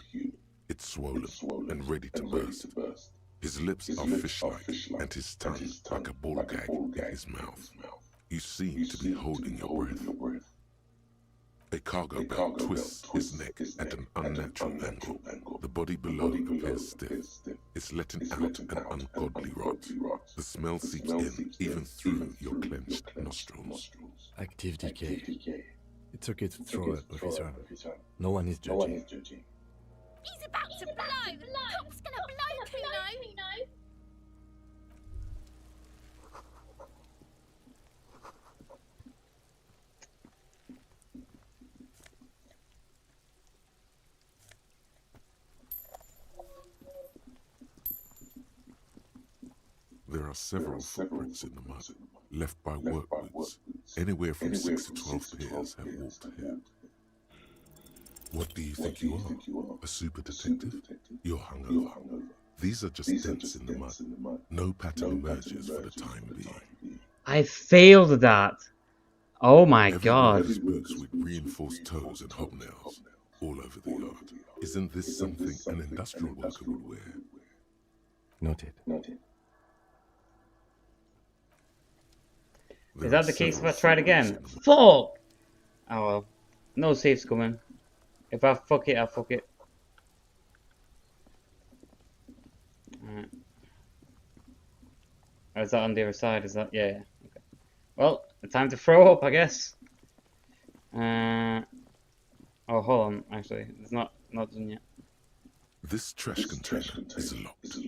S4: It's swollen and ready to burst. His lips are fish-like, and his tongue like a ball gag in his mouth. You seem to be holding your breath. A cargo belt twists his neck at an unnatural angle. The body below appears stiff. It's letting out an ungodly rot. The smell seeps in, even through your clenched nostrils.
S7: Active decay. It's okay to throw up, officer. No one is judging.
S12: He's about to blow! The cop's gonna blow, Kuno!
S4: There are several footprints in the mud, left by work boots. Anywhere from 6 to 12 pairs have walked here. What do you think you are? A super detective? You're hungover. These are just dents in the mud. No pattern emerges for the time being.
S1: I failed that. Oh my god.
S4: Everywhere boots with reinforced toes and hobnails, all over the yard. Isn't this something an industrial worker would wear?
S7: Noted.
S1: Is that the case if I tried again? Fuck! Oh well. No safes coming. If I fuck it, I fuck it. Alright. Or is that on the other side? Is that? Yeah. Okay. Well, time to throw up, I guess. Oh, hold on. Actually, it's not done yet.
S4: This trash container is locked.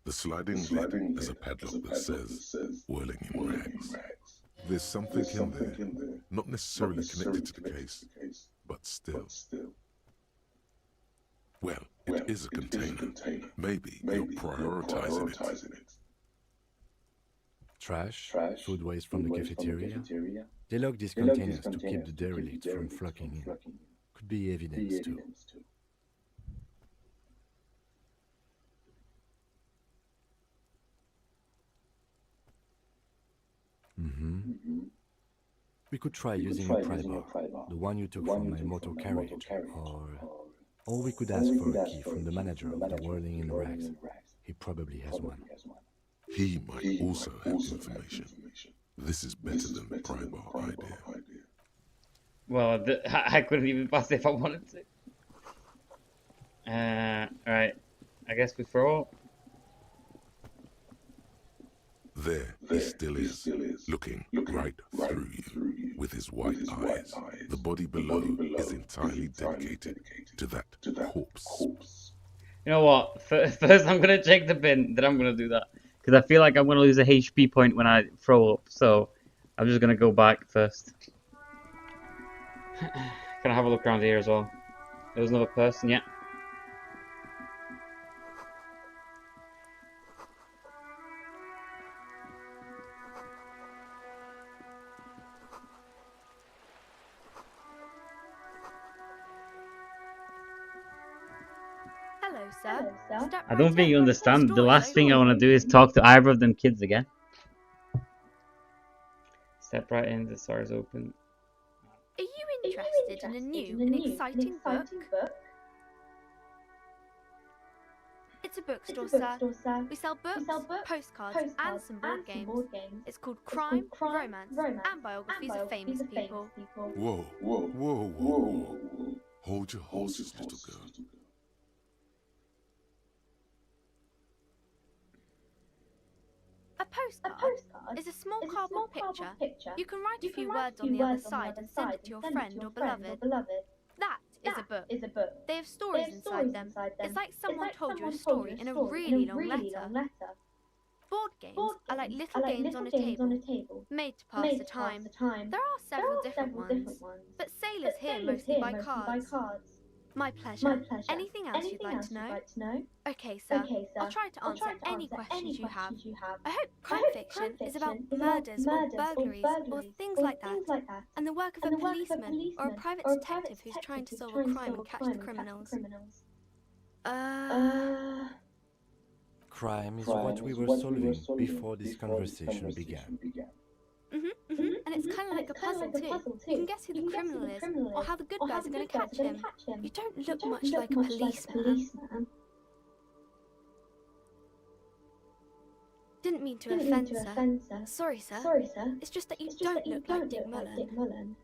S4: The sliding lid has a padlock that says, "Whirling in rags." There's something in there, not necessarily connected to the case, but still. Well, it is a container. Maybe you're prioritizing it.
S7: Trash, food waste from the cafeteria. They lock these containers to keep the derelict from flocking in. Could be evidence too. We could try using a pry bar, the one you took from my motor carriage, or we could ask for a key from the manager of the Whirling in Rags. He probably has one.
S4: He might also have information. This is better than the pry bar idea.
S1: Well, I couldn't even pass it if I wanted to. Alright. I guess we throw up.
S4: There he still is, looking right through you with his white eyes. The body below is entirely dedicated to that corpse.
S1: You know what? First I'm going to check the bin, then I'm going to do that. Because I feel like I'm going to lose a HP point when I throw up. So I'm just going to go back first. Can I have a look around here as well? There's another person, yeah.
S12: Hello, sir. Step
S1: I don't
S12: right
S1: think you
S12: in.
S1: understand. The
S12: Story's
S1: last thing I
S12: over.
S1: want to do is talk to either of them kids again. Step right in, the door is open.
S12: Are you interested in a new and exciting book? It's a bookstore, sir. We sell books, postcards, and some board games. It's called Crime, Romance, and Biographies of Famous People.
S4: Whoa, whoa, whoa, whoa. Hold your horses, little girl.
S12: A postcard is a small cardboard picture. You can write a few words on the other side and send it to your friend or beloved. That is a book. They have stories inside them. It's like someone told you a story in a really long letter. Board games are like little games on a table, made to pass the time. There are several different ones, but sailors here mostly buy cards. My pleasure. Anything else you'd like to know? Okay, sir. I'll try to answer any questions you have. I hope crime fiction is about murders or burglaries or things like that, and the work of a policeman or a private detective who's trying to solve a crime and catch the criminals.
S7: Crime is what we were solving before this conversation began.
S12: And it's kind of like a puzzle too. You can guess who the criminal is, or how the good guys are going to catch him. You don't look much like a policeman. Didn't mean to offend, sir. Sorry, sir. It's just that you don't look like Dick Mullen.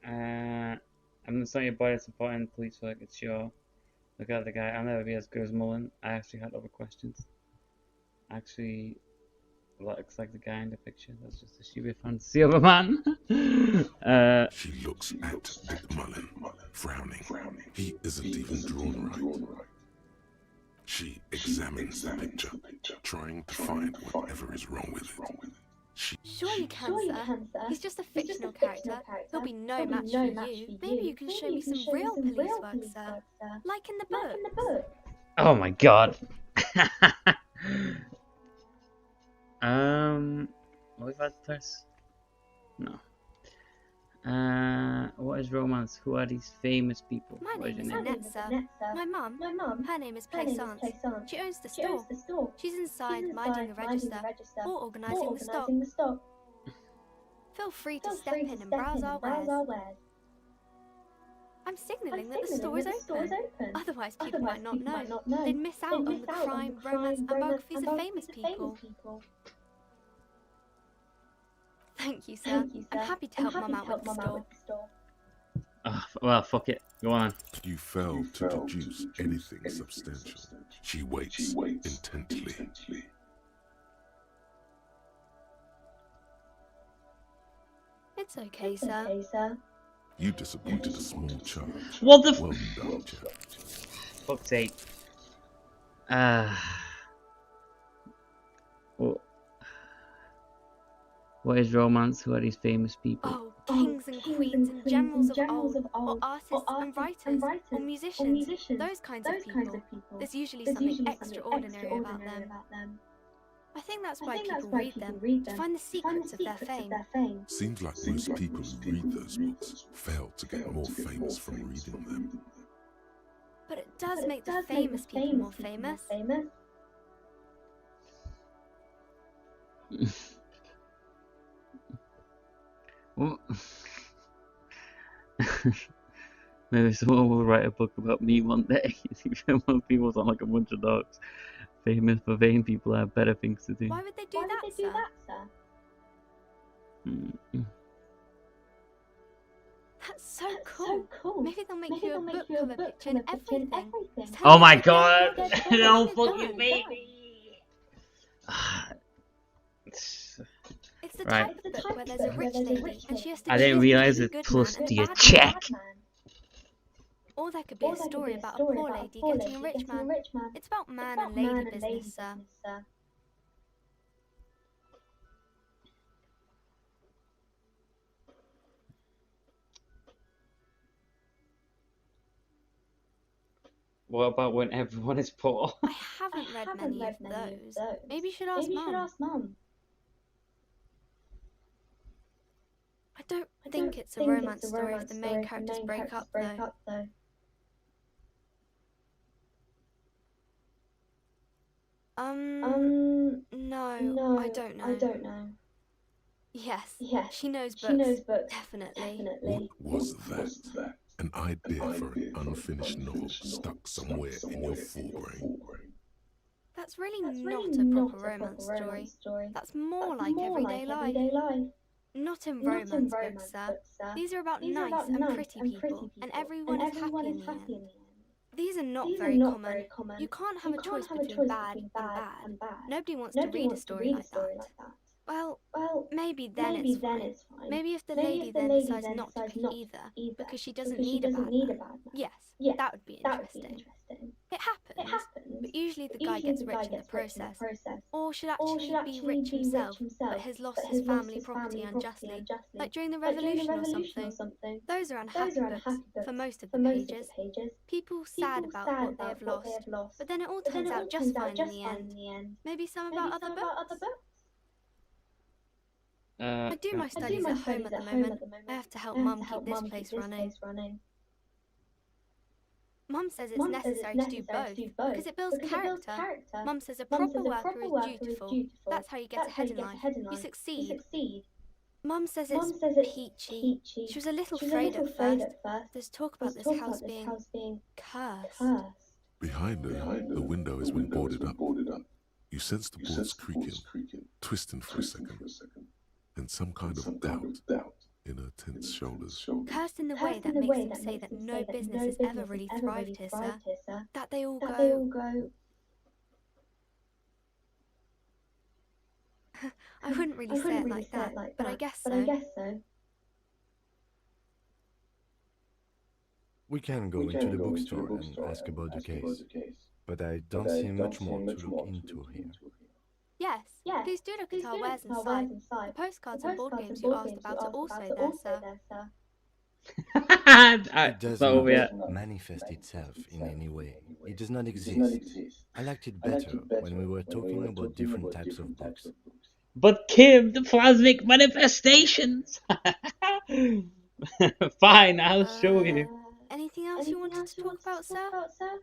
S1: I'm not saying your body is important police work, it's your... Look at the guy, I'll never be as good as Mullen. I actually had other questions. Actually, looks like the guy in the picture. That's just a stupid fantasy of a man.
S4: She looks at Dick Mullen, frowning. He isn't even drawn right. She examines the picture, trying to find whatever is wrong with it.
S12: Sure you can, sir. He's just a fictional character. He'll be no match for you. Maybe you can show me some real police work, sir. Like in the book.
S1: Oh my god. What if I press? No. What is romance? Who are these famous people?
S12: My name is Annette, sir. My mum, her name is Plaisance. She owns the store. She's inside minding the register or organising the stock. Feel free to step in and browse our wares. I'm signalling that the store is open. Otherwise people might not know. They'd miss out on the crime, romance and biographies of famous people. Thank you, sir. I'm happy to help Mum out with the store.
S1: Well, fuck it. Go on.
S4: You fail to deduce anything substantial. She waits intently.
S12: It's okay, sir.
S4: You disappointed a small child.
S1: What the
S4: Well done, child.
S1: Fuck's sake. What is romance? Who are these famous people?
S12: Oh, kings and queens and generals of old, or artists and writers, or musicians, those kinds of people. There's usually something extraordinary about them. I think that's why people read them, to find the secrets of their fame.
S4: Seems like most people who read those books fail to get more famous from reading them.
S12: But it does make the famous people more famous.
S1: What? Maybe someone will write a book about me one day. Most people sound like a bunch of dogs. Famous for vain people have better things to do.
S12: Why would they do that, sir? That's so cool. Maybe they'll make you a book cover picture and everything.
S1: Oh my god! No fucking baby!
S12: It's the type of book where there's a rich lady and she has to
S1: I didn't realize it plus the check.
S12: Or there could be a story about a poor lady getting a rich man. It's about man and lady business, sir.
S1: What about when everyone is poor?
S12: I haven't read many of those. Maybe you should ask Mum. I don't think it's a romance story if the main characters break up, though. No, I don't know. Yes, she knows books, definitely.
S4: What was that? An idea for an unfinished novel stuck somewhere in your forebrain.
S12: That's really not a proper romance story. That's more like everyday life. Not in romance books, sir. These are about nice and pretty people, and everyone is happy in the end. These are not very common. You can't have a choice between bad and bad. Nobody wants to read a story like that. Well, maybe then it's fine. Maybe if the lady then decides not to pick either, because she doesn't need a bad man. Yes, that would be interesting. It happens, but usually the guy gets rich in the process. Or should actually be rich himself, but has lost his family property unjustly, like during the revolution or something. Those are unhappy books for most of the pages. People sad about what they have lost, but then it all turns out just fine in the end. Maybe some about other books? I do my studies at home at the moment. I have to help Mum keep this place running. Mum says it's necessary to do both because it builds character. Mum says a proper worker is dutiful. That's how you get ahead in life. You succeed. Mum says it's peachy. She was a little afraid at first. There's talk about this house being cursed.
S4: Behind her, the window has been boarded up. You sense the boards creaking, twisting for a second. And some kind of doubt in her tense shoulders.
S12: Cursed in the way that makes them say that no business has ever really thrived here, sir. That they all go... I wouldn't really say it like that, but I guess so.
S7: We can go into the bookstore and ask about the case, but I don't see much more to look into here.
S12: Yes, please do look at our wares inside. The postcards and board games you asked about are also there, sir.
S7: It does not manifest itself in any way. It does not exist. I liked it better when we were talking about different types of books.
S1: But Kim, the plasmic manifestations! Fine, I'll show you.
S12: Anything else you wanted to talk about, sir?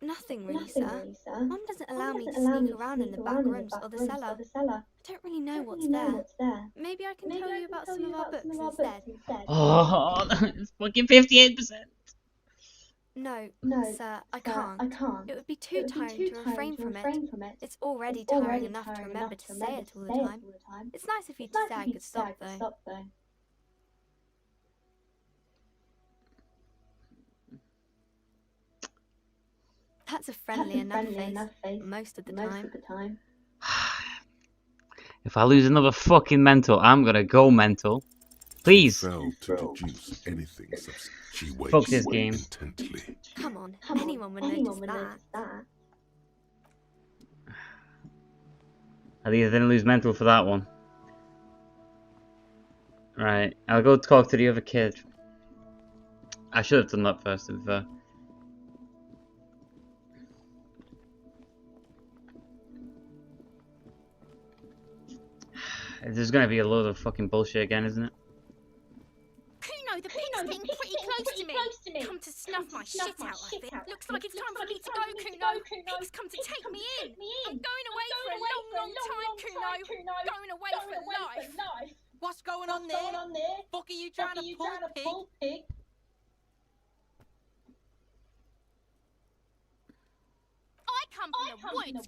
S12: Nothing really, sir. Mum doesn't allow me to sneak around in the back rooms or the cellar. I don't really know what's there. Maybe I can tell you about some of our books instead.
S1: Oh, it's fucking 58%.
S12: No, sir, I can't. It would be too tiring to refrain from it. It's already tiring enough to remember to say it all the time. It's nice of you to say I could stop, though. That's a friendly enough face, most of the time.
S1: If I lose another fucking mental, I'm gonna go mental. Please.
S4: Failed to deduce anything such she waits
S1: fuck this game.
S4: intently.
S12: Come on, anyone would notice that.
S1: At least I didn't lose mental for that one. Right, I'll go talk to the other kid. I should have done that first, to be fair. There's gonna be a load of fucking bullshit again, isn't it?
S13: Kuno, the pig's getting pretty close to me. Come to snuff my shit out, I think.
S12: time for me to go, Kuno. Pig's come to take me in. I'm going away for a long, long time, Kuno. Going away for life.
S3: What's going on there? Fuck are you trying to pull, pig?
S12: I come from the woods,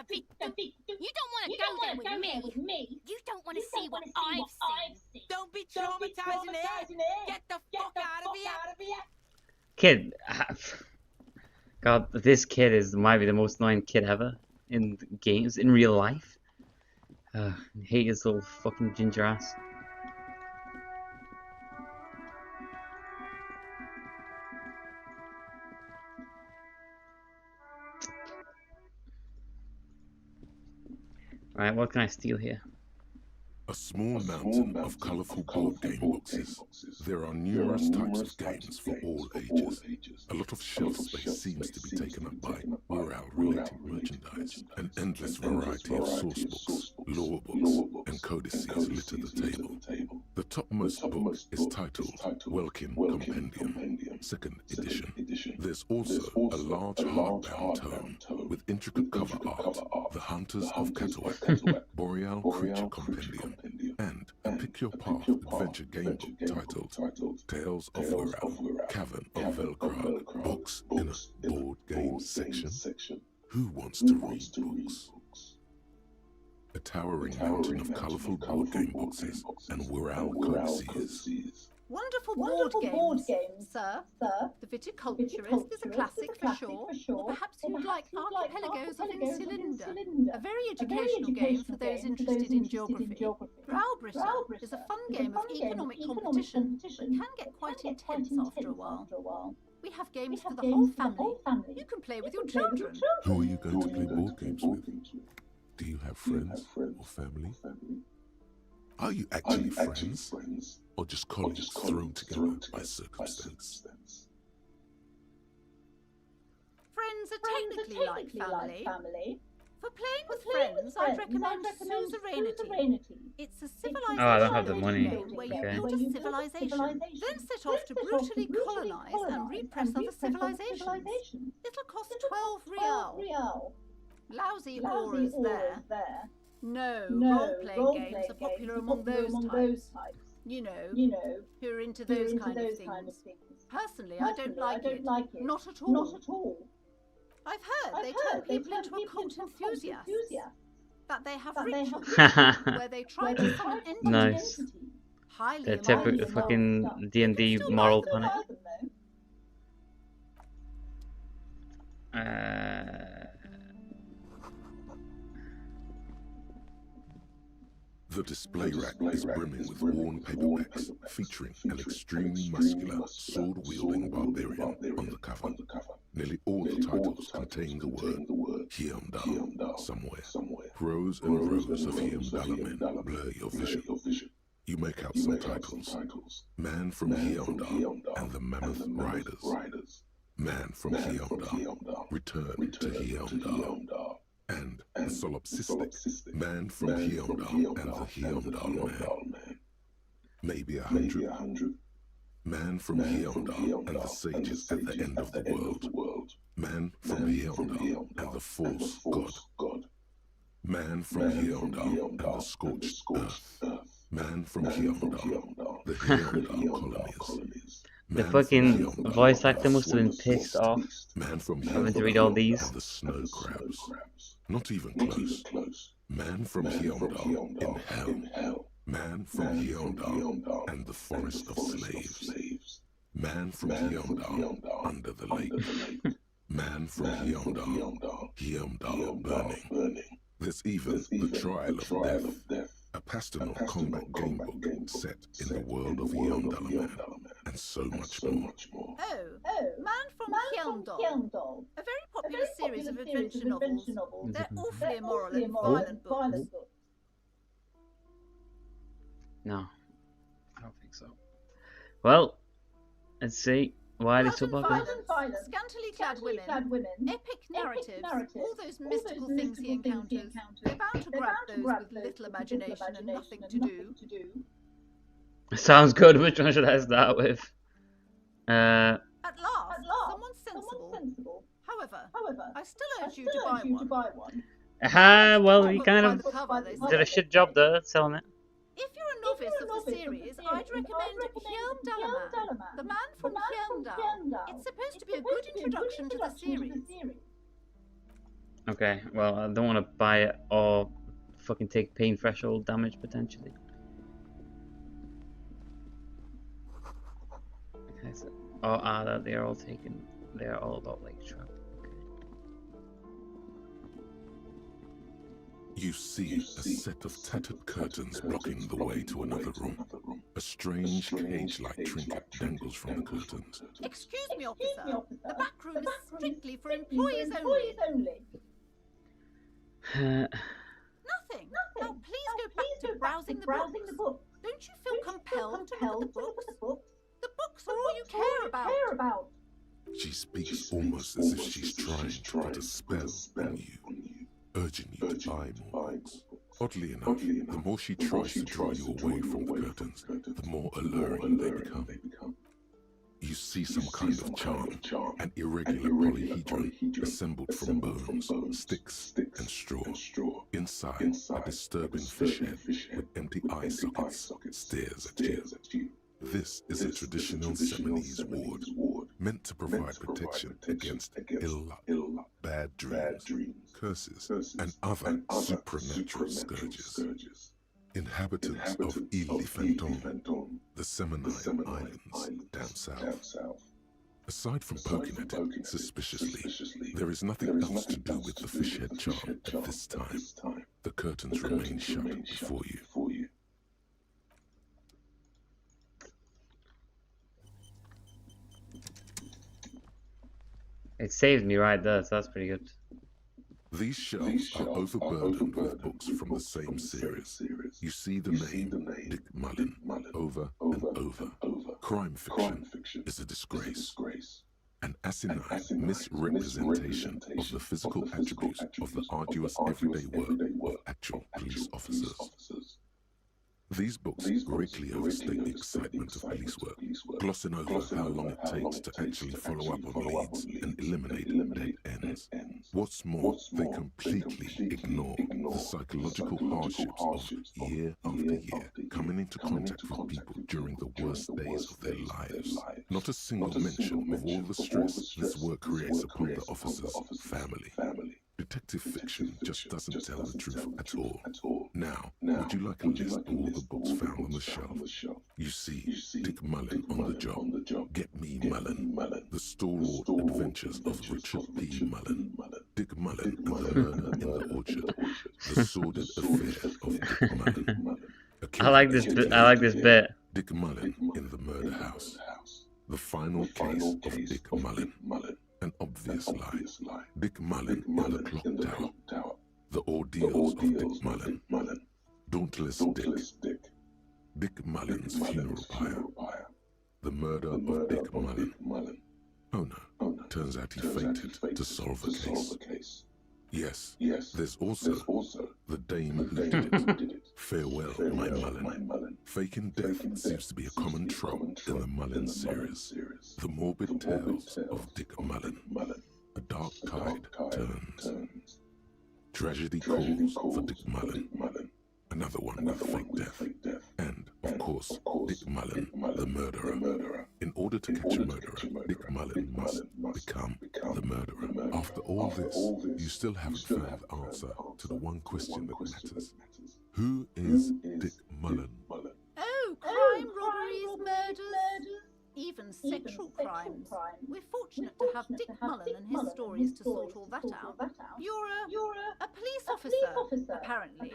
S12: You don't want to go there with me. You don't want to see what I've seen.
S3: Don't be traumatizing it. Get the fuck out of here.
S1: Kid, God, this kid might be the most annoying kid ever in games, in real life. I hate his little fucking ginger ass. Right, what can I steal here?
S4: A small mountain of colourful board game boxes. There are numerous types of games for all ages. A lot of shelf space seems to be taken up by morale-related merchandise. An endless variety of source books, lore books, and codices litter the table. The topmost book is titled Welkin Compendium, 2nd edition. There's also a large hardbound tome with intricate cover art, The Hunters of Catawak, Boreal Creature Compendium, and a Pick Your Path adventure game book titled Tales of Wirral, Cavern of Velkrag, books in a board game section. Who wants to read books? A towering mountain of colourful board game boxes and Wirral codices.
S8: Wonderful board games, sir. The Viticulturist is a classic for sure. Or perhaps you'd like Archipelagos of Insulinda, a very educational game for those interested in geography. Browbritter is a fun game of economic competition, but can get quite intense after a while. We have games for the whole family. You can play with your children.
S4: Who are you going to play board games with? Do you have friends or family? Are you actually friends? Or just colleagues thrown together by circumstance?
S8: Friends are technically like family. For playing with friends, I'd recommend Suzerainty. It's a civilization
S1: I don't have the money.
S8: game where you build a civilization, then set off to brutally colonize and repress other civilizations. It'll cost 12 real. Lousy auras there. No, role-playing games are popular among those types. You know, who are into those kind of things. Personally, I don't like it. Not at all. I've heard they turn people into occult enthusiasts. That they have rituals where they try to summon entities.
S1: Nice. The typical fucking D&D moral panic.
S4: The display rack is brimming with worn paperbacks featuring an extremely muscular, sword-wielding barbarian on the cover. Nearly all the titles contain the word Hyundal somewhere. Rows and rows of Hyundal men blur your vision. You make out some titles. Man from Hyundal and the Mammoth Riders. Man from Hyundal, Return to Hyundal. And the solipsistic Man from Hyundal and the Hyundal Man. Maybe 100. Man from Hyundal and the sages at the end of the world. Man from Hyundal and the false god. Man from Hyundal and the scorched earth. Man from Hyundal, the Hyundal colonies.
S1: The fucking voice actor must have been pissed off having to read all these.
S4: The snow crabs. Not even close. Man from Hyundal in hell. Man from Hyundal and the forest of slaves. Man from Hyundal under the lake. Man from Hyundal burning. There's even the Trial of Death. A pastel combat game book set in the world of Hyundal, and so much more.
S8: Oh, Man from Hyundal. A very popular series of adventure novels. They're awfully immoral and violent books.
S1: No, I don't think so. Well, let's see. Why are they so popular?
S8: Scantily clad women, epic narratives, all those mystical things he encounters. They're bound to grab those with little imagination and nothing to do.
S1: Sounds good. Which one should I start with?
S8: At last, someone sensible. However, I still urge you to buy one.
S1: Well, he kind
S8: By
S1: of
S8: the cover, they
S1: did a
S8: say.
S1: shit job there selling it.
S8: If you're a novice of the series, I'd recommend Hjelm Dalaman, the man from Hjelmdal. It's supposed to be a good introduction to the series.
S1: Okay, well, I don't want to buy it or fucking take pain threshold damage potentially. Okay, so that they are all taken. They are all about Lake Trap.
S4: You see a set of tattered curtains blocking the way to another room. A strange cage-like trinket dangles from the curtains.
S8: Excuse me, officer. The back room is strictly for employees only. Nothing. Now please go back to browsing the books. Don't you feel compelled to look at the books? The books are all you care about.
S4: She speaks almost as if she's trying to put a spell on you, urging you to buy more books. Oddly enough, the more she tries to draw you away from the curtains, the more alluring they become. You see some kind of charm, an irregular polyhedron assembled from bones, sticks, and straw. Inside, a disturbing fish head with empty eye sockets stares at you. This is a traditional Seminese ward, meant to provide protection against ill luck, bad dreams, curses, and other supernatural scourges. Inhabitants of Elysium, the Seminine Islands down south. Aside from poking at it suspiciously, there is nothing else to do with the fish head charm at this time. The curtains remain shut before you.
S1: It saved me right there, so that's pretty good.
S4: These shelves are overburdened with books from the same series. You see the name Dick Mullen over and over. Crime fiction is a disgrace. An asinine misrepresentation of the physical attributes of the arduous everyday work of actual police officers. These books greatly overstate the excitement of police work, glossing over how long it takes to actually follow up on leads and eliminate dead ends. What's more, they completely ignore the psychological hardships of year after year coming into contact with people during the worst days of their lives. Not a single mention of all the stress this work creates upon the officer's family. Detective fiction just doesn't tell the truth at all. Now, would you like a list of all the books found on the shelf? You see Dick Mullen on the job. Get Me Mullen. The Stalwart Adventures of Richard P. Mullen. Dick Mullen and the Murder in the Orchard. The Sordid Affair of Dick Mullen.
S1: I like this bit.
S4: Dick Mullen in the Murder House. The Final Case of Dick Mullen. An obvious lie. Dick Mullen in the Clock Tower. The Ordeals of Dick Mullen. Dauntless Dick. Dick Mullen's Funeral Pyre. The Murder of Dick Mullen. Oh no, turns out he fainted to solve the case. Yes, there's also the dame who did it. Farewell, my Mullen. Faking death seems to be a common trope in the Mullen series. The morbid tales of Dick Mullen. A dark tide turns. Tragedy calls for Dick Mullen. Another one with fake death. And, of course, Dick Mullen, the murderer. In order to catch a murderer, Dick Mullen must become the murderer. After all this, you still haven't found the answer to the one question that matters. Who is Dick Mullen?
S8: Oh, crime, robberies, murders, even sexual crimes. We're fortunate to have Dick Mullen and his stories to sort all that out. You're a police officer, apparently.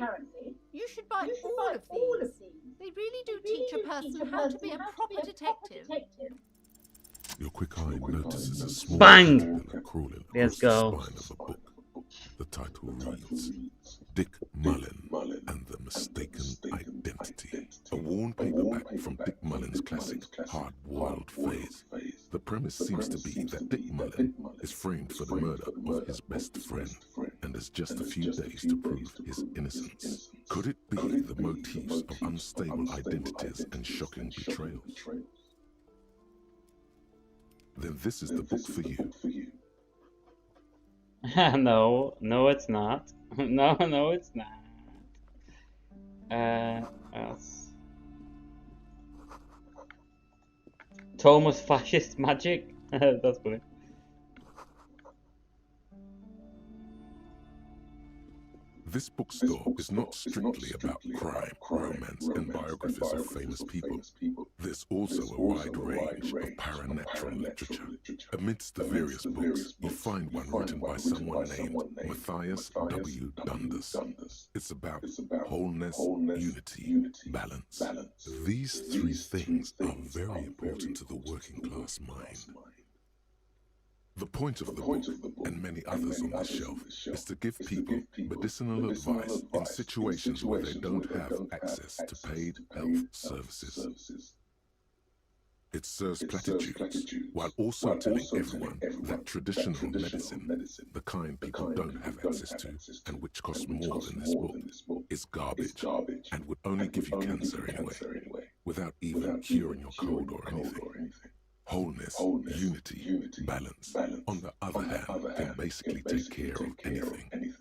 S8: You should buy all of these. They really do teach a person how to be a proper detective.
S4: Your quick eye notices a small
S1: Bang!
S4: crawling
S1: Let's
S4: across
S1: go.
S4: the spine of the book. The title reads, Dick Mullen and the Mistaken Identity. A worn paperback from Dick Mullen's classic Hard-Boiled Phase. The premise seems to be that Dick Mullen is framed for the murder of his best friend and has just a few days to prove his innocence. Could it be the motifs of unstable identities and shocking betrayals? Then this is the book for you.
S1: No, no, it's not. No, no, it's not. Else. Thomas fascist magic. That's funny.
S4: This bookstore is not strictly about crime, romance, and biographies of famous people. There's also a wide range of paranatural literature. Amidst the various books, you find one written by someone named Matthias W. Dundas. It's about wholeness, unity, balance. These three things are very important to the working class mind. The point of the book, and many others on this shelf, is to give people medicinal advice in situations where they don't have access to paid health services. It serves platitudes, while also telling everyone that traditional medicine, the kind people don't have access to, and which costs more than this book, is garbage, and would only give you cancer anyway, without even curing your cold or anything. Wholeness, unity, balance, on the other hand, can basically take care of anything.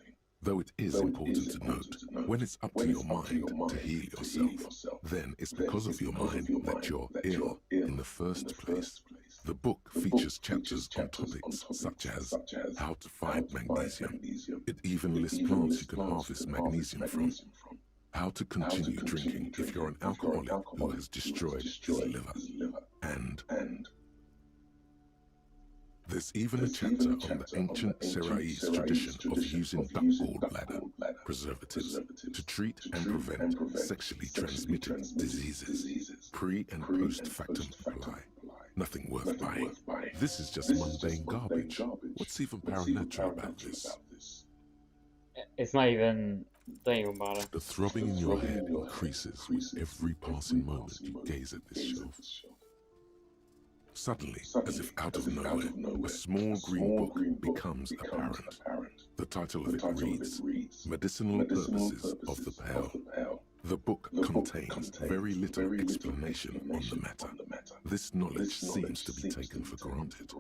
S4: Though it is important to note, when it's up to your mind to heal yourself, then it's because of your mind that you're ill in the first place. The book features chapters on topics such as how to find magnesium. It even lists plants you can harvest magnesium from. How to continue drinking if you're an alcoholic who has destroyed his liver. And there's even a chapter on the ancient Seraïs tradition of using duck gallbladder preservatives to treat and prevent sexually transmitted diseases. Pre- and post-factum apply. Nothing worth buying. This is just mundane garbage. What's even paranatural about this?
S1: It's not even. Don't even bother.
S4: The throbbing in your head increases with every passing moment you gaze at this shelf. Suddenly, as if out of nowhere, a small green book becomes apparent. The title of it reads, Medicinal Purposes of the Pearl. The book contains very little explanation on the matter. This knowledge seems to be taken for granted.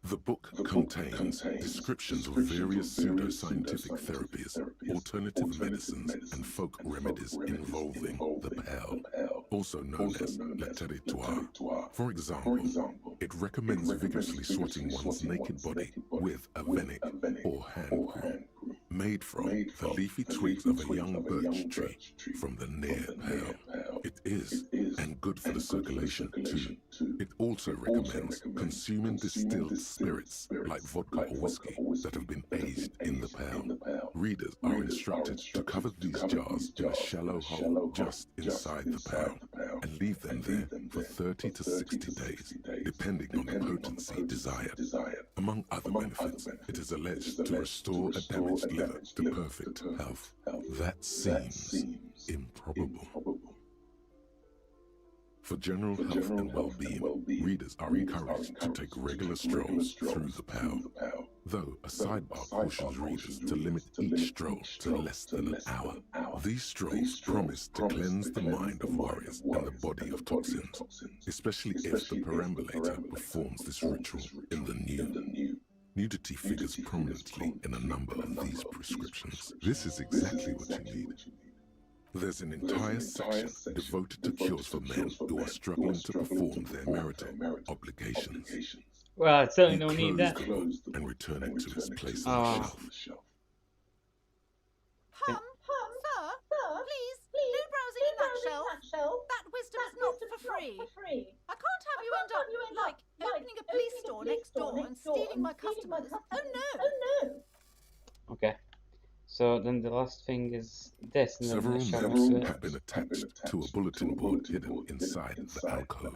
S4: The book contains descriptions of various pseudoscientific therapies, alternative medicines, and folk remedies involving the pearl, also known as le territoire. For example, it recommends vigorously swatting one's naked body with a venik or hand cream made from the leafy twigs of a young birch tree from the near pearl. It is, and good for the circulation too. It also recommends consuming distilled spirits like vodka or whiskey that have been aged in the pearl. Readers are instructed to cover these jars in a shallow hole just inside the pearl and leave them there for 30 to 60 days, depending on the potency desired. Among other benefits, it is alleged to restore a damaged liver to perfect health. That seems improbable. For general health and well-being, readers are encouraged to take regular strolls through the pearl, though a sidebar cautions readers to limit each stroll to less than an hour. These strolls promise to cleanse the mind of worries and the body of toxins, especially if the perambulator performs this ritual in the nude. Nudity figures prominently in a number of these prescriptions. This is exactly what you need. There's an entire section devoted to cures for men who are struggling to perform their marital obligations.
S1: Well, I certainly
S4: You
S1: don't need
S4: close
S1: that.
S4: the book and return it to its place on the shelf.
S8: Sir, please, no browsing in that shelf. That wisdom is not for free. I can't have you end up, like, opening a police store next door and stealing my customers. Oh no!
S1: Okay. So then the last thing is this. And
S4: Several
S1: then
S4: maps have been attached to a bulletin board hidden inside the alcove.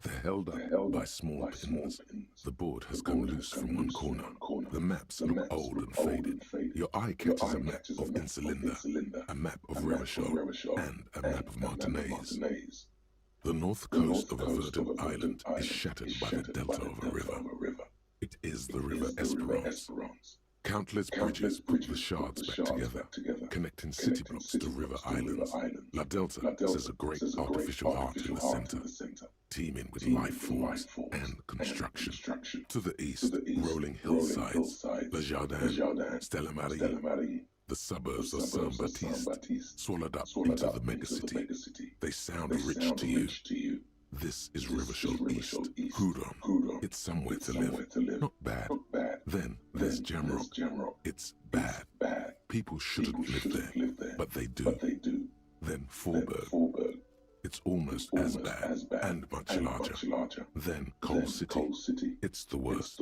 S4: They're held up by small pins. The board has come loose from one corner. The maps look old and faded. Your eye catches a map of Insulinda, a map of Revachol, and a map of Martinez. The north coast of a verdant island is shattered by the delta of a river. It is the River Esperance. Countless bridges put the shards back together, connecting city blocks to river islands. La Delta says a great artificial heart in the center, teeming with life forms and construction. To the east, rolling hillsides, Le Jardin, Stella Marie, the suburbs of Saint-Baptiste, swallowed up into the megacity. They sound rich to you. This is Rivershore East, Hudon. It's somewhere to live. Not bad. Then there's Jamrock. It's bad. People shouldn't live there, but they do. Then Faubourg. It's almost as bad and much larger. Then Coal City. It's the worst.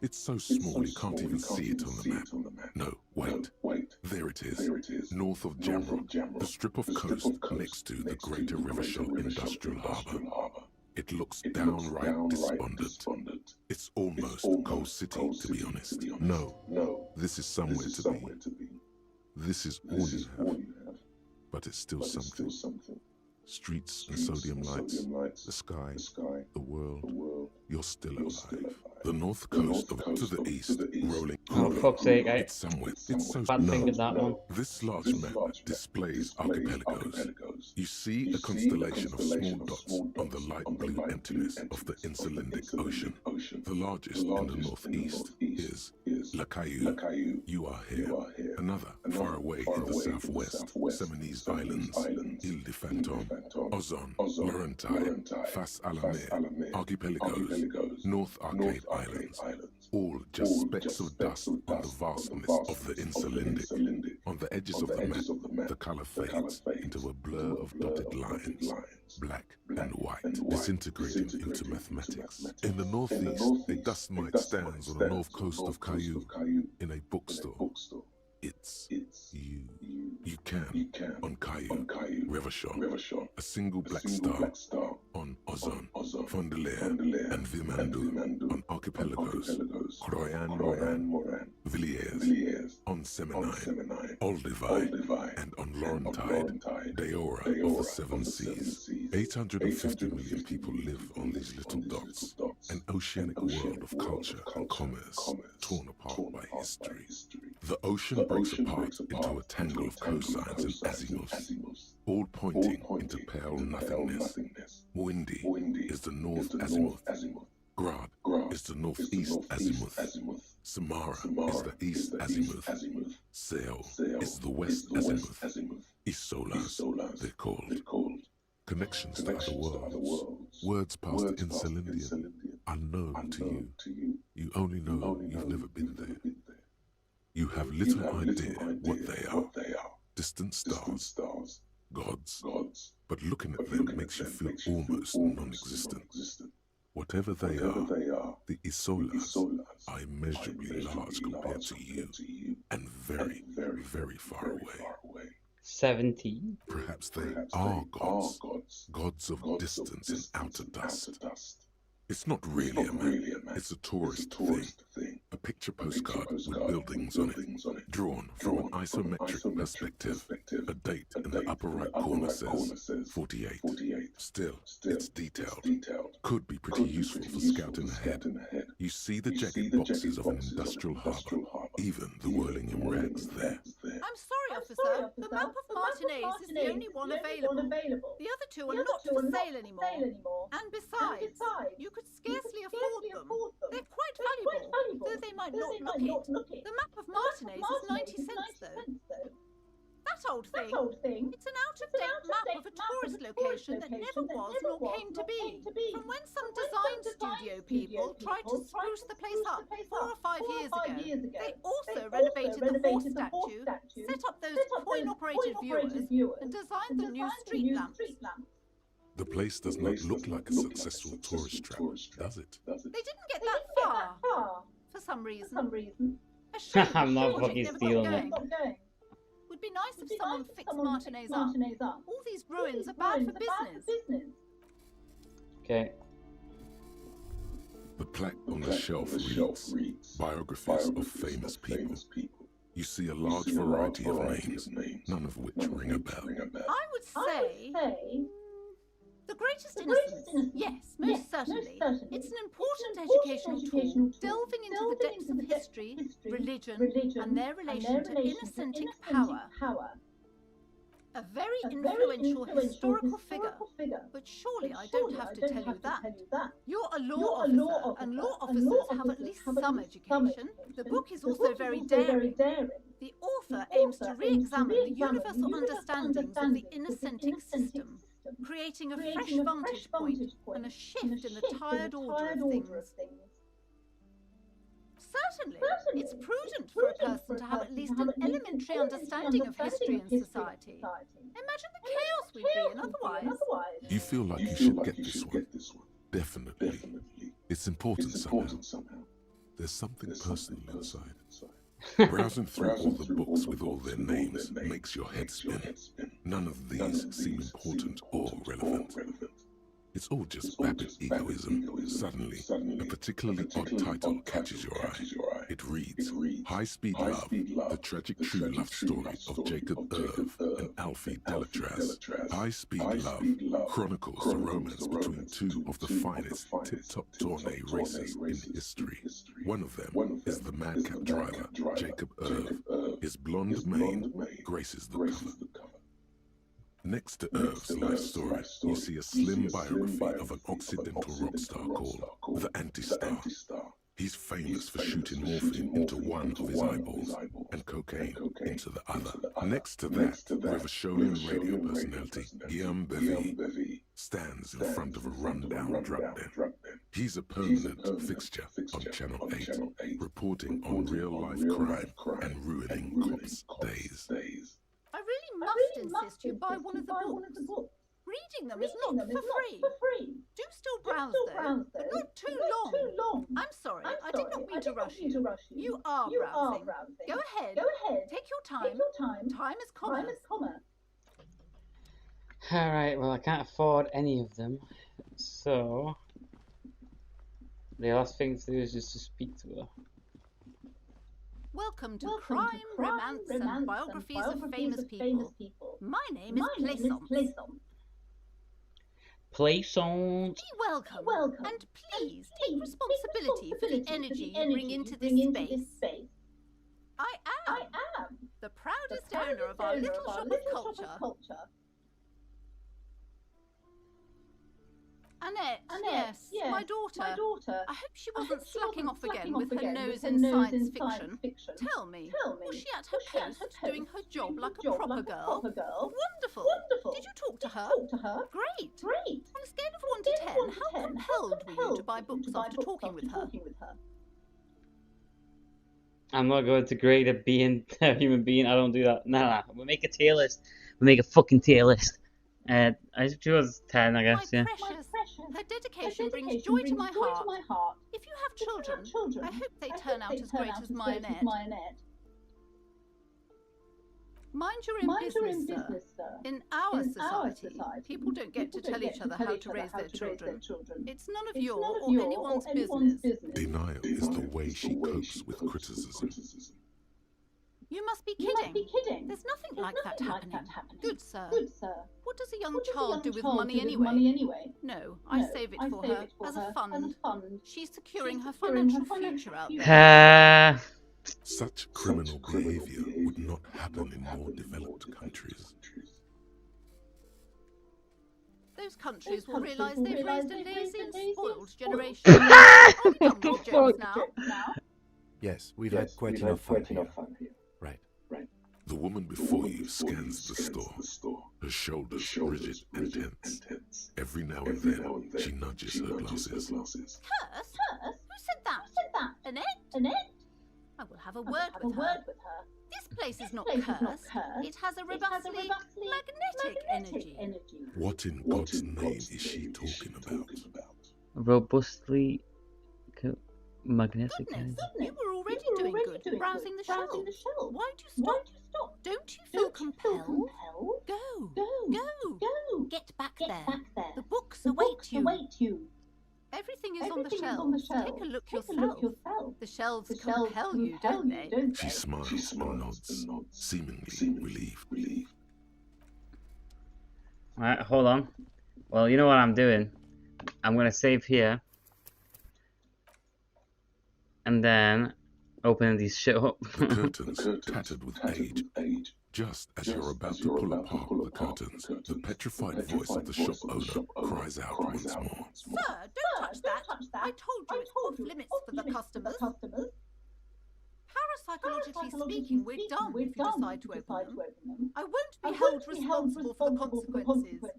S4: It's so small you can't even see it on the map. No, wait. There it is. North of Jamrock, the strip of coast next to the Greater Rivershore Industrial Harbour. It looks downright despondent. It's almost Coal City, to be honest. No, this is somewhere to be. This is all you have. But it's still something. Streets and sodium lights, the sky, the world, you're still alive. The north coast of to the east, rolling.
S1: Oh, fuck's sake,
S4: it's somewhere. It's so
S1: bad thing with that one.
S4: This large map displays archipelagos. You see a constellation of small dots on the light blue emptiness of the Insulindic Ocean. The largest in the northeast is La Caillou. You are here. Another, far away in the southwest, Seminese Islands, Ile de Fantôme, Ozon, Laurentide, Fas Alamé, Archipelagos, North Arcade Islands, all just specks of dust on the vastness of the Insulindic. On the edges of the map, the color fades into a blur of dotted lines, black and white, disintegrating into mathematics. In the northeast, a dust mite stands on the north coast of Caillou in a bookstore. It's you. You can on Caillou, Rivershore, a single black star on Ozon, Fondelier, and Vilmandoul on Archipelagos, Croyan, Villiers, on Seminine, Olduvai, and on Laurentide, Deora of the Seven Seas. 850 million people live on these little dots, an oceanic world of culture and commerce, torn apart by history. The ocean breaks apart into a tangle of cosines and azimuths, all pointing into pale nothingness. Windy is the north azimuth. Grad is the northeast azimuth. Samara is the east azimuth. Sail is the west azimuth. Isolas, they're called. Connections to other worlds. Words past the Insulindian, unknown to you. You only know you've never been there. You have little idea what they are. Distant stars, gods. But looking at them makes you feel almost non-existent. Whatever they are, the Isolas are immeasurably large compared to you, and very, very far away.
S1: 17.
S4: Perhaps they are gods of distance and outer dust. It's not really a map, it's a tourist thing. A picture postcard with buildings on it, drawn from an isometric perspective. A date in the upper right corner says 48. Still, it's detailed. Could be pretty useful for scouting ahead. You see the jagged boxes of an industrial harbour, even the whirling in rags there.
S8: I'm sorry, officer. The map of Martinez is the only one available. The other two are not for sale anymore. And besides, you could scarcely afford them. They're quite valuable, though they might not look it. The map of Martinez is 90 cents, though. That old thing, it's an out-of-date map of a tourist location that never was nor came to be. From when some design studio people tried to spruce the place up 4 or 5 years ago. They also renovated the horse statue, set up those coin-operated viewers, and designed the new street lamps.
S4: The place does not look like a successful tourist trap, does it?
S8: They didn't get that far, for some reason. A shame
S1: I'm not
S8: the
S1: fucking
S8: project
S1: stealing
S8: never
S1: it.
S8: got going. Would be nice if someone fixed Martinez up. All these ruins are bad for business.
S1: Okay.
S4: The plaque on the shelf reads, Biographies of Famous People. You see a large variety of names, none of which ring a bell.
S8: I would say The greatest innocence. Yes, most certainly. It's an important educational tool, delving into the depths of history, religion, and their relation to innocentic power. A very influential historical figure. But surely I don't have to tell you that. You're a law officer, and law officers have at least some education. The book is also very daring. The author aims to re-examine the universal understandings of the innocentic system, creating a fresh vantage point and a shift in the tired order of things. Certainly, it's prudent for a person to have at least an elementary understanding of history and society. Imagine the chaos we'd be in otherwise.
S4: You feel like you should get this one. Definitely. It's important somehow. There's something personal inside. Browsing through all the books with all their names makes your head spin. None of these seem important or relevant. It's all just vapid egoism. Suddenly, a particularly odd title catches your eye. It reads, High Speed Love, the tragic true love story of Jacob Irv and Alfie Delatraz. High Speed Love chronicles the romance between two of the finest tip-top tourney racers in history. One of them is the madcap driver, Jacob Irv. His blonde mane graces the cover. Next to Irv's life story, you see a slim biography of an Occidental rock star called the Anti-Star. He's famous for shooting morphine into one of his eyeballs and cocaine into the other. Next to that, Rivasolian radio personality Guillaume Bevy stands in front of a rundown drug den. He's a permanent fixture on Channel 8, reporting on real-life crime and ruining cops' days.
S8: I really must insist you buy one of the books. Reading them is not for free. Do still browse though, but not too long. I'm sorry, I did not mean to rush you. You are browsing. Go ahead. Take your time. Time is commerce.
S1: Alright, well I can't afford any of them, so the last thing to do is just to speak to her.
S8: Welcome to Crime, Romance and Biographies of Famous People. My name is Plaisance.
S1: Plaisance.
S8: Be welcome, and please take responsibility for the energy you bring into this space. I am the proudest owner of our little shop of culture. Annette, yes, my daughter. I hope she wasn't slacking off again with her nose in science fiction. Tell me, was she at her post doing her job like a proper girl? Wonderful. Did you talk to her? Great. On a scale of 1 to 10, how compelled were you to buy books after talking with her?
S1: I'm not going to grade a human being. I don't do that. Nah. We'll make a tier list. We'll make a fucking tier list. She was 10, I guess, yeah.
S8: Precious. Her dedication brings joy to my heart. If you have children, I hope they turn out as great as my Annette. Mind your own business, sir. In our society, people don't get to tell each other how to raise their children. It's none of your or anyone's business.
S4: Denial is the way she copes with criticism.
S8: You must be kidding. There's nothing like that happening. Good sir. What does a young child do with money anyway? No, I save it for her as a fund. She's securing her financial future out there.
S4: Such criminal behavior would not happen in more developed countries.
S8: Those countries will realize they've raised a lazy and spoiled generation. Are we done with jokes now?
S7: Yes, we've had quite enough fun here. Right.
S4: The woman before you scans the store, her shoulders rigid and tense. Every now and then, she nudges her glasses.
S8: Curse? Who said that? Annette? I will have a word with her. This place is not cursed. It has a robustly magnetic energy.
S4: What in God's name is she talking about?
S1: Robustly magnetic energy.
S8: You were already doing good, browsing the shelves. Why'd you stop? Don't you feel compelled? Go. Get back there. The books await you. Everything is on the shelves. Take a look yourself. The shelves compel you, don't they?
S4: She smiles and nods, seemingly relieved.
S1: Alright, hold on. Well, you know what I'm doing? I'm gonna save here. And then open these shit up.
S4: The curtains, tattered with age. Just as you're about to pull apart the curtains, the petrified voice of the shop owner cries out once more.
S8: Sir, don't touch that. I told you it's off limits for the customers. Parapsychologically speaking, we're done if you decide to open them. I won't be held responsible for the consequences.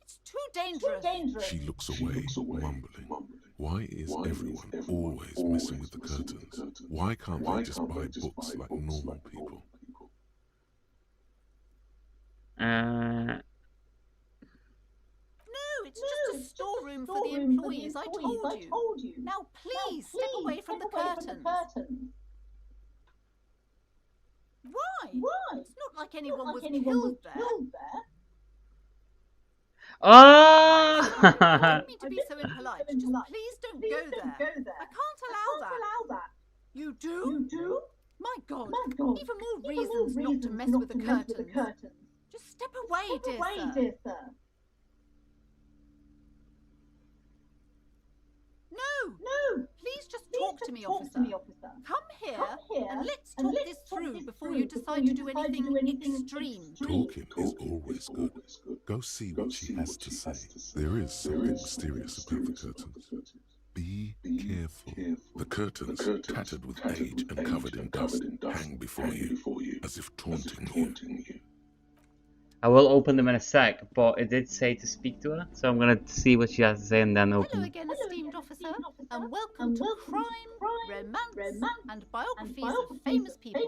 S8: It's too dangerous.
S4: She looks away, mumbling. Why is everyone always messing with the curtains? Why can't they just buy books like normal people?
S8: No, it's just a storeroom for the employees, I told you. Now please, step away from the curtains. Why? It's not like anyone was killed there.
S1: Oh!
S8: I don't mean to be so impolite. Just please don't go there. I can't allow that. You do? My God. Even more reasons not to mess with the curtains. Just step away, dear sir. No. Please just talk to me, officer. Come here and let's talk this through before you decide to do anything extreme.
S4: Talking is always good. Go see what she has to say. There is something mysterious about the curtains. Be careful. The curtains, tattered with age and covered in dust, hang before you, as if taunting you.
S1: I will open them in a sec, but it did say to speak to her, so I'm gonna see what she has to say and then open
S8: Hello
S1: them.
S8: again, esteemed officer, and welcome to Crime, Romance, and Biographies of Famous People.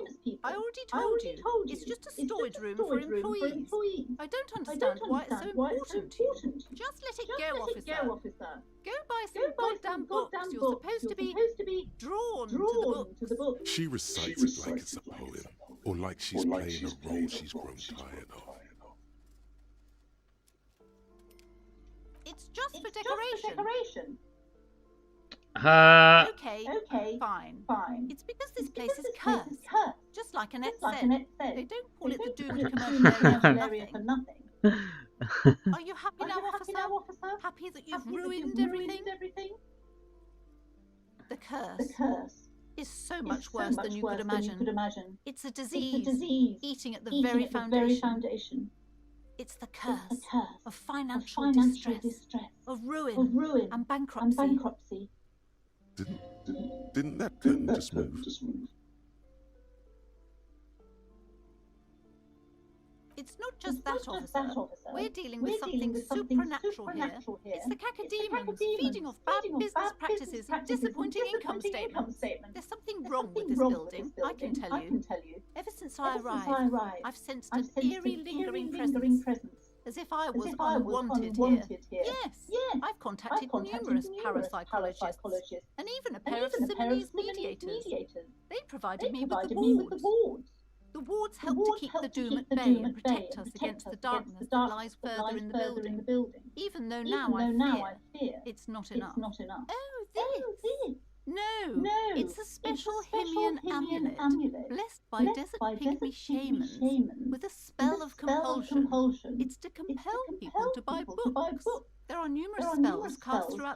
S8: I already told you, it's just a storage room for employees. I don't understand why it's so important to you. Just let it go, officer. Go buy some goddamn books. You're supposed to be drawn to the books.
S4: She recites it like it's a poem, or like she's playing a role she's grown tired of.
S8: It's just for decoration. Okay, fine. It's because this place is cursed. Just like Annette said. They don't call it the doomed commercial area for nothing. Are you happy now, officer? Happy that you've ruined everything? The curse is so much worse than you could imagine. It's a disease eating at the very foundation. It's the curse of financial distress, of ruin and bankruptcy.
S4: Didn't that curtain just move?
S8: It's not just that, officer. We're dealing with something supernatural here. It's the cacodemons feeding off bad business practices and disappointing income statements. There's something wrong with this building, I can tell you. Ever since I arrived, I've sensed an eerie, lingering presence. As if I was unwanted here. Yes, I've contacted numerous parapsychologists and even a pair of Simonese mediators. They provided me with the wards. The wards help to keep the doom at bay and protect us against the darkness that lies further in the building. Even though now I fear it's not enough. Oh, this! No, it's a special Himian amulet, blessed by desert pygmy shamans, with a spell of compulsion. It's to compel people to buy books. There are numerous spells cast throughout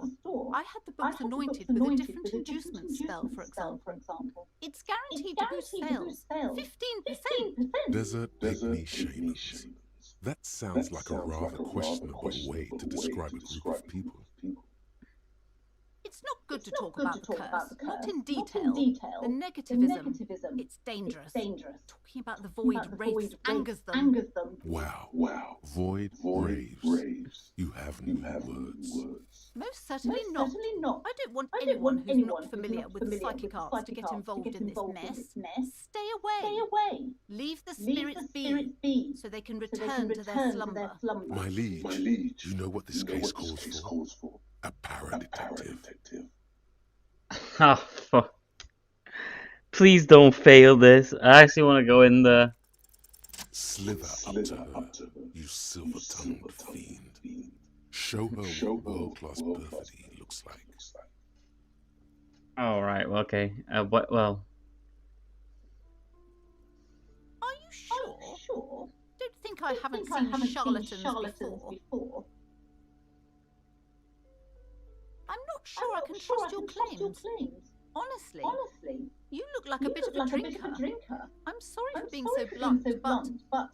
S8: the store. I had the books anointed with a different inducement spell, for example. It's guaranteed to boost sales. 15%!
S4: Desert pygmy shamans. That sounds like a rather questionable way to describe a group of people.
S8: It's not good to talk about the curse, not in detail. The negativism, it's dangerous. Talking about the void wraiths angers them.
S4: Wow. Void raves. You have new words.
S8: Most certainly not. I don't want anyone who's not familiar with the psychic arts to get involved in this mess. Stay away. Leave the spirits be, so they can return to their slumber.
S4: My liege, you know what this case calls for? A paradetective.
S1: Oh, fuck. Please don't fail this. I actually want to go in there.
S4: Slither up to her, you silver-tongued fiend. Show her what world-class perfidy looks like.
S1: Alright, well, okay. Well.
S8: Are you sure? Don't think I haven't seen charlatans before. I'm not sure I can trust your claims. Honestly, you look like a bit of a drinker. I'm sorry for being so blunt, but...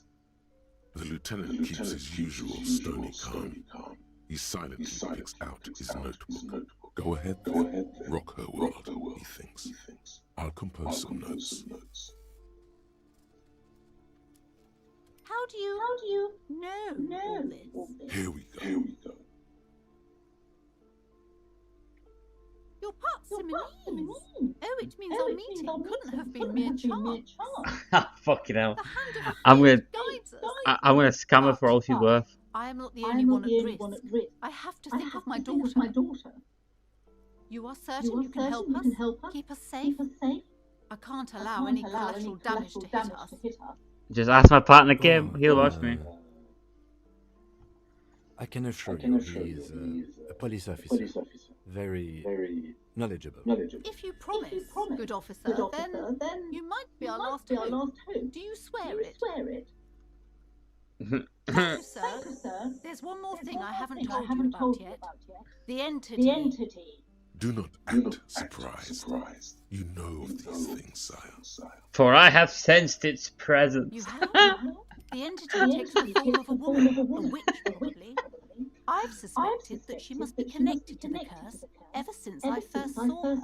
S4: The lieutenant keeps his usual stony calm. He silently picks out his notebook. Go ahead then, rock her world, he thinks. I'll compose some notes.
S8: How do you know all this?
S4: Here we go.
S8: Your part Simonese. Oh, it means our meeting couldn't have been mere chance.
S1: Fucking hell.
S8: The hand of
S1: I'm
S8: fate
S1: gonna,
S8: guides us.
S1: I'm gonna scam her for all she's worth.
S8: I am not the only one at risk. I have to think of my daughter. You are certain you can help us? Keep us safe? I can't allow any collateral damage to hit us.
S1: Just ask my partner Kim, he'll watch me.
S7: I can assure you he is a police officer. Very knowledgeable.
S8: If you promise, good officer, then you might be our last hope. Do you swear it? Thank you, sir. There's one more thing I haven't told you about yet. The entity.
S4: Do not act surprised. You know of these things, sire.
S1: For I have sensed its presence.
S8: You have? The entity takes the form of a woman, a witch probably. I've suspected that she must be connected to the curse ever since I first saw her.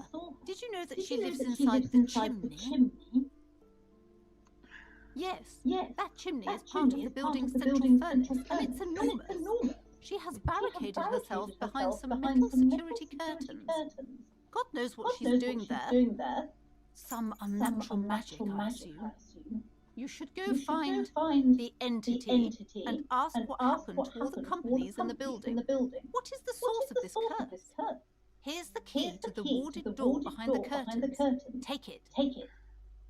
S8: Did you know that she lives inside the chimney? Yes, that chimney is part of the building's central furnace, and it's enormous. She has barricaded herself behind some metal security curtains. God knows what she's doing there. Some unnatural magic, I assume. You should go find the entity and ask what happened to all the companies in the building. What is the source of this curse? Here's the key to the warded door behind the curtains. Take it.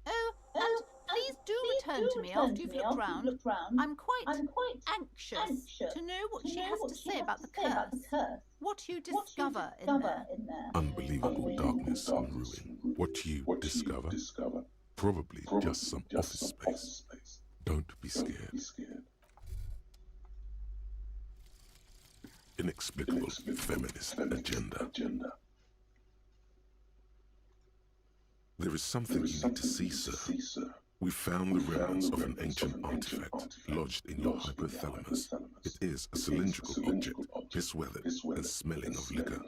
S8: Oh, and please do return to me after you've looked round. I'm quite anxious to know what she has to say about the curse. What you discover in there.
S4: Unbelievable darkness and ruin. What you discover? Probably just some office space. Don't be scared. Inexplicable feminist agenda. There is something you need to see, sir. We found the remnants of an ancient artifact lodged in your hypothalamus. It is a cylindrical object, piss-weathered and smelling of liquor.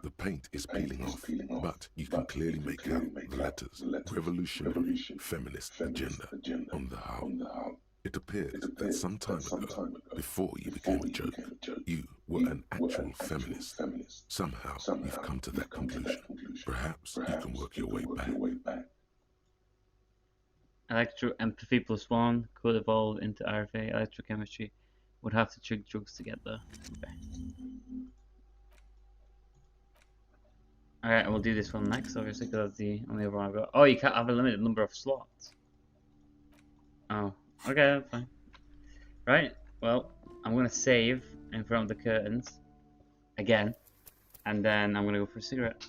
S4: The paint is peeling off, but you can clearly make out the letters Revolutionary Feminist Agenda on the hull. It appears that some time ago, before you became a joke, you were an actual feminist. Somehow you've come to that conclusion. Perhaps you can work your way back.
S1: Electro-empathy plus 1 could evolve into RFA. Electrochemistry would have to trick drugs to get there. Okay. Alright, we'll do this one next, obviously, because that's the only other one I've got. Oh, you can't have a limited number of slots. Oh, okay, that's fine. Right, well, I'm going to save in front of the curtains again, and then I'm going to go for a cigarette.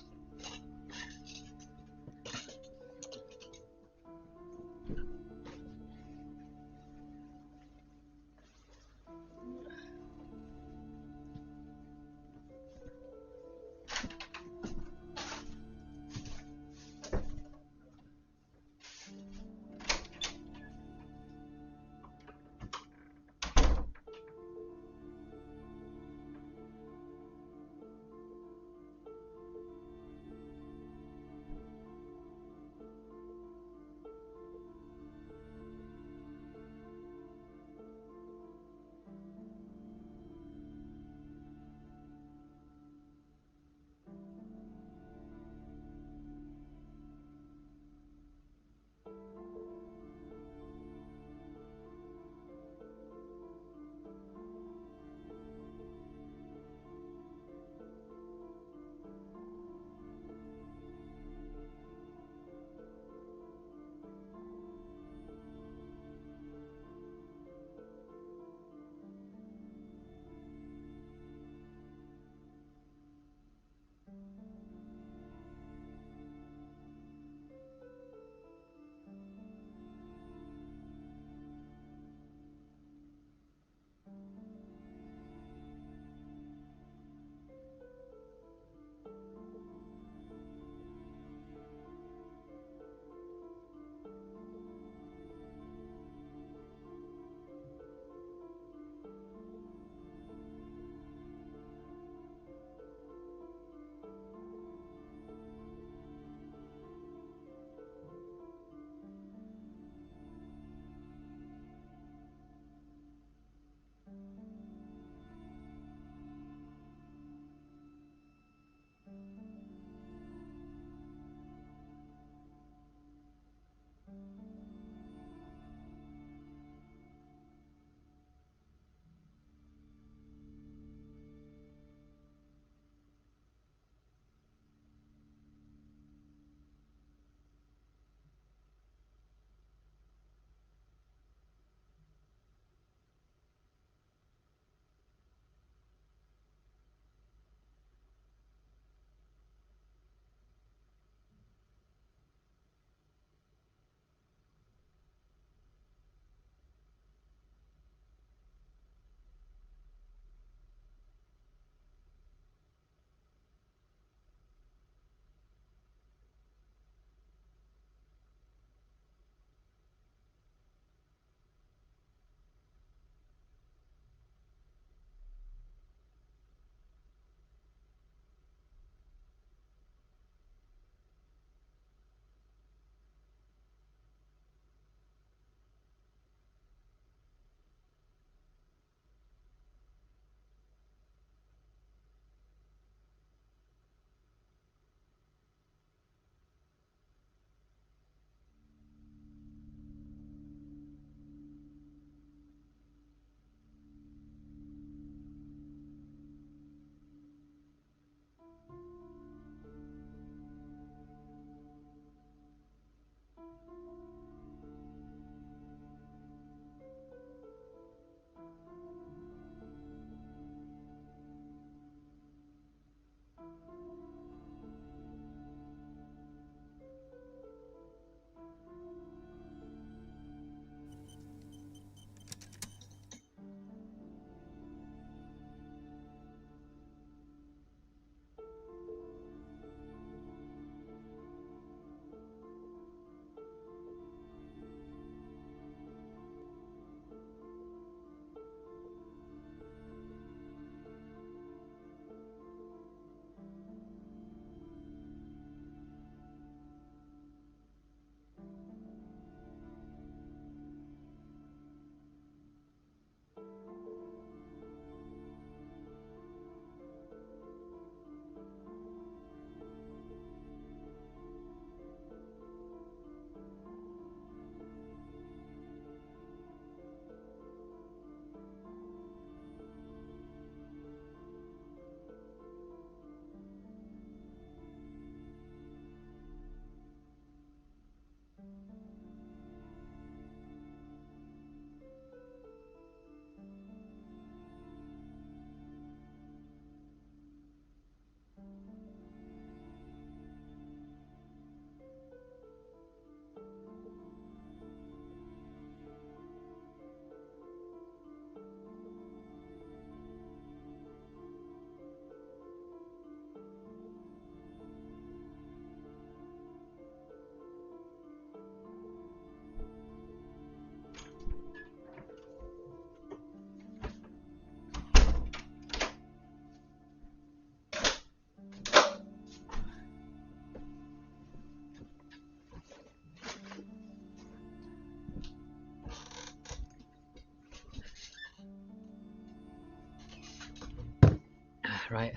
S1: Right.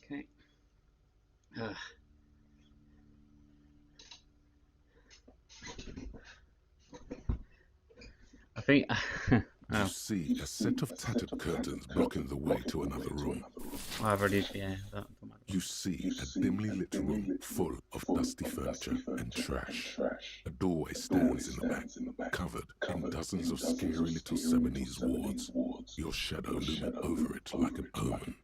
S1: Okay. I think.
S4: You see a set of tattered curtains blocking the way to another room.
S1: Oh, I've already. Yeah.
S4: You see a dimly lit room full of dusty furniture and trash. A doorway stands in the back, covered in dozens of scary little Seminese wards. Your shadow looming over it like an omen.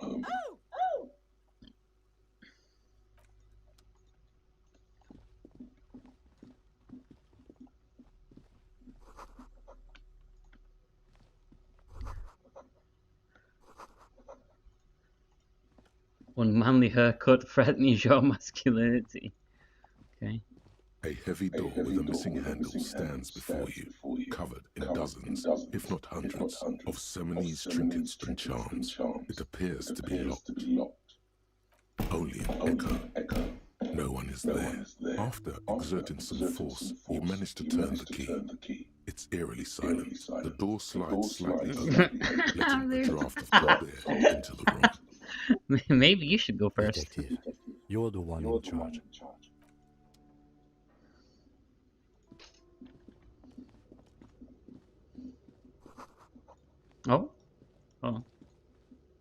S1: Unmanly haircut threatens your masculinity. Okay.
S4: A heavy door with a missing handle stands before you, covered in dozens, if not hundreds, of Seminese trinkets and charms. It appears to be locked. Only an echo. No one is there. After exerting some force, you manage to turn the key. It's eerily silent. The door slides slightly open, letting a draft of cold air into the room.
S1: Maybe you should go first.
S7: Detective, you're the one in charge.
S1: Oh? Oh.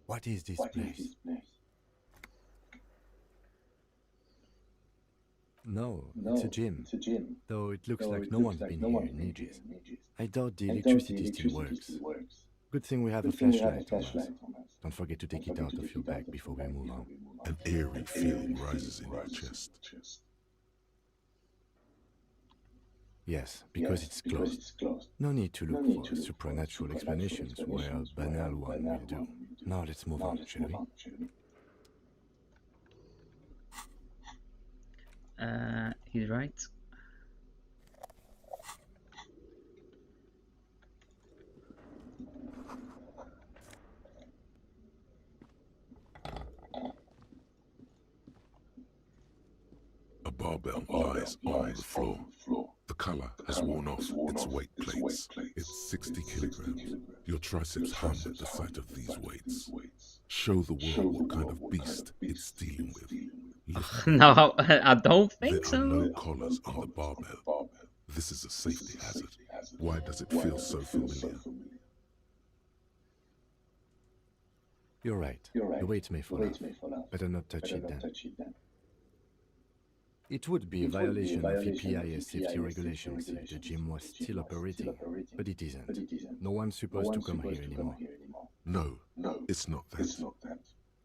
S7: What is this place? No, it's a gym. Though it looks like no one's been here in ages. I doubt the electricity still works. Good thing we have a flashlight on us. Don't forget to take it out of your bag before we move on.
S4: An eerie feeling rises in your chest.
S7: Yes, because it's closed. No need to look for supernatural explanations where a banal one will do. Now let's move on, shall we?
S1: He's right.
S4: A barbell lies on the floor. The color has worn off its weight plates. It's 60 kilograms. Your triceps hum at the sight of these weights. Show the world what kind of beast it's dealing with.
S1: No, I don't think so.
S4: There are no collars on the barbell. This is a safety hazard. Why does it feel so familiar?
S7: You're right. The weight may fall off. Better not touch it then. It would be a violation of EPIS safety regulations if the gym was still operating, but it isn't. No one's supposed to come here anymore.
S4: No, it's not that.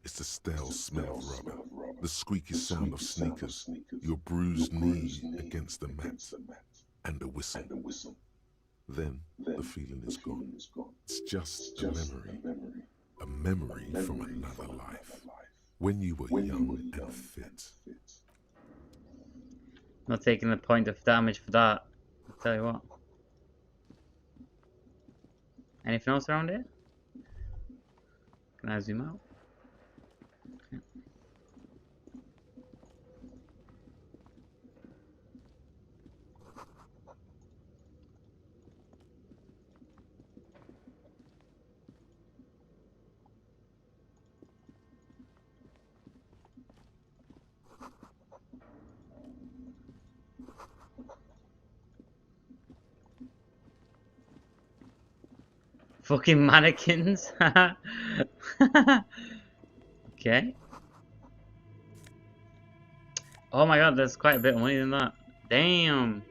S4: It's the stale smell of rubber, the squeaky sound of sneakers, your bruised knee against the mat, and a whistle. Then the feeling is gone. It's just a memory from another life, when you were young and fit.
S1: Not taking the point of damage for that. I'll tell you what. Anything else around here? Can I zoom out? Okay. Fucking mannequins. Okay. Oh my god, there's quite a bit of money in that. Damn.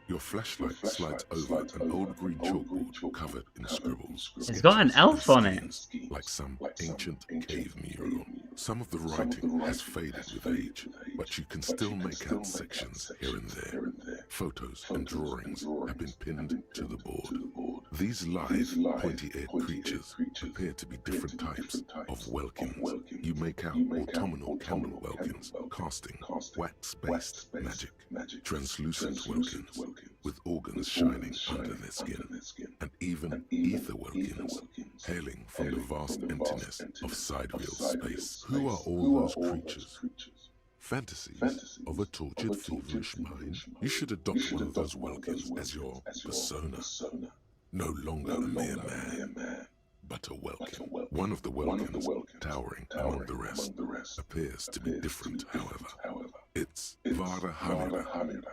S4: Your flashlight slides over an old green chalkboard covered in scribbles.
S1: It's got an elf on it.
S4: Like some ancient cave mural. Some of the writing has faded with age, but you can still make out sections here and there. Photos and drawings have been pinned to the board. These lithe, pointy-eared creatures appear to be different types of welkins. You make out autumnal candle welkins, casting wax-based magic, translucent welkins, with organs shining under their skin, and even ether welkins, hailing from the vast emptiness of sidereal space. Who are all those creatures? Fantasies of a tortured, feverish mind? You should adopt one of those Welkins as your persona. No longer a mere man, but a Welkin. One of the Welkins, towering among the rest, appears to be different, however. It's Vara Hamira,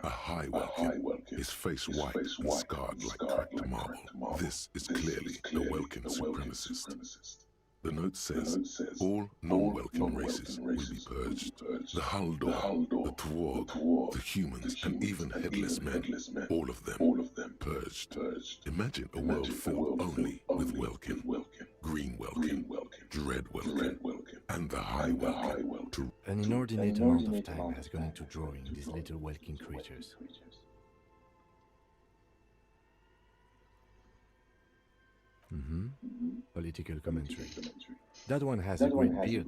S4: a high Welkin, his face white and scarred like cracked marble. This is clearly a Welkin supremacist. The note says, all non-Welkin races will be purged. The Haldor, the Twarg, the humans, and even headless men, all of them purged. Imagine a world filled only with Welkin, Green Welkin, Dread Welkin, and the High Welkin.
S7: An inordinate amount of time has gone into drawing these little Welkin creatures. Political commentary. That one has a great beard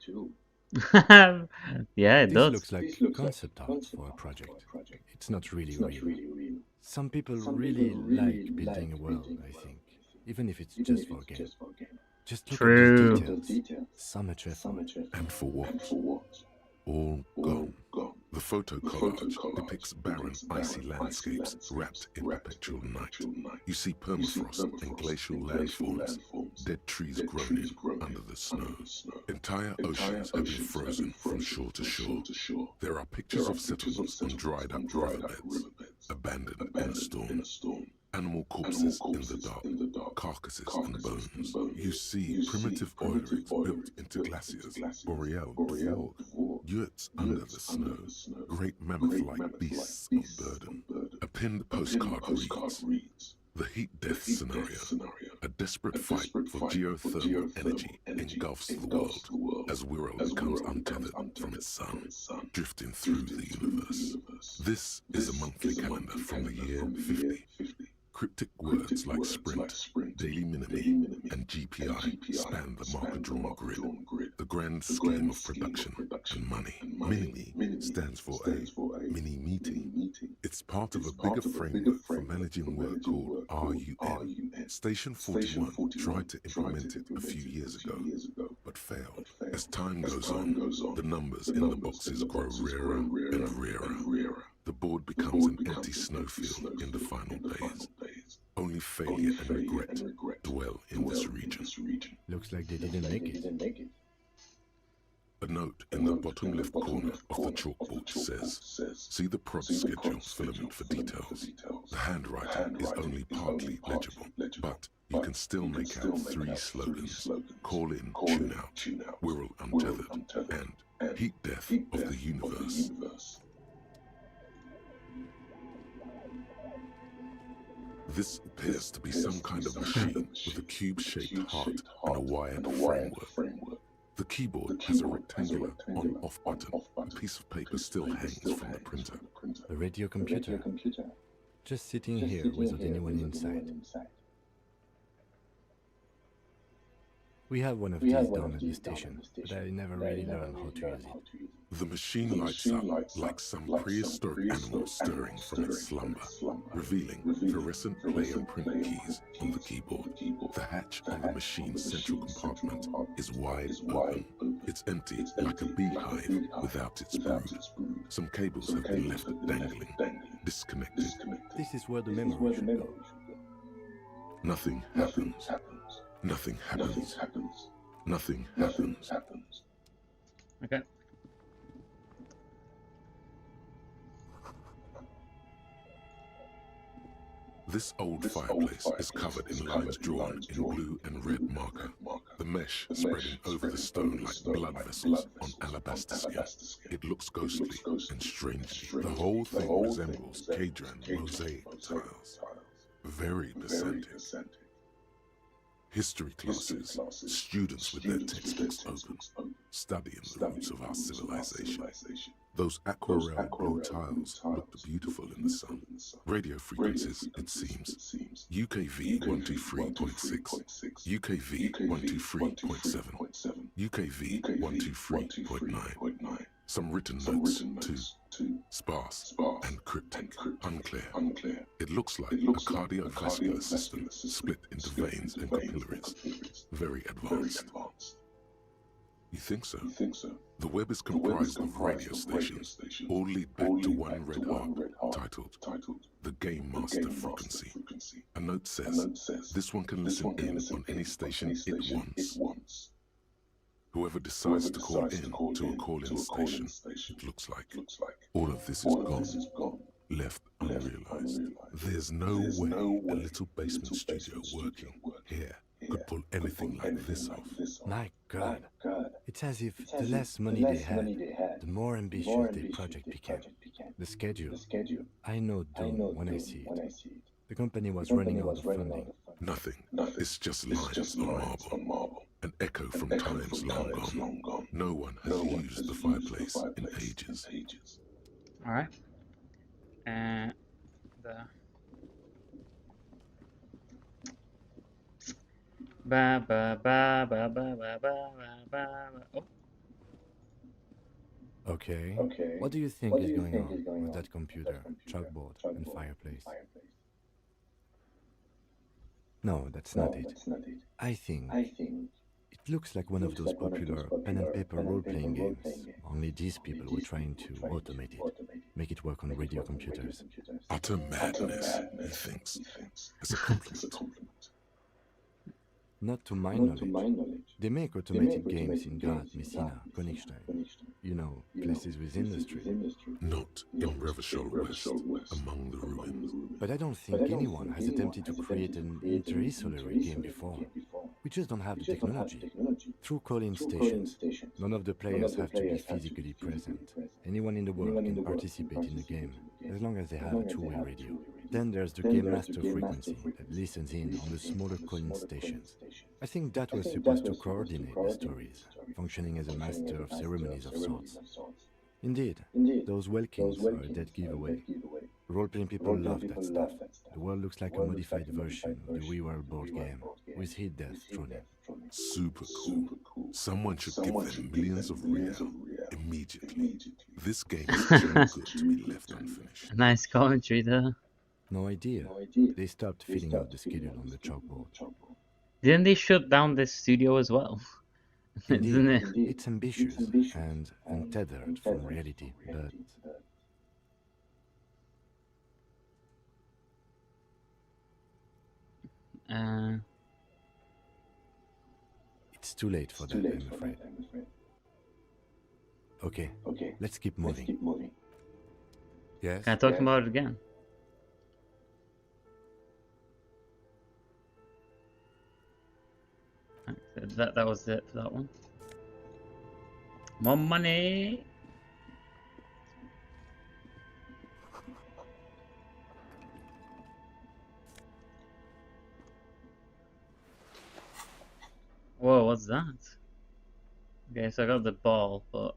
S7: too.
S1: Yeah, it
S7: This
S1: does.
S7: looks like concept art for a project. It's not really real. Some people really like building a world, I think, even if it's just for a game. Just look
S1: True.
S7: at these details. So much effort.
S4: And for what? All gone. The photo collage depicts barren, icy landscapes wrapped in perpetual night. You see permafrost and glacial landforms, dead trees grown in under the snow. Entire oceans have been frozen from shore to shore. There are pictures of settlements on dried-up riverbeds, abandoned in a storm. Animal corpses in the dark, carcasses and bones. You see primitive oil rigs built into glaciers, boreal dwarf, yurts under the snow, great mammoth-like beasts of burden. A pinned postcard reads, the heat death scenario, a desperate fight for geothermal energy engulfs the world as Wirral becomes untethered from its sun, drifting through the universe. This is a monthly calendar from the year 50. Cryptic words like sprint, daily minimi, and GPI span the marker-drawn grid, the grand scheme of production and money. Minimi stands for a mini-meeting. It's part of a bigger framework for managing work called RUN. Station 41 tried to implement it a few years ago, but failed. As time goes on, the numbers in the boxes grow rarer and rarer. The board becomes an empty snowfield in the final days. Only failure and regret dwell in this region.
S7: Looks like they didn't make it.
S4: A note in the bottom left corner of the chalkboard says, see the prod schedule filament for details. The handwriting is only partly legible, but you can still make out 3 slogans: call in, tune out, Wirral untethered, and heat death of the universe. This appears to be some kind of machine with a cube-shaped heart and a wired framework. The keyboard has a rectangular on-off button. A piece of paper still hangs from the printer.
S7: A radio computer. Just sitting here without anyone inside. We have one of these down at the station, but I never really learned how to use it.
S4: The machine lights up like some prehistoric animal stirring from its slumber, revealing fluorescent player print keys on the keyboard. The hatch on the machine's central compartment is wide open. It's empty like a beehive without its brood. Some cables have been left dangling, disconnected.
S7: This is where the memory should go.
S4: Nothing happens. Nothing happens. Nothing happens.
S1: Okay.
S4: This old fireplace is covered in lines drawn in blue and red marker, the mesh spreading over the stone like blood vessels on alabaster skin. It looks ghostly and strangely. The whole thing resembles Kadran mosaic tiles. Very pedantic. History classes, students with their textbooks open, studying the roots of our civilization. Those aquarelle blue tiles looked beautiful in the sun. Radio frequencies, it seems. UKV 123.6, UKV 123.7, UKV 123.9. Some written notes, too. Sparse and cryptic, unclear. It looks like a cardiovascular system split into veins and capillaries. Very advanced. You think so? The web is comprised of radio stations, all lead back to one red arc titled the Game Master Frequency. A note says, this one can listen in on any station it wants. Whoever decides to call in to a call-in station, it looks like all of this is gone, left unrealized. There's no way a little basement studio working here could pull anything like this off.
S7: My God. It's as if the less money they had, the more ambitious their project became. The schedule. I know doom when I see it. The company was running out of funding.
S4: Nothing. It's just lines on marble. An echo from times long gone. No one has used the fireplace in ages.
S1: Alright. And the ba ba ba ba ba ba ba ba. Oh.
S7: Okay. What do you think is going on with that computer, chalkboard, and fireplace? No, that's not it. I think it looks like one of those popular pen and paper role-playing games, only these people were trying to automate it, make it work on radio computers.
S4: Utter madness, he thinks, as a compliment.
S7: Not to my knowledge. They make automated games in Graz, Messina, Königstein. You know, places with industry.
S4: Not in Revachol West, among the ruins.
S7: But I don't think anyone has attempted to create an inter-isolary game before. We just don't have the technology. Through call-in stations, none of the players have to be physically present. Anyone in the world can participate in the game, as long as they have a two-way radio. Then there's the Game Master Frequency that listens in on the smaller call-in stations. I think that was supposed to coordinate the stories, functioning as a master of ceremonies of sorts. Indeed, those Welkins are a dead giveaway. Role-playing people love that stuff. The world looks like a modified version of the WeWorld board game, with hit death thrown in.
S4: Super cool. Someone should give them millions of real immediately. This game is too good to be left unfinished.
S1: Nice commentary there.
S7: No idea. They stopped filling out the schedule on the chalkboard.
S1: Didn't they shut down this studio as well? Isn't it?
S7: It's ambitious and untethered from reality, but... It's too late for that, I'm afraid. Okay, let's keep moving. Yes?
S1: Can I talk about it again? That was it for that one. More money! Whoa, what's that? Okay, so I got the ball, but...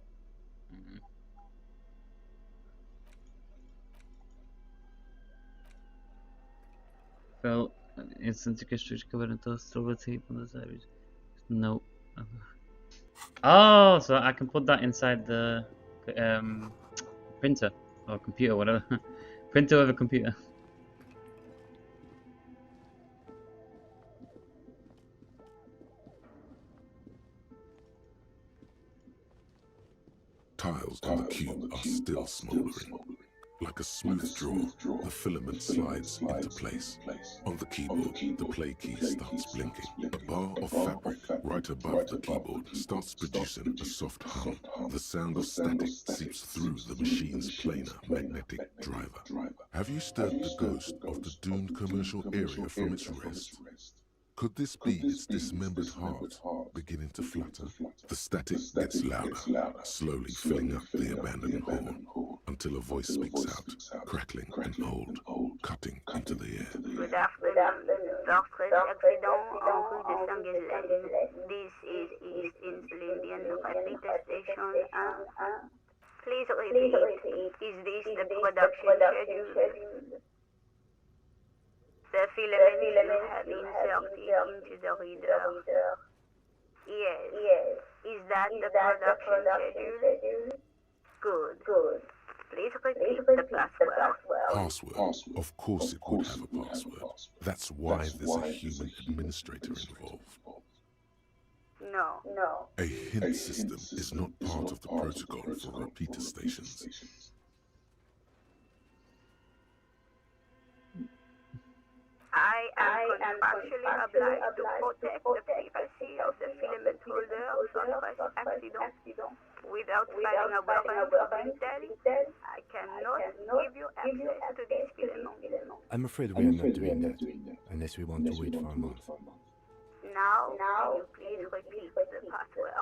S1: Well, instant structure covered in toast silver tape on the side. Nope. Oh, so I can put that inside the printer or computer, whatever. Printer of a computer.
S4: Tiles on the cube are still smoldering. Like a smooth draw, the filament slides into place. On the keyboard, the play key starts blinking. A bar of fabric right above the keyboard starts producing a soft hum. The sound of static seeps through the machine's planar magnetic driver. Have you stirred the ghost of the doomed commercial area from its rest? Could this be its dismembered heart beginning to flutter? The static gets louder, slowly filling up the abandoned hall, until a voice speaks out, crackling and old, cutting into the air.
S9: Good afternoon. Doctor accident en rue de Saint-Guélaine. This is East Insulindian Repeater Station 1. Please repeat. Is this the production schedule? The filament you have inserted into the reader. Yes. Is that the production schedule? Good. Please repeat the password.
S4: Password. Of course it would have a password. That's why there's a human administrator involved.
S9: No.
S4: A hint system is not part of the protocol for repeater stations.
S9: I am contractually obliged to protect the privacy of the filament holder such accident. Without filing a warrant of intel, I cannot give you access to this filament.
S7: I'm afraid we are not doing that, unless we want to wait for a month.
S9: Now, can you please repeat the password?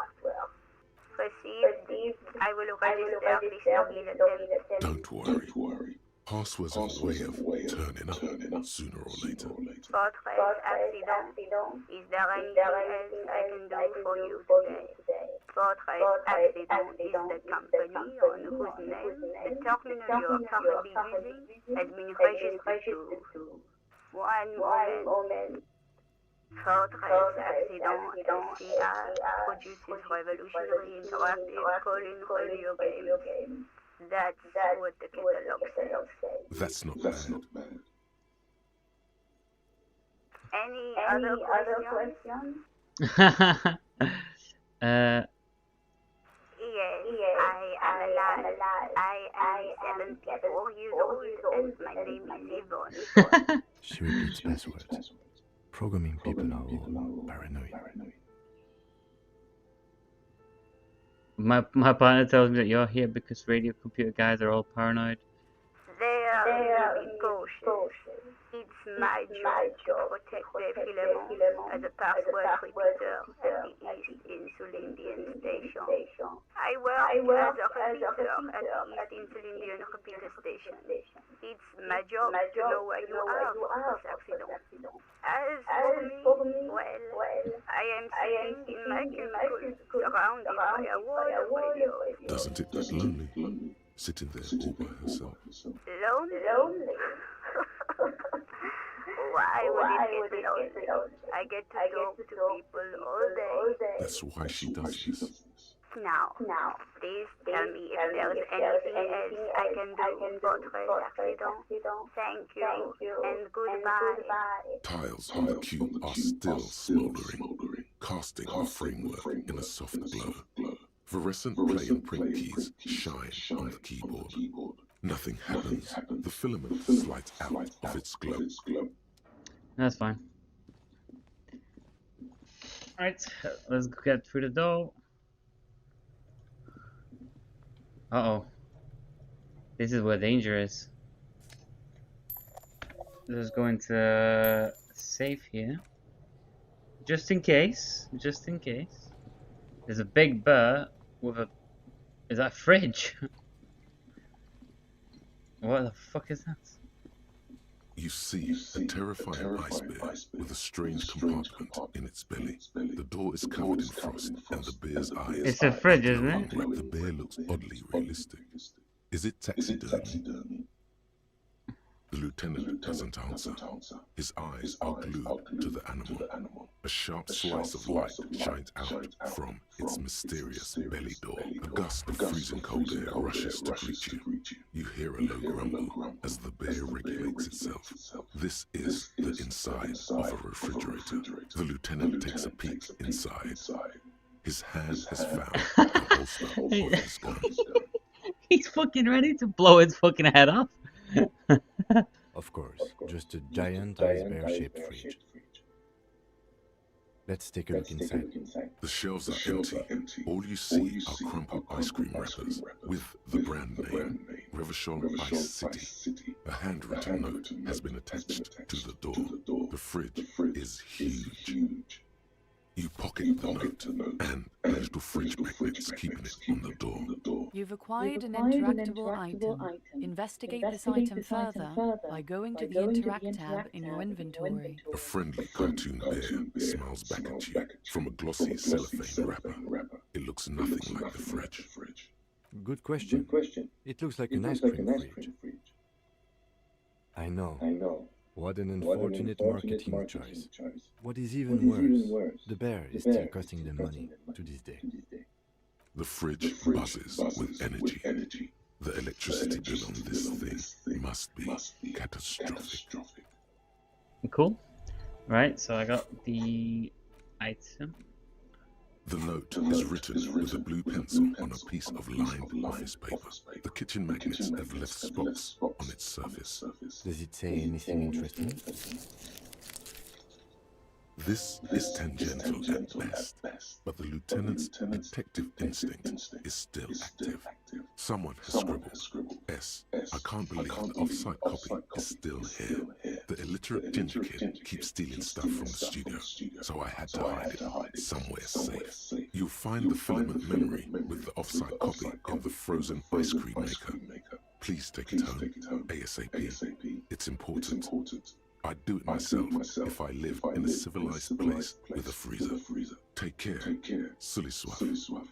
S9: Received. I will register this login attempt.
S4: Don't worry. Passwords are a way of turning up sooner or later.
S9: Fortress accident. Is there anything else I can do for you today? Fortress accident is the company on whose name the terminal you are currently using has been registered to. One moment. Fortress accident SCR produces revolutionary interactive calling radio games. That's what the catalog says.
S4: That's not bad.
S9: Any other questions? Yes, I am alive. I am 74 years old and my name is Yvonne.
S7: She repeats passwords. Programming people are all paranoid.
S1: My partner tells me that you're here because radio computer guys are all paranoid.
S9: They are be cautious. It's my job to protect the filament as a password repeater at the East Insulindian Station. I work as a repeater at the East Insulindian Repeater Station. It's my job to know where you are for this accident. As for me, well, I am sitting in my cubicle surrounded by a wall of radios.
S4: Doesn't it get lonely? Sitting there all by herself.
S9: Lonely? Why would it get lonely? I get to talk to people all day.
S4: That's why she does this.
S9: Now, please tell me if there's anything else I can do for Fortress accident. Thank you, and goodbye.
S4: Tiles on the cube are still smoldering, casting the framework in a soft glow. Fluorescent play and print keys shine on the keyboard. Nothing happens. The filament slides out of its glow.
S1: That's fine. Alright, let's get through the door. Uh-oh. This is where danger is. Just going to save here. Just in case. There's a big bear with a... Is that a fridge? What the fuck is that?
S4: You see a terrifying ice bear with a strange compartment in its belly. The door is covered in frost, and the bear's eyes...
S1: It's a fridge, isn't it?
S4: The bear looks oddly realistic. Is it taxidermy? The lieutenant doesn't answer. His eyes are glued to the animal. A sharp slice of light shines out from its mysterious belly door. A gust of freezing cold air rushes to greet you. You hear a low grumble as the bear regulates itself. This is the inside of a refrigerator. The lieutenant takes a peek inside. His hand has found the holster of his gun.
S1: He's fucking ready to blow his fucking head off.
S7: Of course, just a giant ice bear-shaped fridge. Let's take a look inside.
S4: The shelves are empty. All you see are crumpled ice cream wrappers with the brand name, Revachol Ice City. A handwritten note has been attached to the door. The fridge is huge. You pocket the note, and the little fridge magnet's keeping it on the door.
S13: You've acquired an interactable item. Investigate this item further by going to the Interact tab in your inventory.
S4: A friendly cartoon bear smiles back at you from a glossy cellophane wrapper. It looks nothing like the fridge.
S7: Good question. It looks like an ice cream fridge. I know. What an unfortunate marketing choice. What is even worse, the bear is still costing them money to this day.
S4: The fridge buzzes with energy. The electricity bill on this thing must be catastrophic.
S1: Cool. Right, so I got the item.
S4: The note is written with a blue pencil on a piece of lined office paper. The kitchen magnets have left spots on its surface.
S7: Does it say anything interesting?
S4: This is tangential at best, but the lieutenant's detective instinct is still active. Someone has scribbled S. I can't believe the off-site copy is still here. The illiterate ginger kid keeps stealing stuff from the studio, so I had to hide it somewhere safe. You'll find the filament memory with the off-site copy in the frozen ice cream maker. Please take it home ASAP. It's important. I'd do it myself if I lived in a civilized place with a freezer. Take care. Sulisław.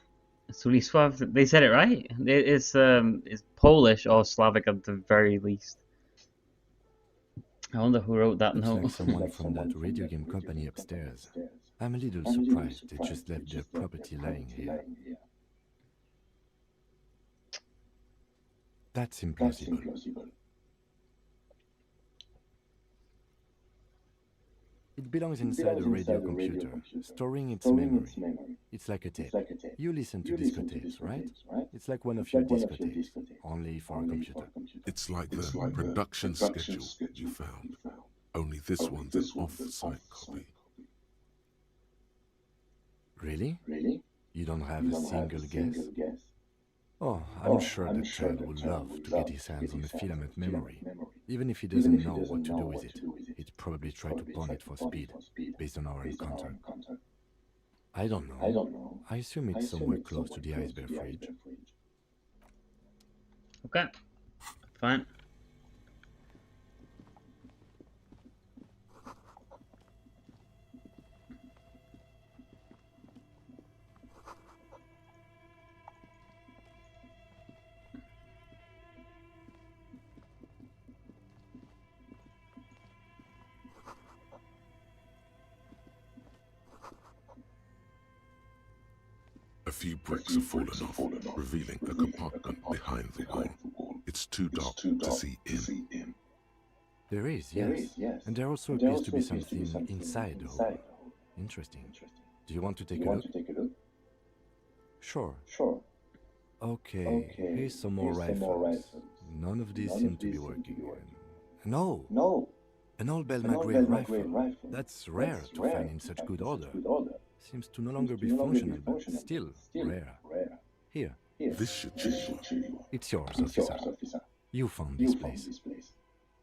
S1: Sulisław, they said it right. It's Polish or Slavic at the very least. I wonder who wrote that
S7: Looks
S1: note.
S7: like someone from that radio game company upstairs. I'm a little surprised they just left their property lying here. That's implausible. It belongs inside a radio computer, storing its memory. It's like a tape. You listen to discotapes, right? It's like one of your discotapes, only for a computer.
S4: It's like the production schedule you found, only this one's an off-site copy.
S7: Really? You don't have a single guess? Oh, I'm sure the child would love to get his hands on the filament memory. Even if he doesn't know what to do with it, he'd probably try to pawn it for speed, based on our encounter. I don't know. I assume it's somewhere close to the iceberg fridge.
S1: Okay, fine.
S4: A few bricks have fallen off, revealing a compartment behind the wall. It's too dark to see in.
S7: There is, yes. And there also appears to be something inside the hole. Interesting. Do you want to take a look? Sure. Okay, here's some more rifles. None of these seem to be working. No! An old Belmagrave rifle. That's rare to find in such good order. Seems to no longer be functional, but still rare. Here.
S4: This should cheer you up.
S7: It's yours, officer. You found this place.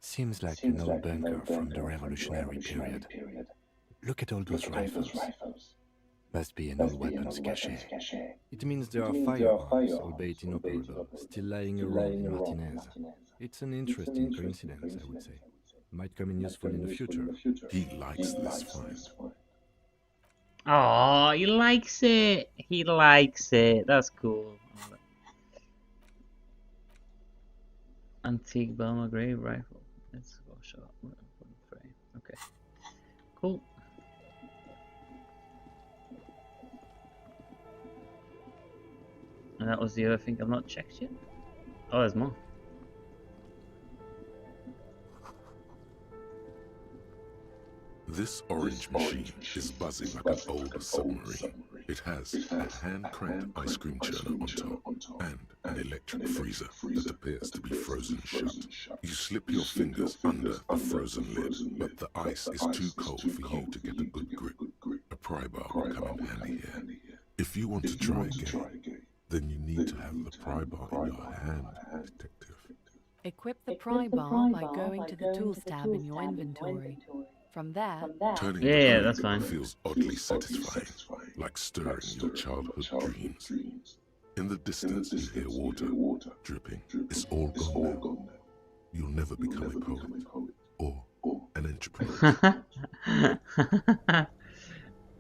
S7: Seems like an old bunker from the revolutionary period. Look at all those rifles. Must be an old weapons cache. It means there are firearms, albeit inoperable, still lying around in Martinez. It's an interesting coincidence, I would say. Might come in useful in the future.
S4: He likes this find.
S1: Oh, he likes it. He likes it. That's cool. Antique Belmagrave rifle. Let's go shot. Okay. Cool. And that was the other thing I've not checked yet. Oh, there's more.
S4: This orange machine is buzzing like an old submarine. It has a hand-cranked ice cream churner on top and an electric freezer that appears to be frozen shut. You slip your fingers under the frozen lid, but the ice is too cold for you to get a good grip. A pry bar will come in handy here. If you want to try again, then you need to have the pry bar in your hand, detective.
S13: Equip the pry bar by going to the Tools tab in your inventory. From there,
S4: Turning
S1: yeah, that's fine.
S4: Feels oddly satisfying, like stirring your childhood dreams. In the distance, you hear water dripping. It's all gone now. You'll never become a poet or an entrepreneur.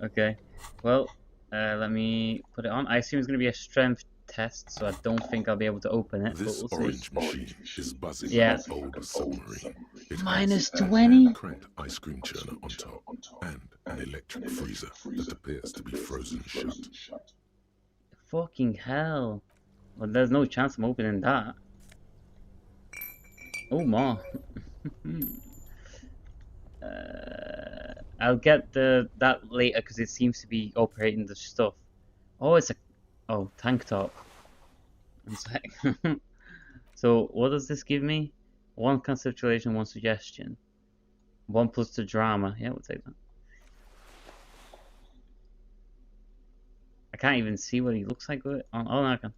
S1: Okay, well, let me put it on. I assume it's going to be a strength test, so I don't think I'll be able to open it.
S4: This
S1: but we'll
S4: orange
S1: see.
S4: machine is buzzing
S1: Yeah.
S4: like an old submarine. It
S1: Minus
S4: has a
S1: 20?
S4: hand-cranked ice cream churner on top and an electric freezer that appears to be frozen shut.
S1: Fucking hell. Well, there's no chance I'm opening that. Oh, more. I'll get that later because it seems to be operating the stuff. Oh, it's a tank top. One sec. So what does this give me? 1 conceptualization, 1 suggestion. 1 plus to drama. Yeah, we'll take that. I can't even see what he looks like with it. Oh, no, I can.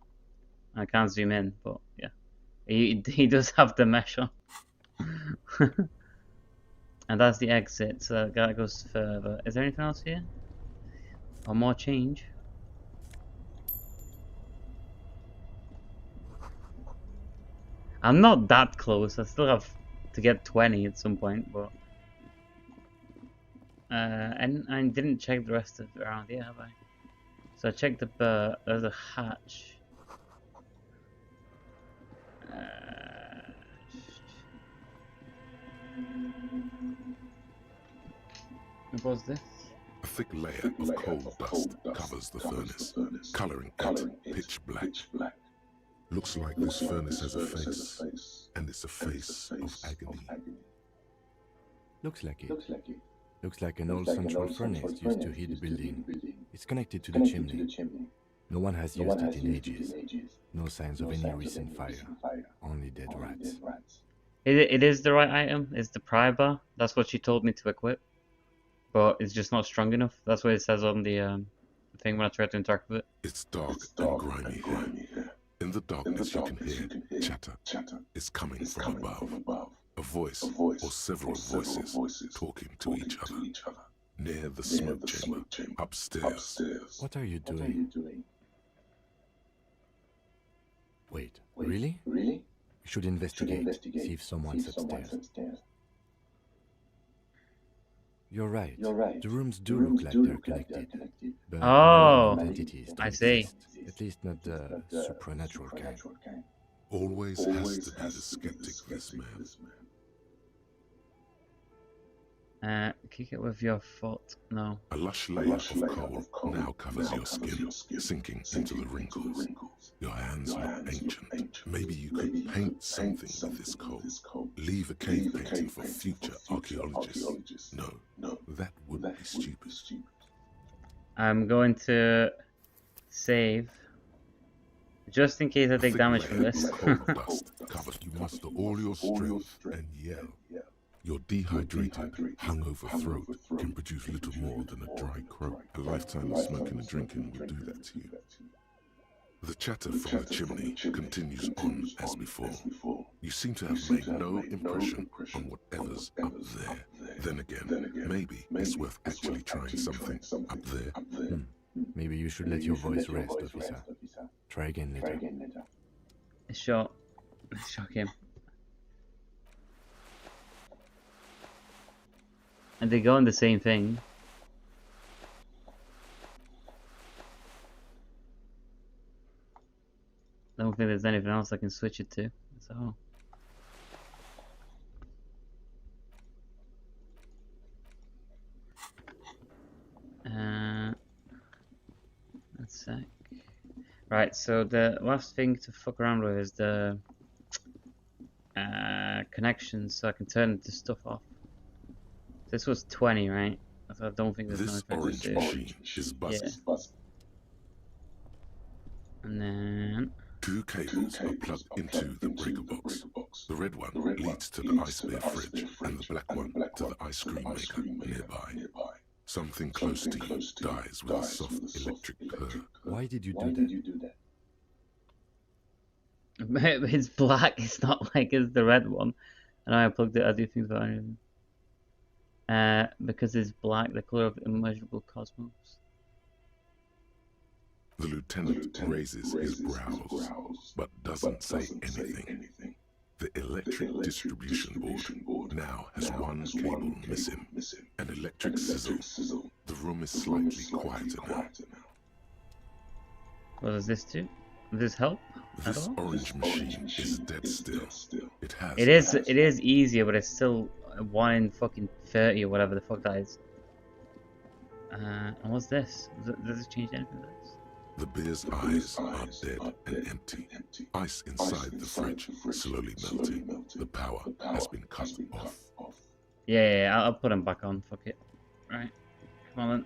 S1: I can't zoom in, but yeah. He does have the mesh on. And that's the exit, so that goes further. Is there anything else here? Or more change? I'm not that close. I still have to get 20 at some point, but and I didn't check the rest of around here, have I? So I checked the bird. There's a hatch. What was this?
S4: A thick layer of coal dust covers the furnace, coloring it pitch black. Looks like this furnace has a face, and it's a face of agony.
S7: Looks like it. Looks like an old central furnace used to heat the building. It's connected to the chimney. No one has used it in ages. No signs of any recent fire. Only dead rats.
S1: It is the right item. It's the pry bar. That's what she told me to equip. But it's just not strong enough. That's what it says on the thing when I try to interact with it.
S4: It's dark and grimy here. In the darkness you can hear chatter. It's coming from above. A voice or several voices talking to each other. Near the smoke chamber, upstairs.
S7: What are you doing? Wait, really? We should investigate, see if someone's upstairs. You're right. The rooms do look like they're connected. But no entities
S1: I see.
S7: exist. At least not the supernatural kind.
S4: Always has to be the skeptic, this man.
S1: Kick it with your foot. No.
S4: A lush layer of coal now covers your skin, sinking into the wrinkles. Your hands look ancient. Maybe you could paint something with this coal. Leave a cave painting for future archaeologists. No, that would be stupid.
S1: I'm going to save. Just in case I take damage from this.
S4: Coal dust covers. You muster all your strength and yell. Your dehydrated, hungover throat can produce little more than a dry croak. A lifetime of smoking and drinking will do that to you. The chatter from the chimney continues on as before. You seem to have made no impression on whatever's up there. Then again, maybe it's worth actually trying something up there.
S7: Maybe you should let your voice rest, officer. Try again later.
S1: Shot. Shock him. And they go on the same thing. I don't think there's anything else I can switch it to. So. One sec. Right, so the last thing to fuck around with is the connections, so I can turn the stuff off. This was 20, right? I don't think there's
S4: this orange machine is buzzing.
S1: Yeah. And then
S4: 2 cables are plugged into the breaker box. The red one leads to the ice bear fridge, and the black one to the ice cream maker nearby. Something close to you dies with a soft electric purr.
S7: Why did you do
S1: that? It's black. It's not like it's the red one. And I plugged it. I do things about it. Because it's black, the color of immeasurable cosmos.
S4: The lieutenant raises his brows, but doesn't say anything. The electric distribution board now has one cable missing, an electric sizzle. The room is slightly quieter now.
S1: What does this do? Does this help?
S4: This orange machine is dead still.
S1: It is easier, but it's still 1 in fucking 30 or whatever the fuck that is. And what's this? Does this change anything to this?
S4: The beer's eyes are dead and empty. Ice inside the fridge slowly melting. The power has been cut off.
S1: Yeah, I'll put him back on. Fuck it. Right. Come on then.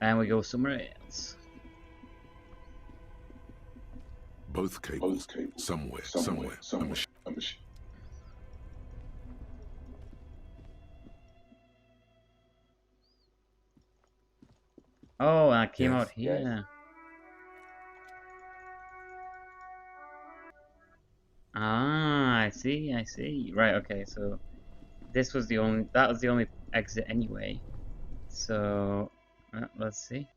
S1: And we go somewhere else.
S4: Both cables, somewhere. A machine.
S1: Oh, I came
S4: Yes.
S1: out here. Ah, I see. Right, okay, so that was the only exit anyway. So let's see.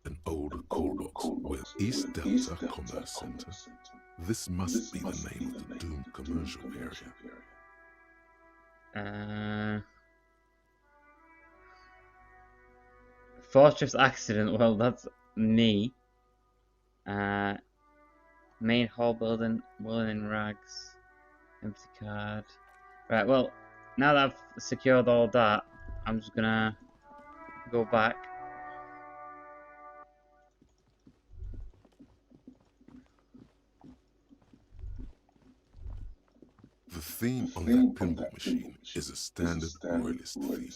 S4: An old call box with East Delta Commerce Center. This must be the name of the doomed commercial area.
S1: Fortress accident. Well, that's me. Main hall building, Willing in rags, empty card. Right. Well, now that I've secured all that, I'm just gonna go back.
S4: The theme on that pinball machine is a standard royalist theme,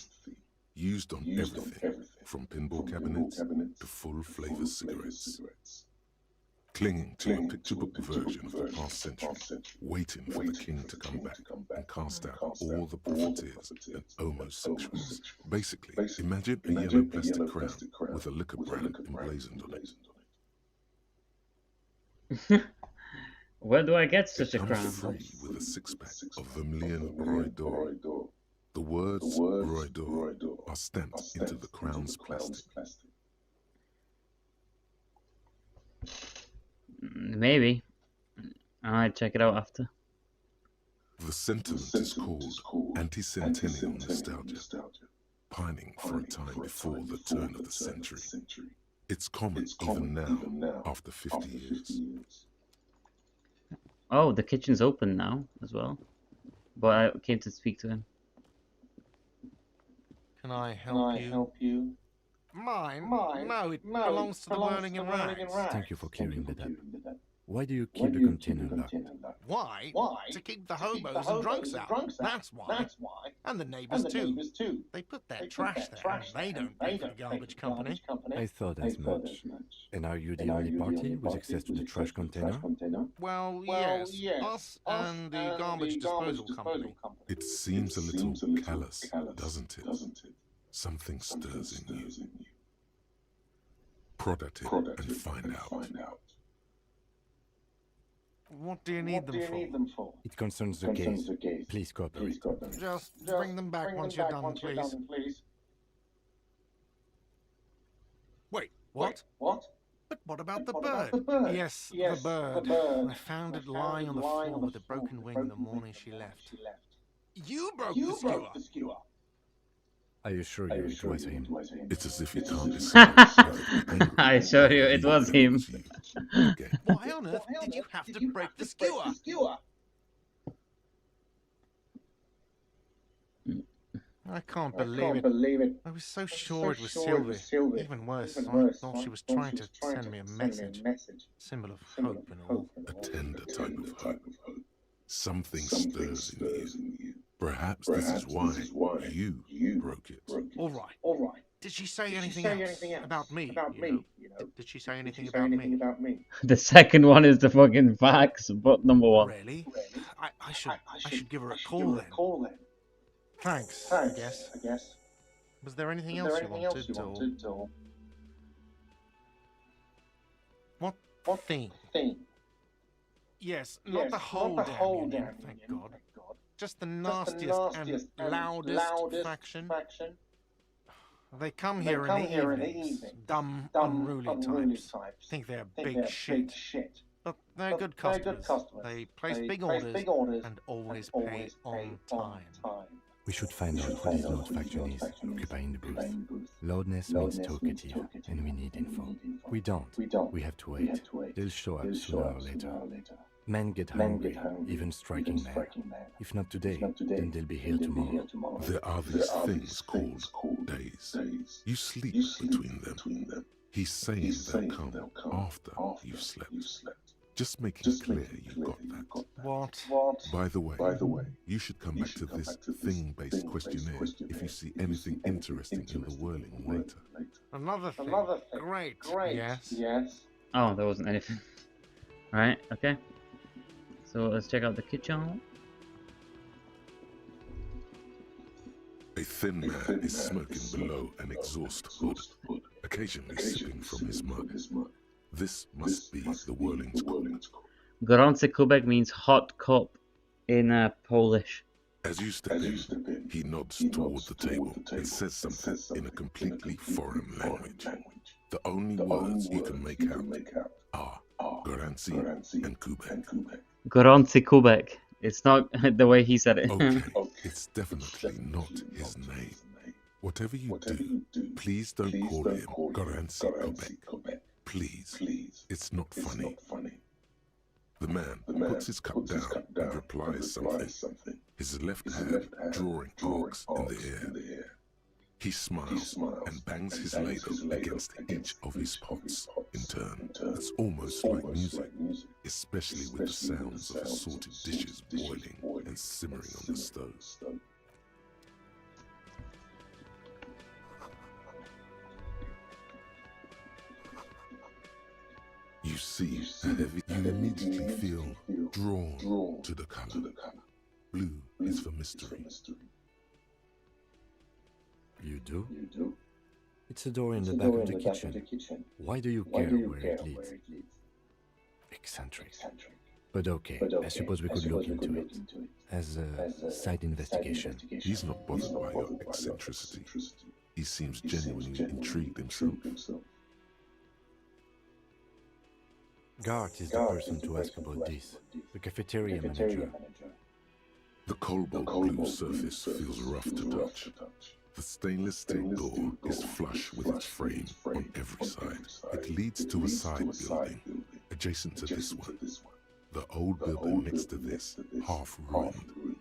S4: used on everything from pinball cabinets to full-flavor cigarettes. Clinging to a picture book version of the past century, waiting for the king to come back and cast out all the profiteers and homosexuals. Basically, imagine a yellow plastic crown with a liquor brand emblazoned on it.
S1: Where do I get such a
S4: It
S1: crown?
S4: comes free with a six-pack of Vermilion Roy d'Or. The words Roy d'Or are stamped into the crown's plastic.
S1: Maybe. I might check it out after.
S4: The sentiment is called anti-centennial nostalgia, pining for a time before the turn of the century. It's common even now, after 50 years.
S1: Oh, the kitchen's open now as well. But I came to speak to him.
S5: Can I help you? Mine? No, it belongs to the Whirling in Rags.
S7: Thank you for clearing that up. Why do you keep the container locked?
S5: Why? To keep the hobos and drunks out. That's why. And the neighbors too. They put their trash there, and they don't pay for the garbage company.
S7: I thought as much. And are you the only party with access to the trash container?
S5: Well, yes. Us and the garbage disposal company.
S4: It seems a little callous, doesn't it? Something stirs in you. Prod at it and find out.
S5: What do you need them for?
S7: It concerns the case. Please cooperate.
S5: Just bring them back once you're done, please. Wait, what? But what about the bird? Yes, the bird. I found it lying on the floor with a broken wing the morning she left. You broke the skewer.
S7: I assure you it was him.
S4: It's as if he can't decide.
S1: I assure you it was him.
S5: Why on earth did you have to break the skewer? I can't believe it. I was so sure it was Sylvie. Even worse, I thought she was trying to send me a message. Symbol of hope and all.
S4: A tender type of hope. Something stirs in you. Perhaps this is why you broke it.
S5: All right. Did she say anything else about me? Did she say anything about me?
S1: The second one is the fucking facts, but number one.
S5: Really? I should give her a call then. Thanks, I guess. Was there anything else you wanted, or... What thing? Yes, not the whole damn union, thank God. Just the nastiest and loudest faction. They come here in the evenings. Dumb, unruly types. Think they're big shit. But they're good customers. They place big orders and always pay on time.
S7: We should find out what this loud faction is, occupying the booth. Loudness means talkative, and we need info. We don't. We have to wait. They'll show up sooner or later. Men get hungry, even striking men. If not today, then they'll be here tomorrow.
S4: There are these things called days. You sleep between them. He's saying they'll come after you've slept. Just making clear you got that.
S5: What?
S4: By the way, you should come back to this thing-based questionnaire if you see anything interesting in the whirling later.
S5: Another thing. Great. Yes.
S1: Oh, there wasn't anything. Right, okay. So let's check out the kitchen.
S4: A thin man is smoking below an exhaust hood, occasionally sipping from his mug. This must be the Whirling's cup.
S1: Gorący kubek means hot cup in Polish.
S4: As you step in, he nods toward the table and says something in a completely foreign language. The only words you can make out are Gorący and kubek.
S1: Gorący kubek. It's not the way he said it.
S4: Okay, it's definitely not his name. Whatever you do, please don't call him Gorący kubek. Please, it's not funny. The man puts his cup down and replies something, his left hand drawing arcs in the air. He smiles and bangs his ladle against each of his pots in turn. It's almost like music, especially with the sounds of assorted dishes boiling and simmering on the stove. You see, you immediately feel drawn to the color. Blue is for mystery.
S7: You do? It's a door in the back of the kitchen. Why do you care where it leads? Eccentric. But okay, I suppose we could look into it as a side investigation.
S4: He's not bothered by your eccentricity. He seems genuinely intrigued himself.
S7: Gart is the person to ask about this, the cafeteria manager.
S4: The cobalt blue surface feels rough to touch. The stainless steel door is flush with its frame on every side. It leads to a side building, adjacent to this one. The old building next to this, half ruined.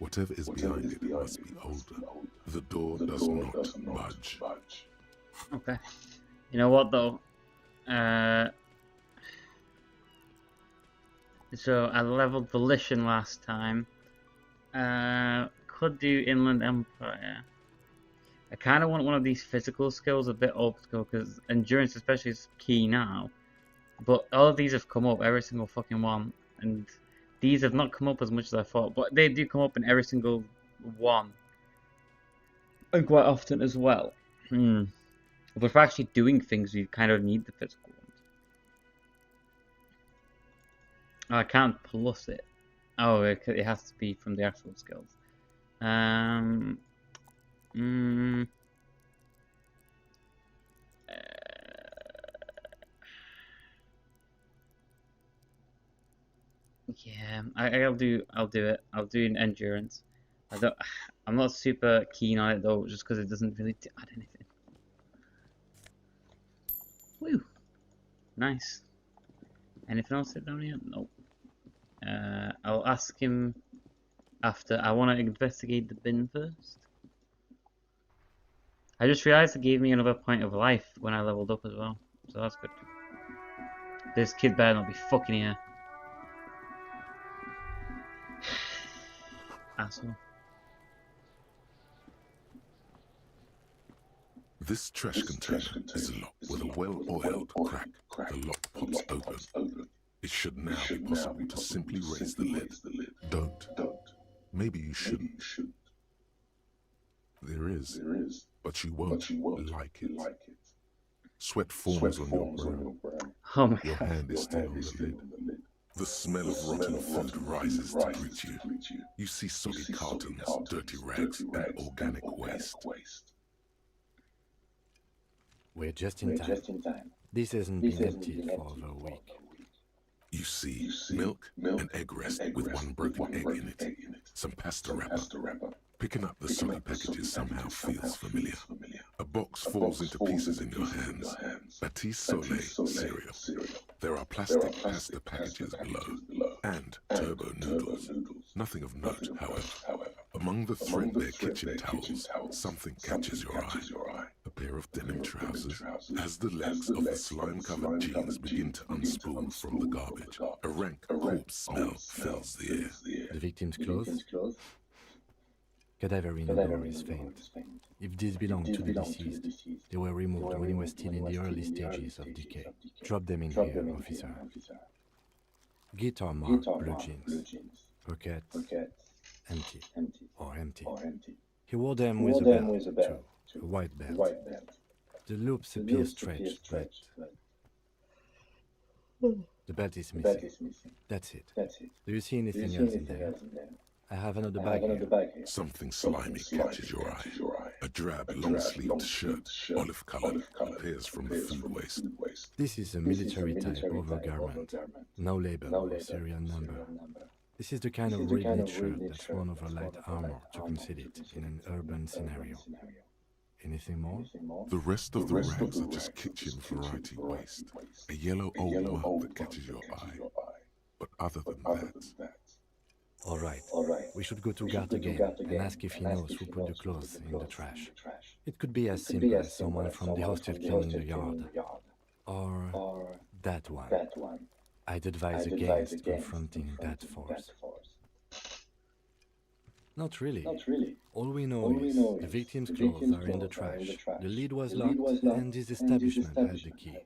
S4: Whatever is behind it must be older. The door does not budge.
S1: Okay. You know what though? So I leveled Volition last time. Could do Inland Empire. I kind of want one of these physical skills, a bit old school, because endurance especially is key now. But all of these have come up, every single fucking one. And these have not come up as much as I thought, but they do come up in every single one. And quite often as well. But for actually doing things, you kind of need the physical ones. Oh, I can't plus it. Oh, it has to be from the actual skills. Yeah, I'll do it. I'll do an endurance. I'm not super keen on it though, just because it doesn't really add anything. Woo! Nice. Anything else down here? Nope. I'll ask him after. I want to investigate the bin first. I just realized it gave me another point of life when I leveled up as well, so that's good. This kid better not be fucking here. Asshole.
S4: This trash container is locked with a well-oiled crack. The lock pops open. It should now be possible to simply raise the lid. Don't. Maybe you shouldn't. There is, but you won't like it. Sweat forms on your brow.
S1: Oh my
S4: Your
S1: god.
S4: hand is still on the lid. The smell of rotten food rises to greet you. You see soggy cartons, dirty rags, and organic waste.
S7: We're just in time. This hasn't been emptied for over a week.
S4: You see milk and egg rest with one broken egg in it. Some pasta wrapper. Picking up the soggy packages somehow feels familiar. A box falls into pieces in your hands. Batiste Soleil cereal. There are plastic pasta packages below. and turbo noodles. Nothing of note, however. Among the threadbare kitchen towels, something catches your eye. A pair of denim trousers. As the legs of the slime-covered jeans begin to unspool from the garbage, a rank corpse smell fills the air.
S7: The victim's clothes? Cadaver in odor is faint. If these belong to the deceased, they were removed when he was still in the early stages of decay. Drop them in here, officer. Guitar marked blue jeans. Pockets empty. Or empty. He wore them with a belt, too. A white belt. The loops appear stretched, but the belt is missing. That's it. Do you see anything else in there? I have another bag here.
S4: Something slimy catches your eye. A drab, long-sleeved shirt, olive-colored, appears from food waste.
S7: This is a military-type overgarment. No label or serial number. This is the kind of red shirt that's worn over light armor to conceal it in an urban scenario. Anything more?
S4: The rest of the rags are just kitchen variety waste. A yellow old mug that catches your eye. But other than that...
S7: All right. We should go to guard again and ask if he knows who put the clothes in the trash. It could be as simple as someone from the hostel cleaning the yard. Or that one. I'd advise against confronting that force. Not really. All we know is the victim's clothes are in the trash, the lid was locked, and this establishment had the key.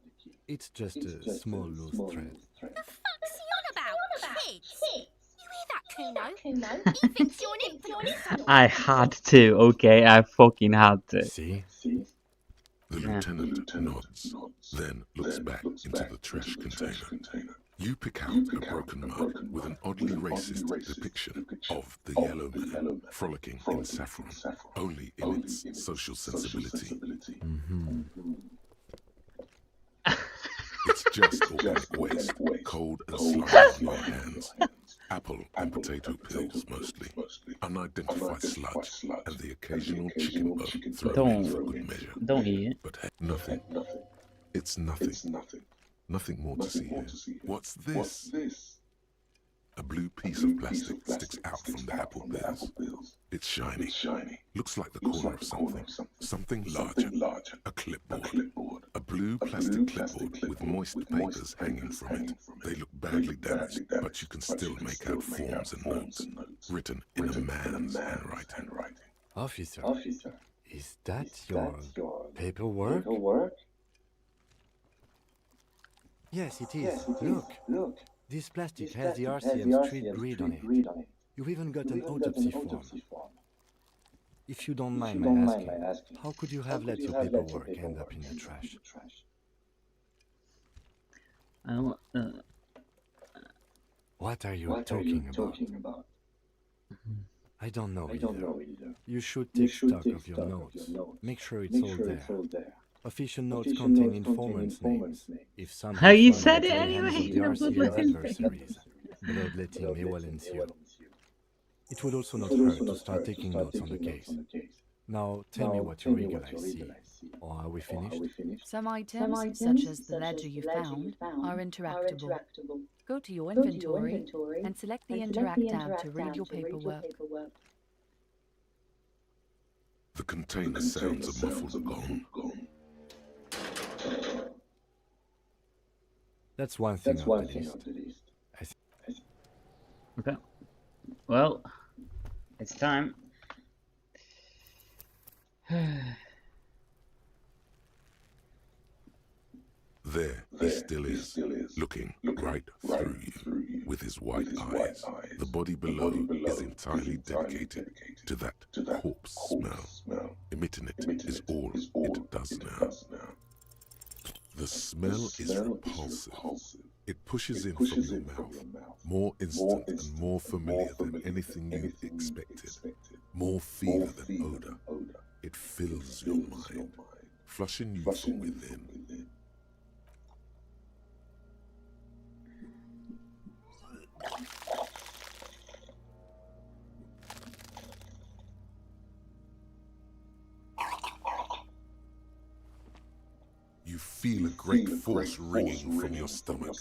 S7: It's just a small loose thread.
S12: The fuck's he on about? Kids? Kuno. He thinks you're an infant.
S1: I had to, okay? I fucking had to.
S7: See?
S4: The lieutenant nods, then looks back into the trash container. You pick out a broken mug with an oddly racist depiction of the yellow man frolicking in saffron, only in its social sensibility. It's just organic waste, cold and slimy on your hands. Apple and potato peels mostly, unidentified sludge, and the occasional chicken bone thrown in for good measure.
S1: Don't eat it.
S4: But hey, nothing. It's nothing. Nothing more to see here. What's this? A blue piece of plastic sticks out from the apple peels. It's shiny. Looks like the corner of something. Something larger. A clipboard. A blue plastic clipboard with moist papers hanging from it. They look badly damaged, but you can still make out forms and notes, written in a man's handwriting.
S7: Officer, is that your paperwork? Yes, it is. Look. This plastic has the RCM street grid on it. You've even got an autopsy form. If you don't mind my asking, how could you have let your paperwork end up in the trash? What are you talking about? I don't know either. You should take stock of your notes. Make sure it's all there. Official notes contain informants' names. If some
S1: how you said it anyway?
S7: Adversaries, bloodletting may well ensue. It would also not hurt to start taking notes on the case. Now, tell me what your eagle eyes see. Or are we finished?
S13: Some items, such as the ledger you found, are interactable. Go to your inventory and select the Interact tab to read your paperwork.
S4: The container sounds a muffled gong.
S7: That's one thing on the list.
S1: Okay. Well, it's time.
S4: There he still is, looking right through you with his white eyes. The body below is entirely dedicated to that corpse smell. Emitting it is all it does now. The smell is repulsive. It pushes in from your mouth, more instant and more familiar than anything you'd expected. More fever than odor. It fills your mind, flushing you from within. You feel a great force ringing from your stomach.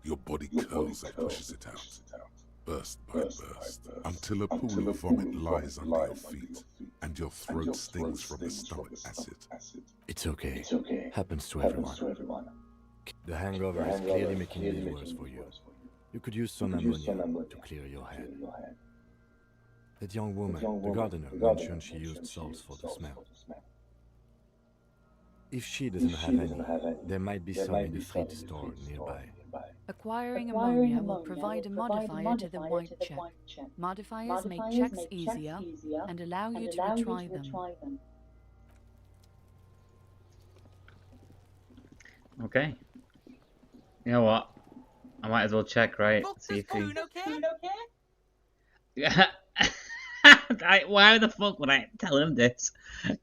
S4: Your body curls and pushes it out. burst by burst, until a pool of vomit lies under your feet, and your throat stings from the stomach acid.
S7: It's okay. Happens to everyone. The hangover is clearly making it worse for you. You could use some ammonia to clear your head. That young woman, the gardener, mentioned she used salts for the smell. If she doesn't have any, there might be some in the fleet store nearby.
S13: Acquiring ammonia will provide a modifier to the white check. Modifiers make checks easier and allow you to retry them.
S1: Okay. You know what? I might as well check, right? See if he... Yeah. Why the fuck would I tell him this?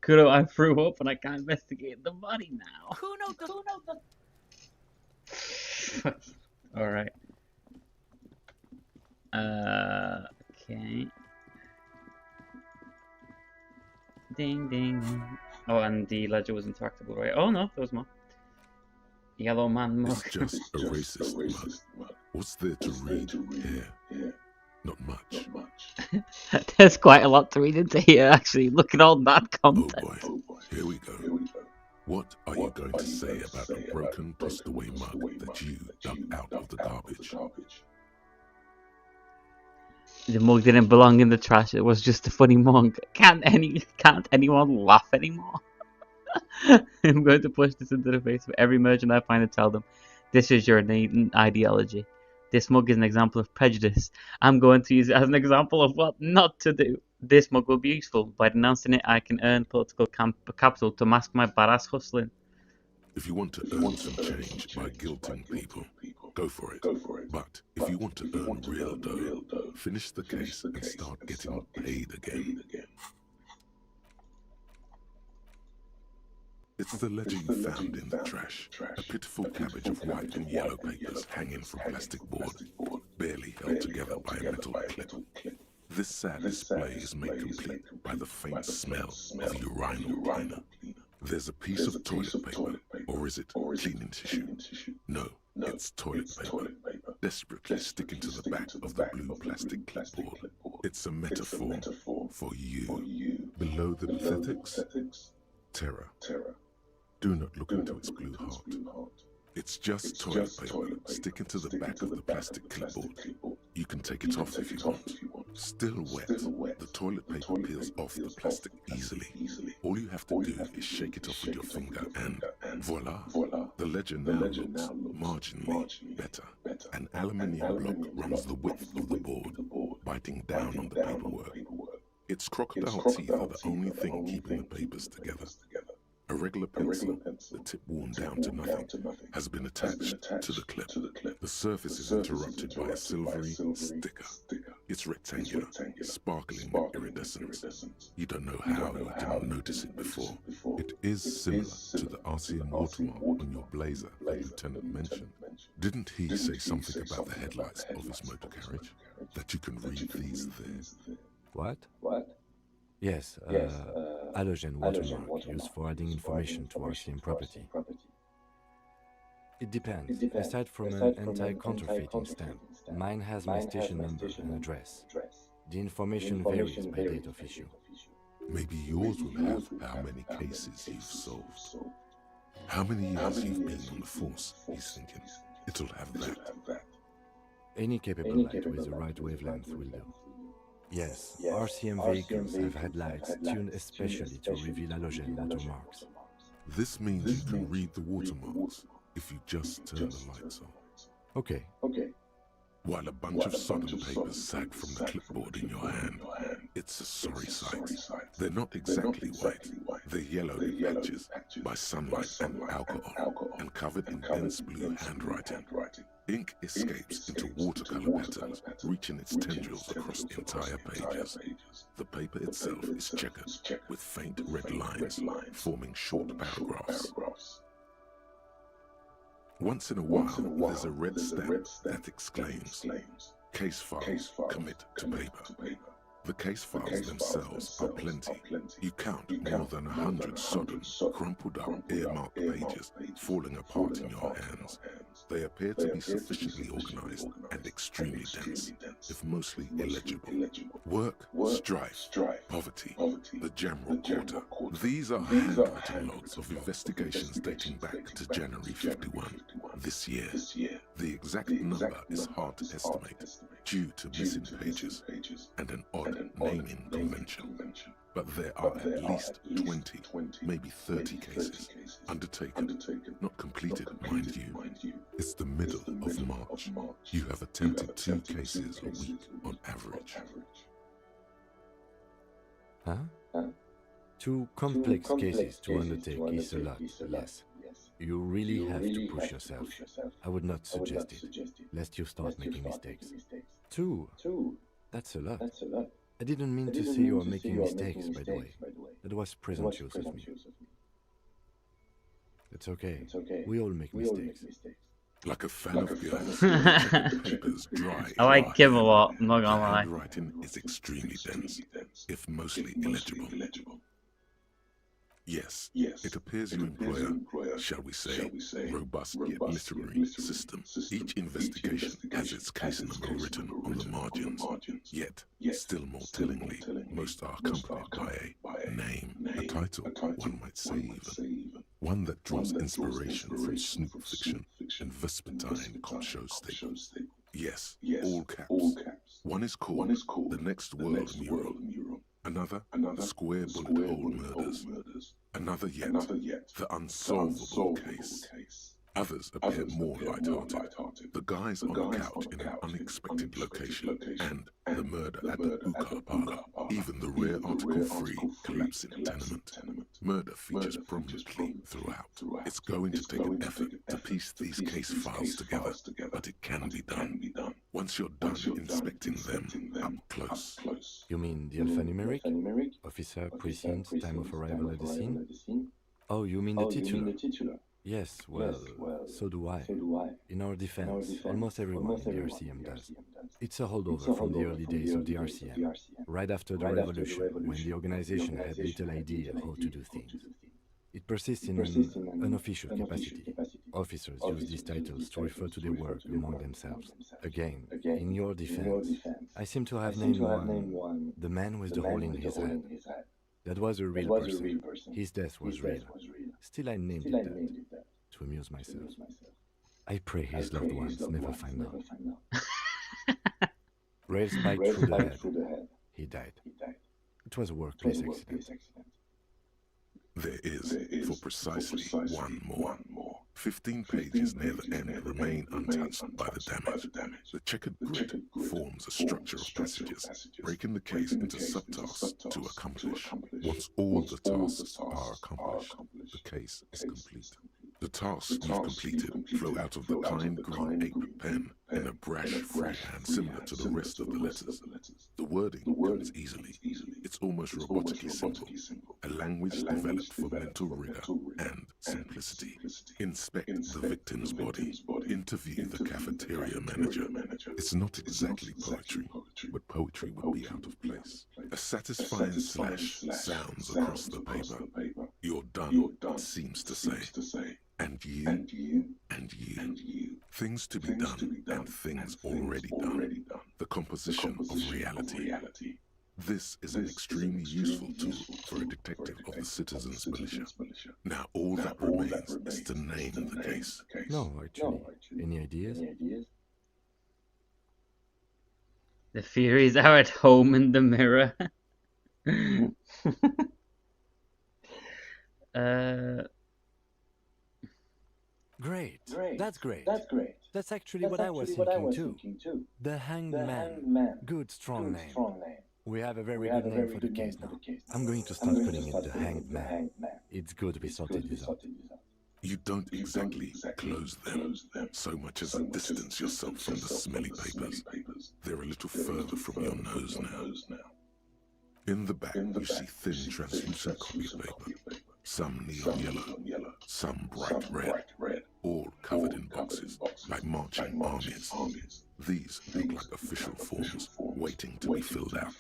S1: Kuno, I threw up and I can't investigate the body now. Alright. Okay. Ding ding. Oh, and the ledger was interactable, right? Oh no, there was more. Yellow man mug.
S4: It's just a racist mug. What's there to read here? Not much.
S1: There's quite a lot to read into here, actually. Look at all that content.
S4: Oh boy, here we go. What are you going to say about a broken, tossed-away mug that you dug out of the garbage?
S1: The mug didn't belong in the trash. It was just a funny mug. Can't anyone laugh anymore? I'm going to push this into the face of every merchant I find and tell them, this is your ideology. This mug is an example of prejudice. I'm going to use it as an example of what not to do. This mug will be useful. By denouncing it, I can earn political capital to mask my badass hustling.
S4: If you want to earn some change by guilting people, go for it. But if you want to earn real dough, finish the case and start getting paid again. It's the ledger you found in the trash. A pitiful cabbage of white and yellow papers hanging from plastic board, barely held together by a metal clip. This sad display is made complete by the faint smell of urinal cleaner. There's a piece of toilet paper, or is it cleaning tissue? No, it's toilet paper, desperately sticking to the back of the blue plastic clipboard. It's a metaphor for you. Below the pathetics, terror. Do not look into its blue heart. It's just toilet paper sticking to the back of the plastic clipboard. You can take it off if you want. Still wet, the toilet paper peels off the plastic easily. All you have to do is shake it off with your finger and voila! The ledger now looks marginally better. An aluminium block runs the width of the board, biting down on the paperwork. Its crocodile teeth are the only thing keeping the papers together. A regular pencil, the tip worn down to nothing, has been attached to the clip. The surface is interrupted by a silvery sticker. It's rectangular, sparkling with iridescence. You don't know how you didn't notice it before. It is similar to the Elysium watermark on your blazer the lieutenant mentioned. Didn't he say something about the headlights of his motor carriage? That you can read these there?
S7: What? Yes, halogen watermark used for adding information to Elysium property. It depends. Aside from an anti-counterfeiting stamp, mine has my station number and address. The information varies by date of issue.
S4: Maybe yours will have how many cases you've solved. How many years you've been on the force, he's thinking. It'll have that.
S7: Any capable light with the right wavelength will do. Yes, RCM vehicles have headlights tuned especially to reveal halogen watermarks.
S4: This means you can read the watermarks if you just turn the lights on.
S7: Okay.
S4: While a bunch of sodden papers sag from the clipboard in your hand, it's a sorry sight. They're not exactly white. They're yellowed in patches by sunlight and alcohol, and covered in dense blue handwriting. Ink escapes into watercolor patterns, reaching its tendrils across entire pages. The paper itself is checkered with faint red lines, forming short paragraphs. Once in a while, there's a red stamp that exclaims, "Case files, commit to paper." The case files themselves are plenty. You count more than 100 sodden, crumpled up, earmarked pages falling apart in your hands. They appear to be sufficiently organized and extremely dense, if mostly illegible. Work, strife, poverty, the general quarter. These are handwritten logs of investigations dating back to January 51, this year. The exact number is hard to estimate due to missing pages and an odd naming convention. But there are at least 20, maybe 30 cases undertaken, not completed, mind you. It's the middle of March. You have attempted 2 cases a week on average.
S7: Huh? 2 complex cases to undertake is a lot, yes. You really have to push yourself. I would not suggest it, lest you start making mistakes. 2? That's a lot. I didn't mean to say you are making mistakes, by the way. That was presumptuous of me. It's okay. We all make mistakes.
S4: Like a fan of girls, the papers dry.
S1: I like Kim a lot, I'm not gonna lie.
S4: Handwriting is extremely dense, if mostly illegible. Yes, it appears your employer, shall we say, robust yet literary system. Each investigation has its case number written on the margins. Yet, still more tellingly, most are accompanied by a name, a title, one might say even. One that draws inspiration from snoop fiction and Vespertine cop show staples. Yes, all caps. One is called The Next World Mural. Another, Square Bullet Hole Murders. Another yet, The Unsolvable Case. Others appear more light-hearted. The guys on a couch in an unexpected location, and the murder at the hookah parlor. Even the rare article-free collapsing tenement. Murder features prominently throughout. It's going to take an effort to piece these case files together, but it can be done. Once you're done inspecting them up close.
S7: You mean the alphanumeric? Officer, precinct, time of arrival at the scene? Oh, you mean the titular? Yes, well, so do I. In our defense, almost everyone in the RCM does. It's a holdover from the early days of the RCM, right after the revolution, when the organization had little idea how to do things. It persists in an unofficial capacity. Officers use these titles to refer to their work among themselves. Again, in your defense, I seem to have named one, the man with the hole in his head. That was a real person. His death was real. Still, I named it that, to amuse myself. I pray his loved ones never find out. Rail spiked through the head. He died. It was a workplace accident.
S4: There is, for precisely one more. 15 pages near the end remain untouched by the damage. The checkered grid forms a structure of passages, breaking the case into subtasks to accomplish. Once all the tasks are accomplished, the case is complete. The tasks you've completed flow out of the kind green ink pen in a brash freehand similar to the rest of the letters. The wording comes easily. It's almost robotically simple. A language developed for mental rigor and simplicity. Inspect the victim's body. Interview the cafeteria manager. It's not exactly poetry, but poetry would be out of place. A satisfying slash sounds across the paper. You're done, it seems to say. And you. Things to be done and things already done. The composition of reality. This is an extremely useful tool for a detective of the Citizens Militia. Now all that remains is to name the case.
S7: No, actually. Any ideas?
S1: The Furies are at home in the mirror.
S7: Great. That's great. That's actually what I was thinking too. The Hanged Man. Good, strong name. We have a very good name for the case now. I'm going to start calling it the Hanged Man. It's good we sorted this out.
S4: You don't exactly close them so much as distance yourself from the smelly papers. They're a little further from your nose now. In the back, you see thin, translucent copy paper. Some neon yellow, some bright red, all covered in boxes, like marching armies. These look like official forms, waiting to be filled out.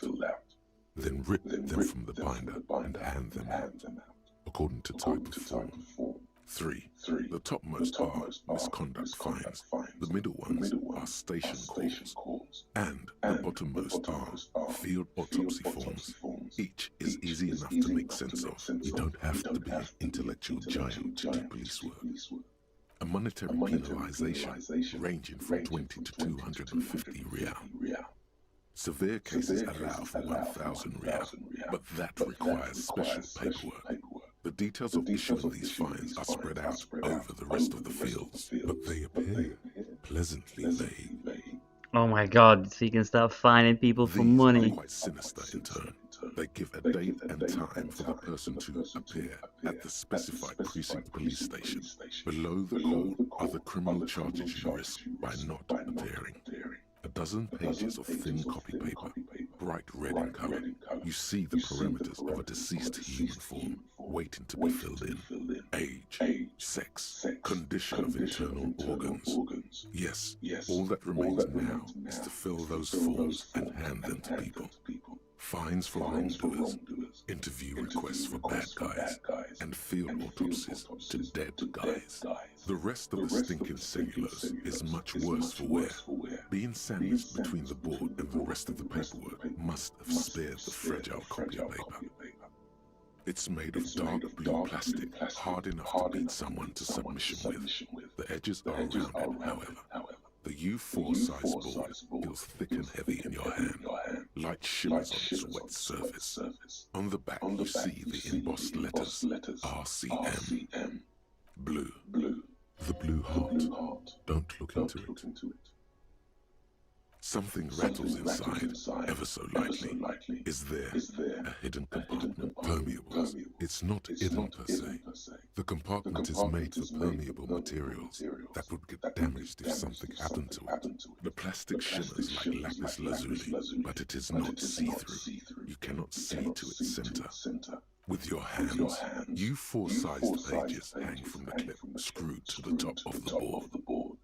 S4: Then rip them from the binder and hand them out, according to type of form. 3. The topmost are misconduct fines. The middle ones are station calls. And the bottommost are field autopsy forms. Each is easy enough to make sense of. You don't have to be an intellectual giant to do police work. A monetary penalization ranging from 20 to 250 real. Severe cases allow for 1,000 real, but that requires special paperwork. The details of issuing these fines are spread out over the rest of the fields, but they appear pleasantly vague.
S1: Oh my god, so you can start fining people for money.
S4: These are quite sinister in turn. They give a date and time for the person to appear at the specified precinct police station. Below the call are the criminal charges you risk by not appearing. A dozen pages of thin copy paper, bright red in color. You see the parameters of a deceased human form waiting to be filled in. Age, sex, condition of internal organs. Yes, all that remains now is to fill those forms and hand them to people. Fines for wrongdoers, interview requests for bad guys, and field autopsies to dead guys. The rest of the stinking cellulose is much worse for wear. Being sandwiched between the board and the rest of the paperwork must have spared the fragile copy paper. It's made of dark blue plastic, hard enough to beat someone to submission with. The edges are rounded, however. The U4 size board feels thick and heavy in your hand. Light shimmers on its wet surface. On the back you see the embossed letters RCM. Blue. The blue heart. Don't look into it. Something rattles inside, ever so lightly. Is there a hidden compartment? Permeable. It's not hidden per se. The compartment is made for permeable materials that would get damaged if something happened to it. The plastic shimmers like lapis lazuli, but it is not see-through. You cannot see to its center. With your hands, U4 sized pages hang from the clip screwed to the top of the board.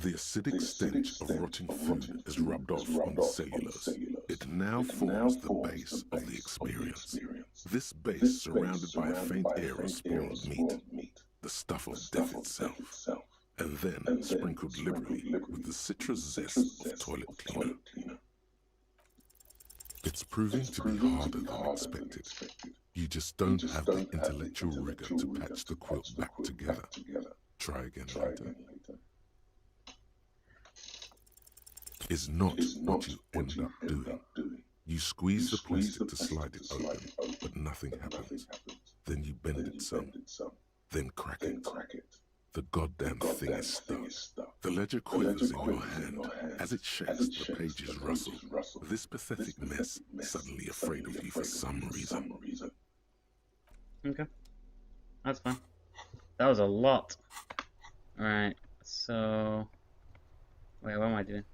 S4: The acidic stench of rotting food is rubbed off on the cellulose. It now forms the base of the experience. This base surrounded by a faint air of spoiled meat, the stuff of death itself, and then sprinkled liberally with the citrus zest of toilet cleaner. It's proving to be harder than expected. You just don't have the intellectual rigor to patch the quilt back together. Try again later. Is not what you end up doing. You squeeze the plastic to slide it open, but nothing happens. Then you bend it some, then crack it. The goddamn thing is stuck. The ledger quivers in your hand. As it shakes, the pages rustle. This pathetic mess suddenly afraid of you for some reason.
S1: Okay. That's fine. That was a lot. Alright, so... Wait, what am I doing?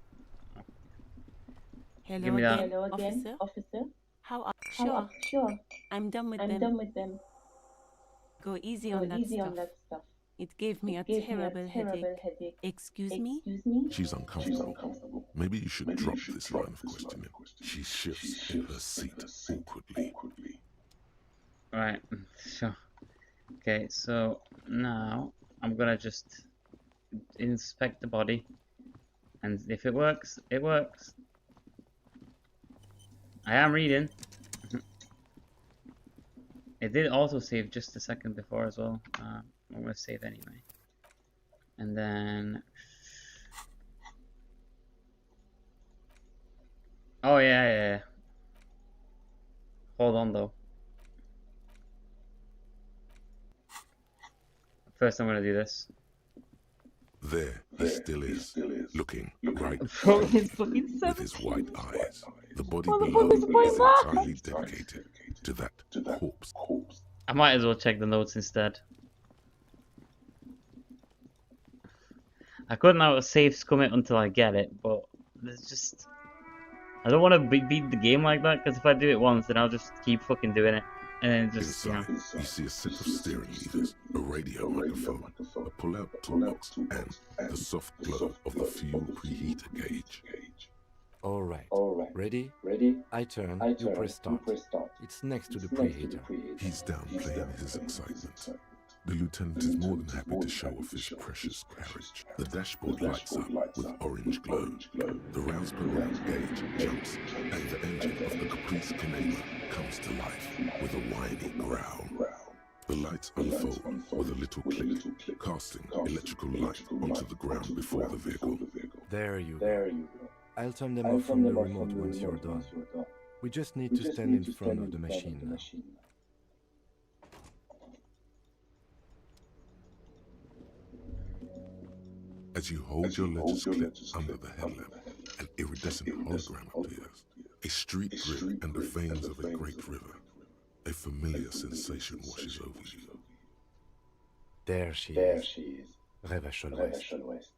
S14: Hello again, officer. How are you? Sure. I'm done with them. Go easy on that stuff. It gave me a terrible headache. Excuse me?
S4: She's uncomfortable. Maybe you should drop this line of questioning. She shifts in her seat awkwardly.
S1: Right, sure. Okay, so now I'm gonna just inspect the body, and if it works, it works. I am reading. It did also save just a second before as well. I'm gonna save anyway. And then... Oh yeah. Hold on though. First I'm gonna do this.
S4: There he still is, looking right
S1: Bro, he's fucking
S4: with his white eyes. The body below is entirely dedicated to that corpse.
S1: I might as well check the notes instead. I couldn't have a safe scum it until I get it, but there's just... I don't want to beat the game like that, because if I do it once, then I'll just keep fucking doing it. And then just,
S4: inside, you see a set of steering levers, a radio microphone, a pull-out toolbox, and the soft glow of the fuel preheater gauge.
S7: All right. Ready? I turn, you press start. It's next to the preheater.
S4: He's downplaying his excitement. The lieutenant is more than happy to show off his precious carriage. The dashboard lights up with orange glow. The rounds per minute gauge jumps, and the engine of the Caprice Canema comes to life with a whiny growl. The lights unfold with a little click, casting electrical light onto the ground before the vehicle.
S7: There you go. I'll turn them off from the remote once you're done. We just need to stand in front of the machine now.
S4: As you hold your ledger's clip under the headlamp, an iridescent hologram appears. A street grid and the veins of a great river. A familiar sensation washes over you.
S7: There she is. Revachol West.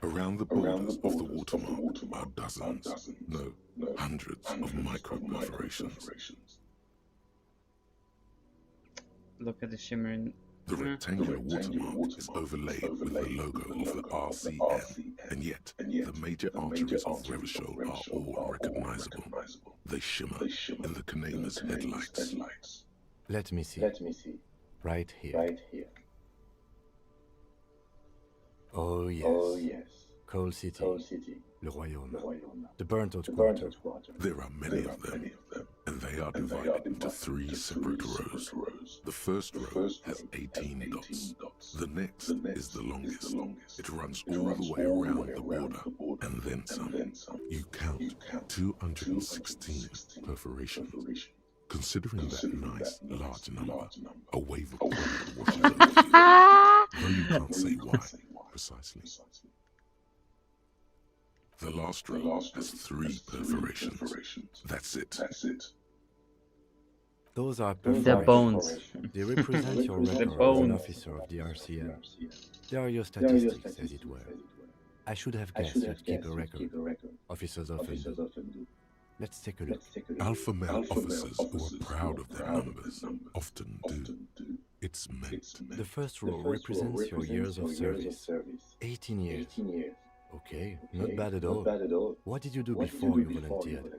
S4: Around the borders of the watermark are dozens, no, hundreds of micro-perforations.
S1: Look at the shimmering.
S4: The rectangular watermark is overlaid with the logo of the RCM, and yet the major arteries of Revachol are all recognizable. They shimmer in the Canema's headlights.
S7: Let me see. Right here. Oh yes. Coal City. Le Royaume. The burnt-out quarter.
S4: There are many of them, and they are divided into 3 separate rows. The first row has 18 dots. The next is the longest. It runs all the way around the border, and then some. You count 216 perforations. Considering that nice, large number, a wave of pride washes over you, though you can't say why precisely. The last row has 3 perforations. That's it.
S7: Those are
S1: They're
S7: perforations.
S1: bones.
S7: They represent your
S1: They're
S7: record as an
S1: bones.
S7: officer of the RCM. They are your statistics, as it were. I should have guessed you'd keep a record. Officers often do. Let's take a look.
S4: Alpha male officers who are proud of their numbers often do. It's meant.
S7: The first row represents your years of service. 18 years. Okay, not bad at all. What did you do before you volunteered?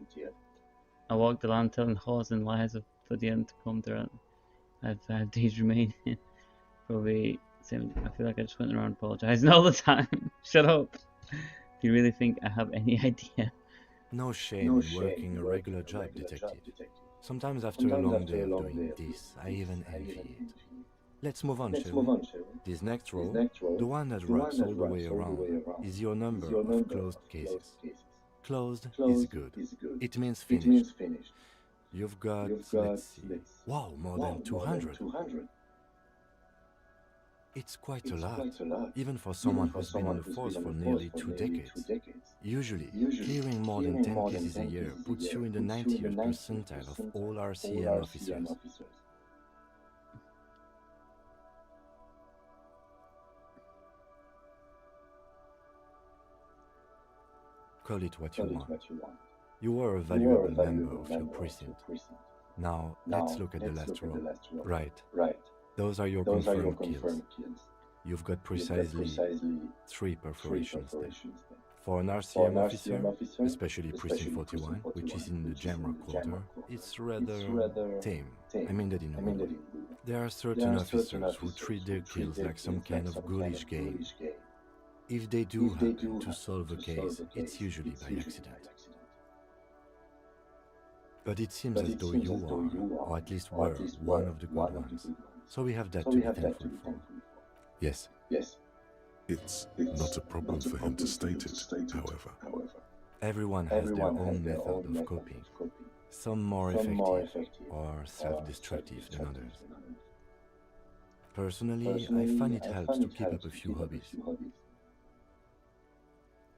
S1: I walked the land telling whores and lies for the end to come there. I had 5 days remaining. Probably, I feel like I just went around apologising all the time. Shut up. Do you really think I have any idea?
S7: No shame in working a regular job, detective. Sometimes after a long day of doing this, I even envy it. Let's move on, shall we? This next row, the one that wraps all the way around, is your number of closed cases. Closed is good. It means finished. You've got, let's see, wow, more than 200. It's quite a lot, even for someone who's been on the force for nearly 2 decades. Usually, clearing more than 10 cases a year puts you in the 90th percentile of all RCM officers. Call it what you want. You were a valuable member of your precinct. Now, let's look at the last row. Right. Those are your confirmed kills. You've got precisely 3 perforations there. For an RCM officer, especially Precinct 41, which is in the Jamrock quarter, it's rather tame. I mean that in a good way. There are certain officers who treat their kills like some kind of ghoulish game. If they do happen to solve a case, it's usually by accident. But it seems as though you are, or at least were, one of the good ones. So we have that to be thankful for. Yes.
S4: It's not a problem for him to state it, however.
S7: Everyone has their own method of coping. Some more effective or self-destructive than others. Personally, I find it helps to keep up a few hobbies.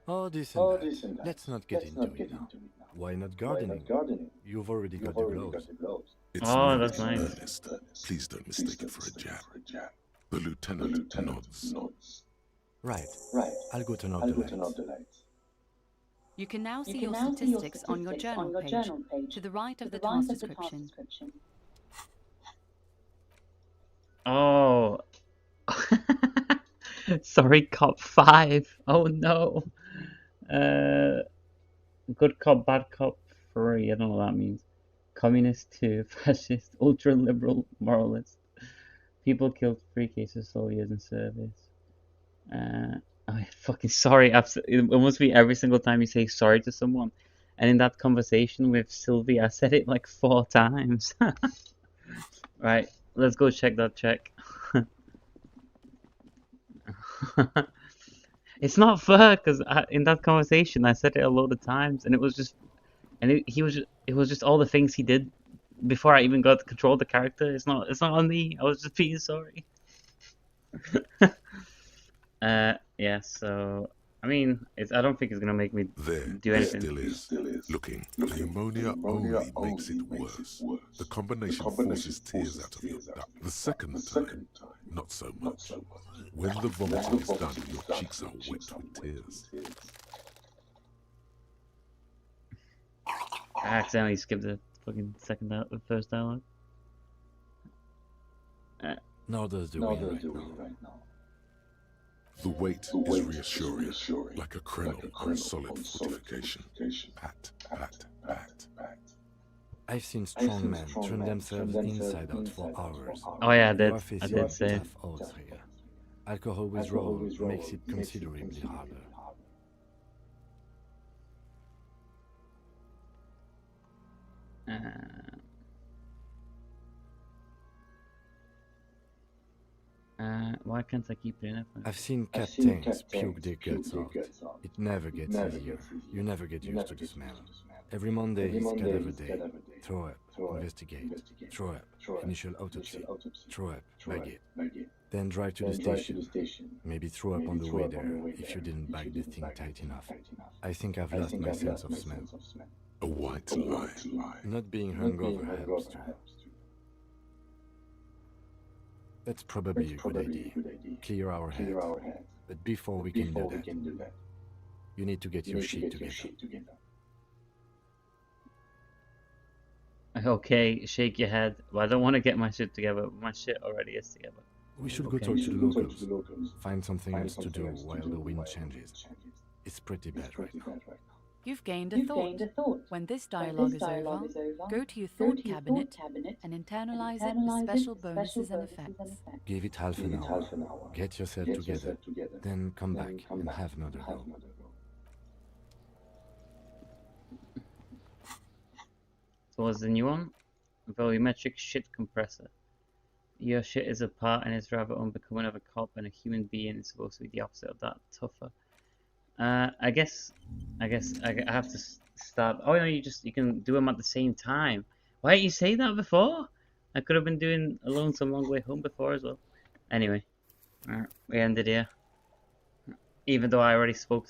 S7: Oh, this and that. Let's not get into it now. Why not gardening? You've already got the gloves.
S4: It's
S1: Oh,
S4: not
S1: that's nice.
S4: earnest. Please don't mistake it for a jab. The lieutenant nods.
S7: Right. I'll go turn off the lights.
S13: You can now see your statistics on your journal page, to the right of the task description.
S1: Oh. Sorry, Cop 5. Oh no. Good Cop, Bad Cop 3. I don't know what that means. Communist 2, fascist, ultra-liberal, moralist. People killed 3 cases soldiers in service. Oh, fucking sorry. It must be every single time you say sorry to someone. And in that conversation with Sylvie, I said it like 4 times. Right, let's go check that check. It's not fair because in that conversation I said it a load of times, and it was just, it was just all the things he did before I even got to control the character. It's not on me. I was just being sorry. Yeah. So I mean, I don't think it's gonna make me do anything.
S4: Still is. Looking, the ammonia only makes it worse. The combination forces tears out of your duct. The second time, not so much. When the vomiting is done, your cheeks are wet with tears.
S1: I accidentally skipped the fucking first dialogue.
S7: Nor does the wind right now.
S4: The weight is reassuring, like a krenel on solid fortification. Pat, pat, pat.
S7: I've seen strong men turn themselves inside out for hours.
S1: Oh yeah,
S7: I
S1: did say.
S7: Tough odds here. Alcohol withdrawal makes it considerably harder.
S1: Why can't I keep doing it?
S7: I've seen captains puke their guts out. It never gets easier. You never get used to the smell. Every Monday is cadaver day. Throw up, investigate. Throw up, initial autopsy. Throw up, bag it. Then drive to the station. Maybe throw up on the way there if you didn't bag the thing tight enough. I think I've lost my sense of smell.
S4: A white lie.
S7: Not being hungover helps too. That's probably a good idea. Clear our heads. But before we can do that, you need to get your shit together.
S1: Okay, shake your head. Well, I don't want to get my shit together. My shit already is together.
S7: We should go talk to the locals. Find something else to do while the wind changes. It's pretty bad right now.
S13: You've gained a thought. When this dialogue is over, go to your thought cabinet and internalize it with special bonuses and effects.
S7: Give it half an hour. Get yourself together. Then come back and have another go.
S1: So what's the new one? Volumetric shit compressor. Your shit is apart and is rather unbecoming of a cop, and a human being is supposed to be the opposite of that, tougher. I guess I have to start. Oh no, you can do them at the same time. Why didn't you say that before? I could have been doing A Lonesome Long Way Home before as well. Anyway, we ended here. Even though I already spoke